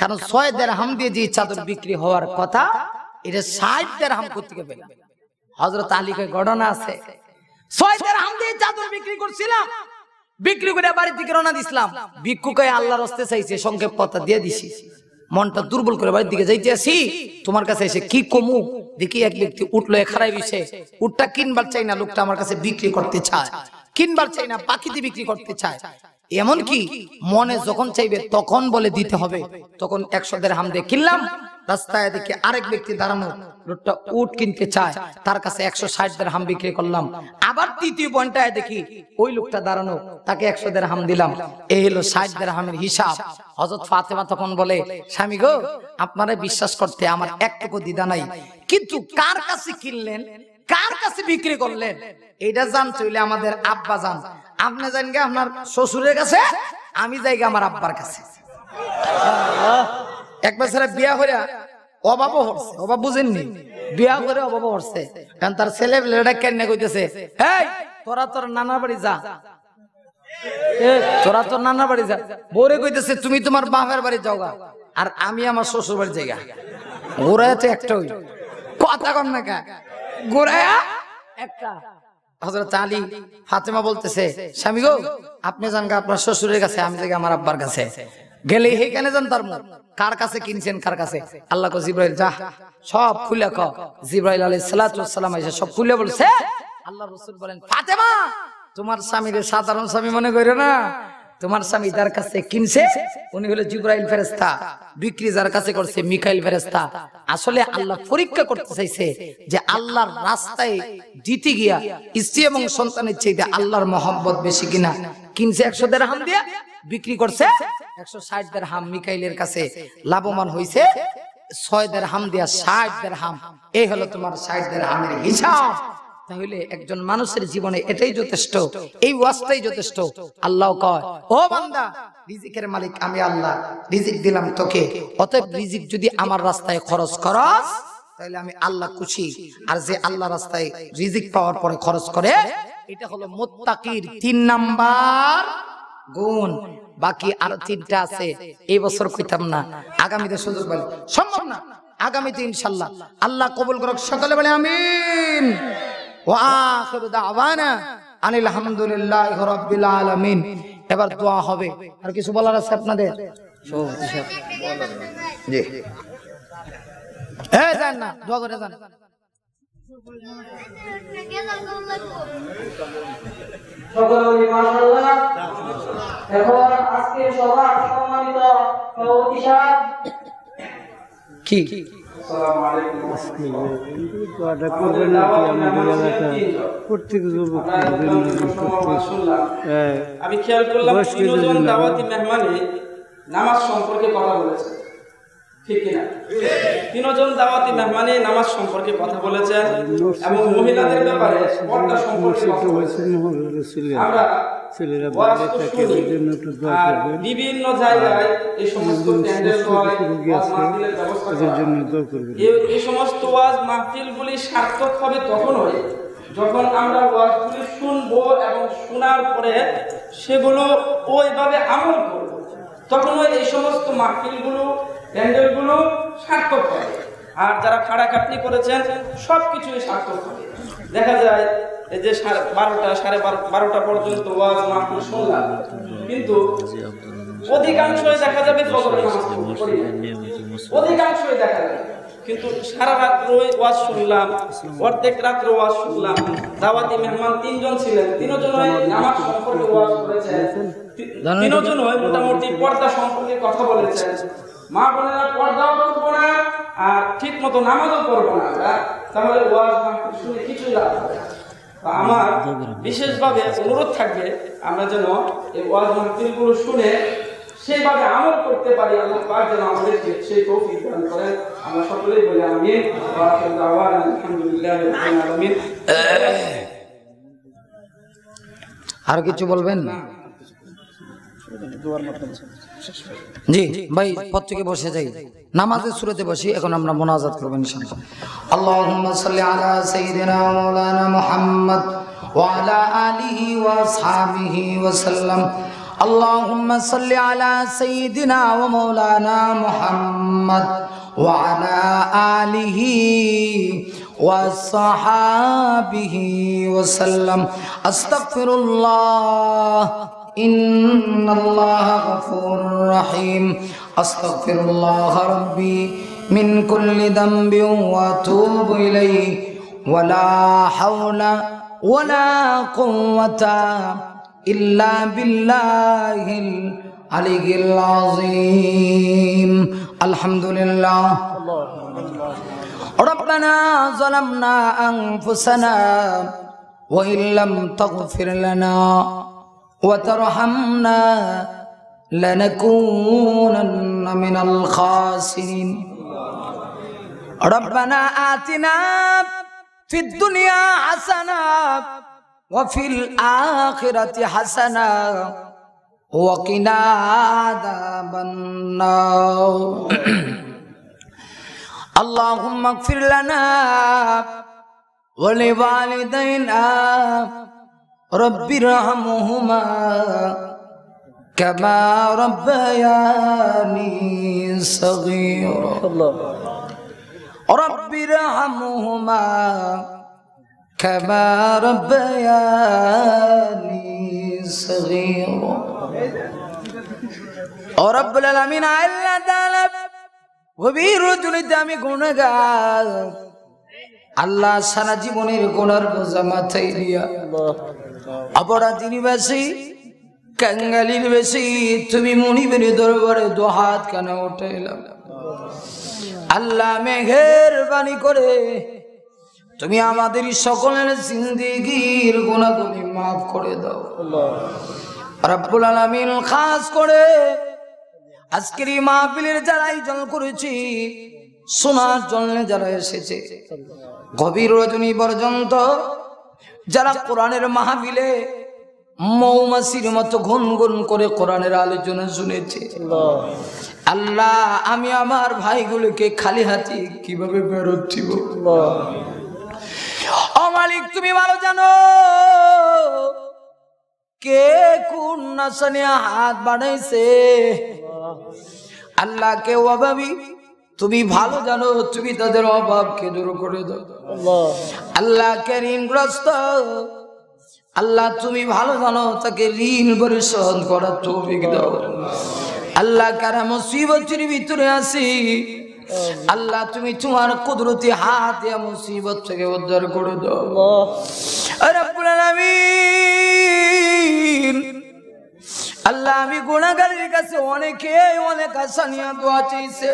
কারণ 6 দিরহাম দিয়ে যে চাদর বিক্রি হওয়ার কথা এটা 60 দিরহাম কোত্থেকে পেলাম। হযরত আলী কয় ঘটনা আছে, 6 দিরহাম দিয়ে চাদর বিক্রি করছিলাম, বিক্রি করে বাড়ি থেকে রওনা দিছিলাম, ভিক্ষুকে আল্লাহর রাস্তায় চাইছে সংক্ষেপ কথা দিয়ে দিছি, মনটা দুর্বল করে বাড়ির দিকে যাইতে আসি, তোমার কাছে এসে কি কমু দেখি এক ব্যক্তি উঠলো খারাই বিষে, উটটা কিনবার চাই না, লোকটা আমার কাছে বিক্রি করতে চায়, কিনবার চাই না পাখিতে বিক্রি করতে চায়, এমন কি মনে যখন চাইবে তখন বলে দিতে হবে, তখন 100 দিরহাম দিয়ে কিনলাম। রাস্তায় দেখি আরেক ব্যক্তি দাঁড়ানো, লোকটা উট কিনতে চায়, তার কাছে 160 দিরহাম বিক্রি করলাম। আবার তৃতীয় পয়েন্টটায় দেখি ওই লোকটা দাঁড়ানো, তাকে 100 দিরহাম দিলাম, এই হলো 60 দিরহামের হিসাব। হযরত ফাতেমা তখন বলে স্বামী গো আপনারা বিশ্বাস করতে আমার একটুকু দ্বিধা নাই, কিন্তু কার কাছে কিনলেন কার কাছে বিক্রি করলেন এটা জানতে হইলে আমাদের আব্বা জান, আপনি জানেন গে আপনার শ্বশুরের কাছে, আমি যাইগে আমার আব্বার কাছে। এক বছরে বিয়া করে অভাবও হচ্ছে, অভাব বুঝেননি, বিয়া করে অভাবও হচ্ছে, কারণ তার ছেলে পেলেটা কেন কইতেছে এই তোরা তোর নানার বাড়ি যা, তোরা তোর নানার বাড়ি যা, বউরে কইতেছে তুমি তোমার বাপের বাড়ি যাও গা, আর আমি আমার শ্বশুর বাড়ি যাই গা। ঘোরায় তো একটা কথা কম না কা ঘোরায়া একটা। হযরত আলী ফাতেমা বলতেছে স্বামী গো আপনি যান গা আপনার শ্বশুরের কাছে, আমি যাই আমার আব্বার কাছে। গেলে এইখানে যান তার মুখ কার কাছে কিনছেন কার কাছে, আল্লাহ কো জিবরাইল যা সব খুলে ক। জিবরাইল আলাইহিস সালাতু ওয়াস সালাম এসে সব খুলে বলছে। আল্লাহ রাসূল বলেন ফাতেমা তোমার স্বামীরে সাধারণ স্বামী মনে করো না, তোমার স্বামী যার কাছে কিনছে উনি হলো জিবরাইল ফেরেশতা, বিক্রি যার কাছে করছে মিকাইল ফেরেশতা। আসলে আল্লাহ পরীক্ষা করতে চাইছে যে আল্লাহর রাস্তায় দিতে গিয়া স্ত্রী এবং সন্তানের চাইতে আল্লাহর মহব্বত বেশি কিনা। কিনছে 100 দিরহাম দিয়ে, বিক্রি করছে 160 দিরহাম, মিকাইলের কাছে লাভবান হইছে 6 দিরহাম দিয়া 60 দিরহাম। এই হলো তোমার 60 দিরহামের হিসাব। তাহলে একজন মানুষের জীবনে এটাই যথেষ্ট, এই ওয়াজটাই যথেষ্ট। আল্লাহ কয় ও বান্দা রিজিকের মালিক আমি আল্লাহ, রিজিক দিলাম তোকে, অতএব রিজিক যদি আমার রাস্তায় খরচ করস তাহলে আমি আল্লাহ খুশি। আর যে আল্লাহ রাস্তায় রিজিক পাওয়ার পরে খরচ করে এটা হলো মুত্তাকির 3 নাম্বার গুণ। বাকি আর 3টা আছে, এই বছর কইতাম না, আগামীতে সুযোগ পাইলে সম্ভব না, আগামীতে ইনশাআল্লাহ আল্লাহ কবুল করুক, সকলে বলে আমিন। ওয়া আখিরু দাওয়ানা আনিল হামদুলিল্লাহি রাব্বিল আলামিন। এবার দোয়া হবে, আর কিছু বলার আছে আপনাদের? জি এই যান না, দোয়া করে যান। সকলে মাশাআল্লাহ। এখন আজকে সবার সম্মানিত সভাপতি সাহেব কি আসসালামু আলাইকুম দোয়াটা করবেন নাকি আমাদের এলাকায় প্রত্যেক যুবক আমি খেয়াল করলাম তিনজন দাওয়াতি মেহমানে নামাজ সম্পর্কে কথা বলেছে, ঠিক কিনা? তিনজন দাওয়াতি মেহমানে নামাজ সম্পর্কে কথা বলেছেন এবং মহিলাদের ব্যাপারে পর্দা সম্পর্কে কথা বলেছেন। আমরা বিভিন্ন জায়গায় এই সমস্ত এই সমস্ত ওয়াজ মাহফিলগুলি সার্থক হবে তখনই যখন আমরা ওয়াজগুলি শুনবো এবং শোনার পরে সেগুলো ওইভাবে আমল করবো, তখনই এই সমস্ত মাহফিলগুলো প্যান্ডেলগুলো সার্থক হবে। আর যারা খাড়াখাটনি করেছেন সবকিছুই সার্থক হবে। দেখা যায় এই যে 12টা সাড়ে 12টা পর্যন্ত ওয়াজ মাহফিল শুনলাম, কিন্তু অধিকাংশই দেখা যাবে অধিকাংশই দেখা যাবে, কিন্তু সারা রাত্র ওয়াজ শুনলাম, অর্ধেক রাত্র ওয়াজ শুনলাম। দাওয়াতি মেহমান 3 জন ছিলেন, 3 জনই নামাজ সম্পর্কে ওয়াজ করেছেন, তিনজন মোটামুটি পর্দা সম্পর্কে কথা বলেছেন। মা বোনেরা পর্দাও করবো না আর ঠিক মতো নামাজও করবো না, তাহলে ওয়াজ মাহফিল শুনে কিছুই লাভ হবে না। আমার বিশেষভাবে অনুরোধ থাকবে আমরা যেন এই ওয়াজ মাহফিলগুলো শুনে সেইভাবে আমল করতে পারি। আল্লাহ পাক যেন আমাদেরকে সেই তৌফিক দান করেন। আমরা সকলেই বলি আমিন। ওয়া আখিরু দাওয়ানা আলহামদুলিল্লাহি রাব্বিল আলামিন। আর কিছু বলবেন? জি ভাই, পথ থেকে বসে যাই, নামাজের শুরুতে বসি। এখন আমরা মুনাজাত করব ইনশাআল্লাহ। আল্লাহুম্মা সাল্লি আলা সাইয়্যিদিনা মাওলানা মুহাম্মদ ওয়া আলা আলিহি ওয়া আসহাবিহি ওয়া সাল্লাম। আল্লাহুম্মা সাল্লি আলা সাইয়্যিদিনা ওয়া মাওলানা মুহাম্মদ ওয়া আলা আলিহি ওয়া আসহাবিহি ওয়া সাল্লাম। আস্তাগফিরুল্লাহ ইন্নাল্লাহা গফুরুর রহিম। আস্তাগফিরুল্লাহ রাব্বি মিন কুল্লি যামবিন ওয়া আতুবু ইলাইহি ওয়া লা হাওলা ওয়া লা কুওয়াতা ইল্লা বিল্লাহিল আলিয়্যিল আযীম। আলহামদুলিল্লাহ। রব্বানা যালামনা আনফুসানা ওয়া ইল্লাম তাগফির লানা وترحمنا لنكونن من الخاسرين. ربنا آتنا في الدنيا حسنة وفي الآخرة حسنة وقنا عذاب النار. اللهم اغفر لنا ولوالدينا رب ارحمهما كما ربياني صغيرا. رب ارحمهما كما ربياني صغيرا. رب العالمين আল্লাহ তাআলা গভীর রজনীতে আমি গুনাহগার আল্লাহ, সারা জীবনের গুনার বোঝা মাথায় দিয়া অপরাধীর বেশি কাঙ্গালির বেশি তুমি মুনিবের দরবারে দুহাত কানে উঠাইলাম। আল্লাহ মেহেরবানি করে তুমি আমাদের সকলের জিন্দেগীর গুনাহগুলি মাফ করে দাও রব্বুল আলামিন। খাস করে আজকের এই মাহফিলের যারা আয়োজন করেছি, শোনার জন্য যারা এসেছে, গভীর রজনী পর্যন্ত যারা কোরআনের মাহফিলে মৌমাছির মতো গুনগুন করে কোরআনের আলোচনা শুনেছে, আল্লাহ আমি আমার ভাইগুলোকে খালি হাতে কিভাবে ফেরত দিব? ও মালিক, তুমি ভালো জানো কে কোন নেশা নিয়ে হাত বাড়াইছে। আল্লাহ কে অভাবী তুমি ভালো জানো, তুমি তাদের অভাবকে দূর করে দাও। আল্লাহ কে ঋণগ্রস্ত, আল্লাহ তুমি ভালো জানো তাকে ঋণ পরিশোধ করার তৌফিক দাও। আল্লাহ কারা মুসিবতের ভিতরে আছি, আল্লাহ তুমি তোমার কুদরতি হাত দিয়ে মুসিবত থেকে উদ্ধার করে দাও রব্বুল আলামিন। আল্লাহ আমি গুনাহগারের কাছে অনেক আশা নিয়ে দোয়া চাইছে।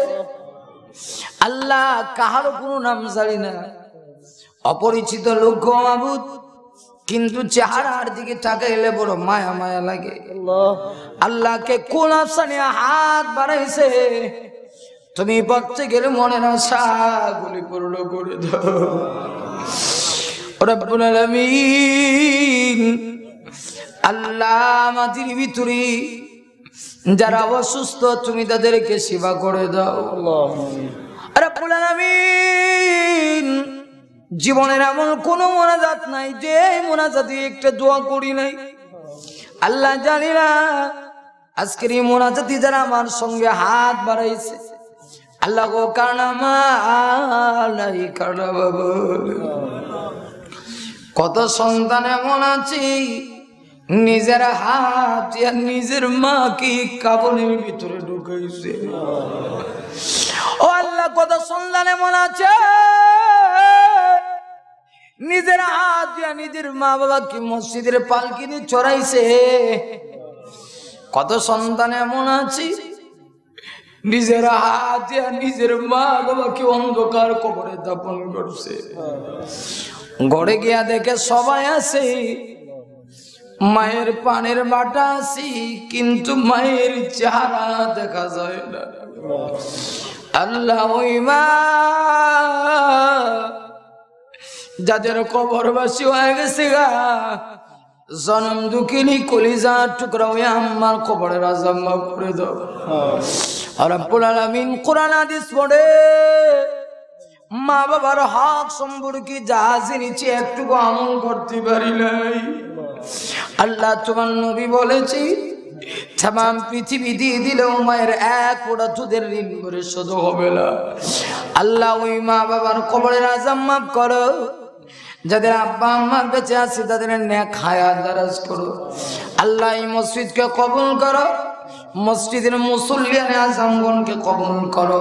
আল্লাহ কাহারও কোনো নাম জানি না, অপরিচিত লোক মাবুদ, কিন্তু চেহারার দিকে তাকাইলে বড় মায়া মায়া লাগে। আল্লাহকে কোন আশা নিয়ে হাত বাড়াইছে, তুমি বলতে গেলে মনে না আশাগুলি পূর্ণ করে দাও রব্বুল আলামিন। আল্লাহ আমাদের ভিতরে যারা অসুস্থ তুমি তাদেরকে সেবা করে দাও রব্বুল আলামিন। জীবনের এমন কোন মোনাজাত নাই যে মোনাজাতে একটা দোয়া করি নাই। আল্লাহ জানি না আজকের এই মোনাজাতে যারা আমার সঙ্গে হাত বাড়াইছে, আল্লাহ গো কারনামা আলাই কারনা বাবা, কত সন্তান এমন আছে নিজের হাত নিজের মাকে কাবনের ভিতরে ঢুকাইছে। ও আল্লাহ, কত সন্তান এমন আছে নিজের হাত দিয়া নিজের মা বাবাকে মসজিদের পালকিতে চড়াইছে। কত সন্তান এমন আছে নিজের হাত দিয়া নিজের মা বাবাকে অন্ধকার কবরে দাপন করছে। ঘরে গিয়া দেখে সবাই আছে, মায়ের পানের বাটা আছি, কিন্তু মায়ের চেহারা দেখা যায় না। আল্লাহ ওই মা যাদের কবরবাসী হয়ে গেছে গা, জনম দুঃখিনী কলিজা টুকরা ওই আম্মার কবরের আযাব মাফ করে দাও। রব্বুল আলামিন কোরআন হাদিস পড়ে মা বাবার হক সম্পর্কে যা জেনেছি একটুকু আমল করতে পারি নাই। আল্লাহ তোমার নবী বলেছি তামাম পৃথিবী দিয়ে দিলেও মায়ের এক ফোঁটা দুধের ঋণ পরিশোধ হবে না। আল্লাহ ওই মা বাবার কবরের আযাব মাফ করো। যাদের আব্বা আম্মা বেঁচে আছে তাদের নেক হায়াত দারাজ করো। আল্লাহ এই মসজিদকে কবুল করো, মসজিদের মুসল্লিয়ানে আজমগণকে কবুল করো।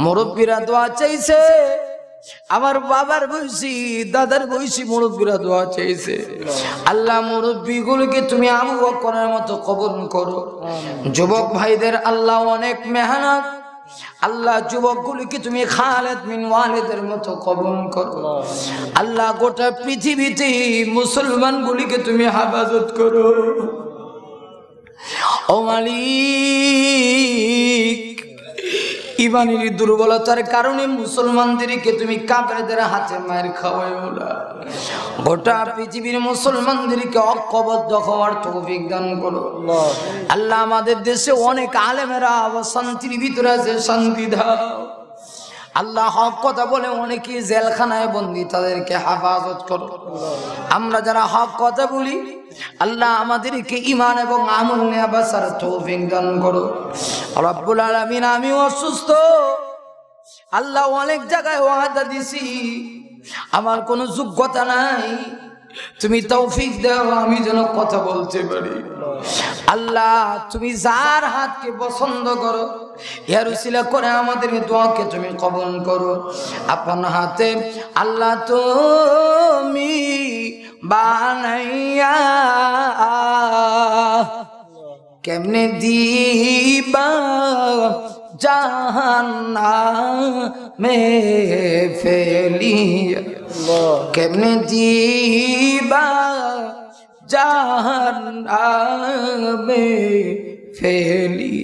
মুরব্বীরা দোয়া চাইছে, আমার বাবার বয়সী দাদার বয়সী মুরব্বীরা দোয়া চাইছে। আল্লাহ মুরব্বীগুলোকে তুমি আবু বকরের মতো কবুল করো। যুবক ভাইদের আল্লাহ অনেক মেহনত, আল্লাহ যুবকগুলিকে তুমি খালেদ বিন ওয়ালিদের মতো কবুল করো। আল্লাহ গোটা পৃথিবীতে মুসলমানগুলিকে তুমি হেফাজত করো। ও মালিক, ইমানের দুর্বলতার কারণে মুসলমানদেরকে তুমি কাফেরদের হাতে মার খাওয়াইও না। গোটা পৃথিবীর মুসলমানদেরকে ঐক্যবদ্ধ হওয়ার তৌফিক দান করো। আল্লাহ আমাদের দেশে অনেক আলেমেরা শান্তির ভিতরে আছে, শান্তি দাও। আল্লাহ হক কথা বলে অনেকে জেলখানায় বন্দী, তাদেরকে হেফাজত করো। আমরা যারা হক কথা বলি আল্লাহ আমাদেরকে ঈমান এবং আমল নিয়ে বাঁচার তৌফিক দান করো। রব্বুল আলামিন, আমি অসুস্থ আল্লাহ, অনেক জায়গায় ওয়াদা দিছি, আমার কোনো যোগ্যতা নাই, তুমি তৌফিক দাও আমি যেন কথা বলতে পারি। আল্লাহ তুমি যার হাতকে পছন্দ করো এর উসিলা করে আমাদের দোয়াকে তুমি কবুল করো। আপন হাতে আল্লাহ তুমি বানাইয়া কেমনে দিবা জাহান্নামে ফেলিয়া, কেমনে দিবা জাহান্নামে ফেলি।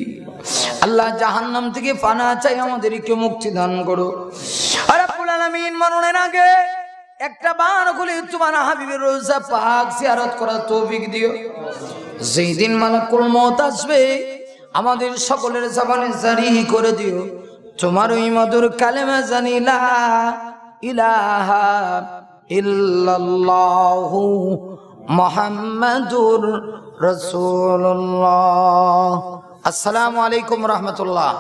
আল্লাহ জাহান্নাম থেকে পানা চাই, আমাদেরকে মুক্তি দান করো। রব্বুল আলামিন, মরণের আগে একটা বার হলে তোমার হাবিবের রোজা পাক জিয়ারত করার তৌফিক দিও। যেই দিন মালাকুল মউত আসবে আমাদের সকলের জবানে জারি করে দিও তোমার ওই মধুর কালেমা জানি লা ইলাহা ইল্লাল্লাহু মুহাম্মাদুর রাসূলুল্লাহ। আসসালামু আলাইকুম রাহমাতুল্লাহ।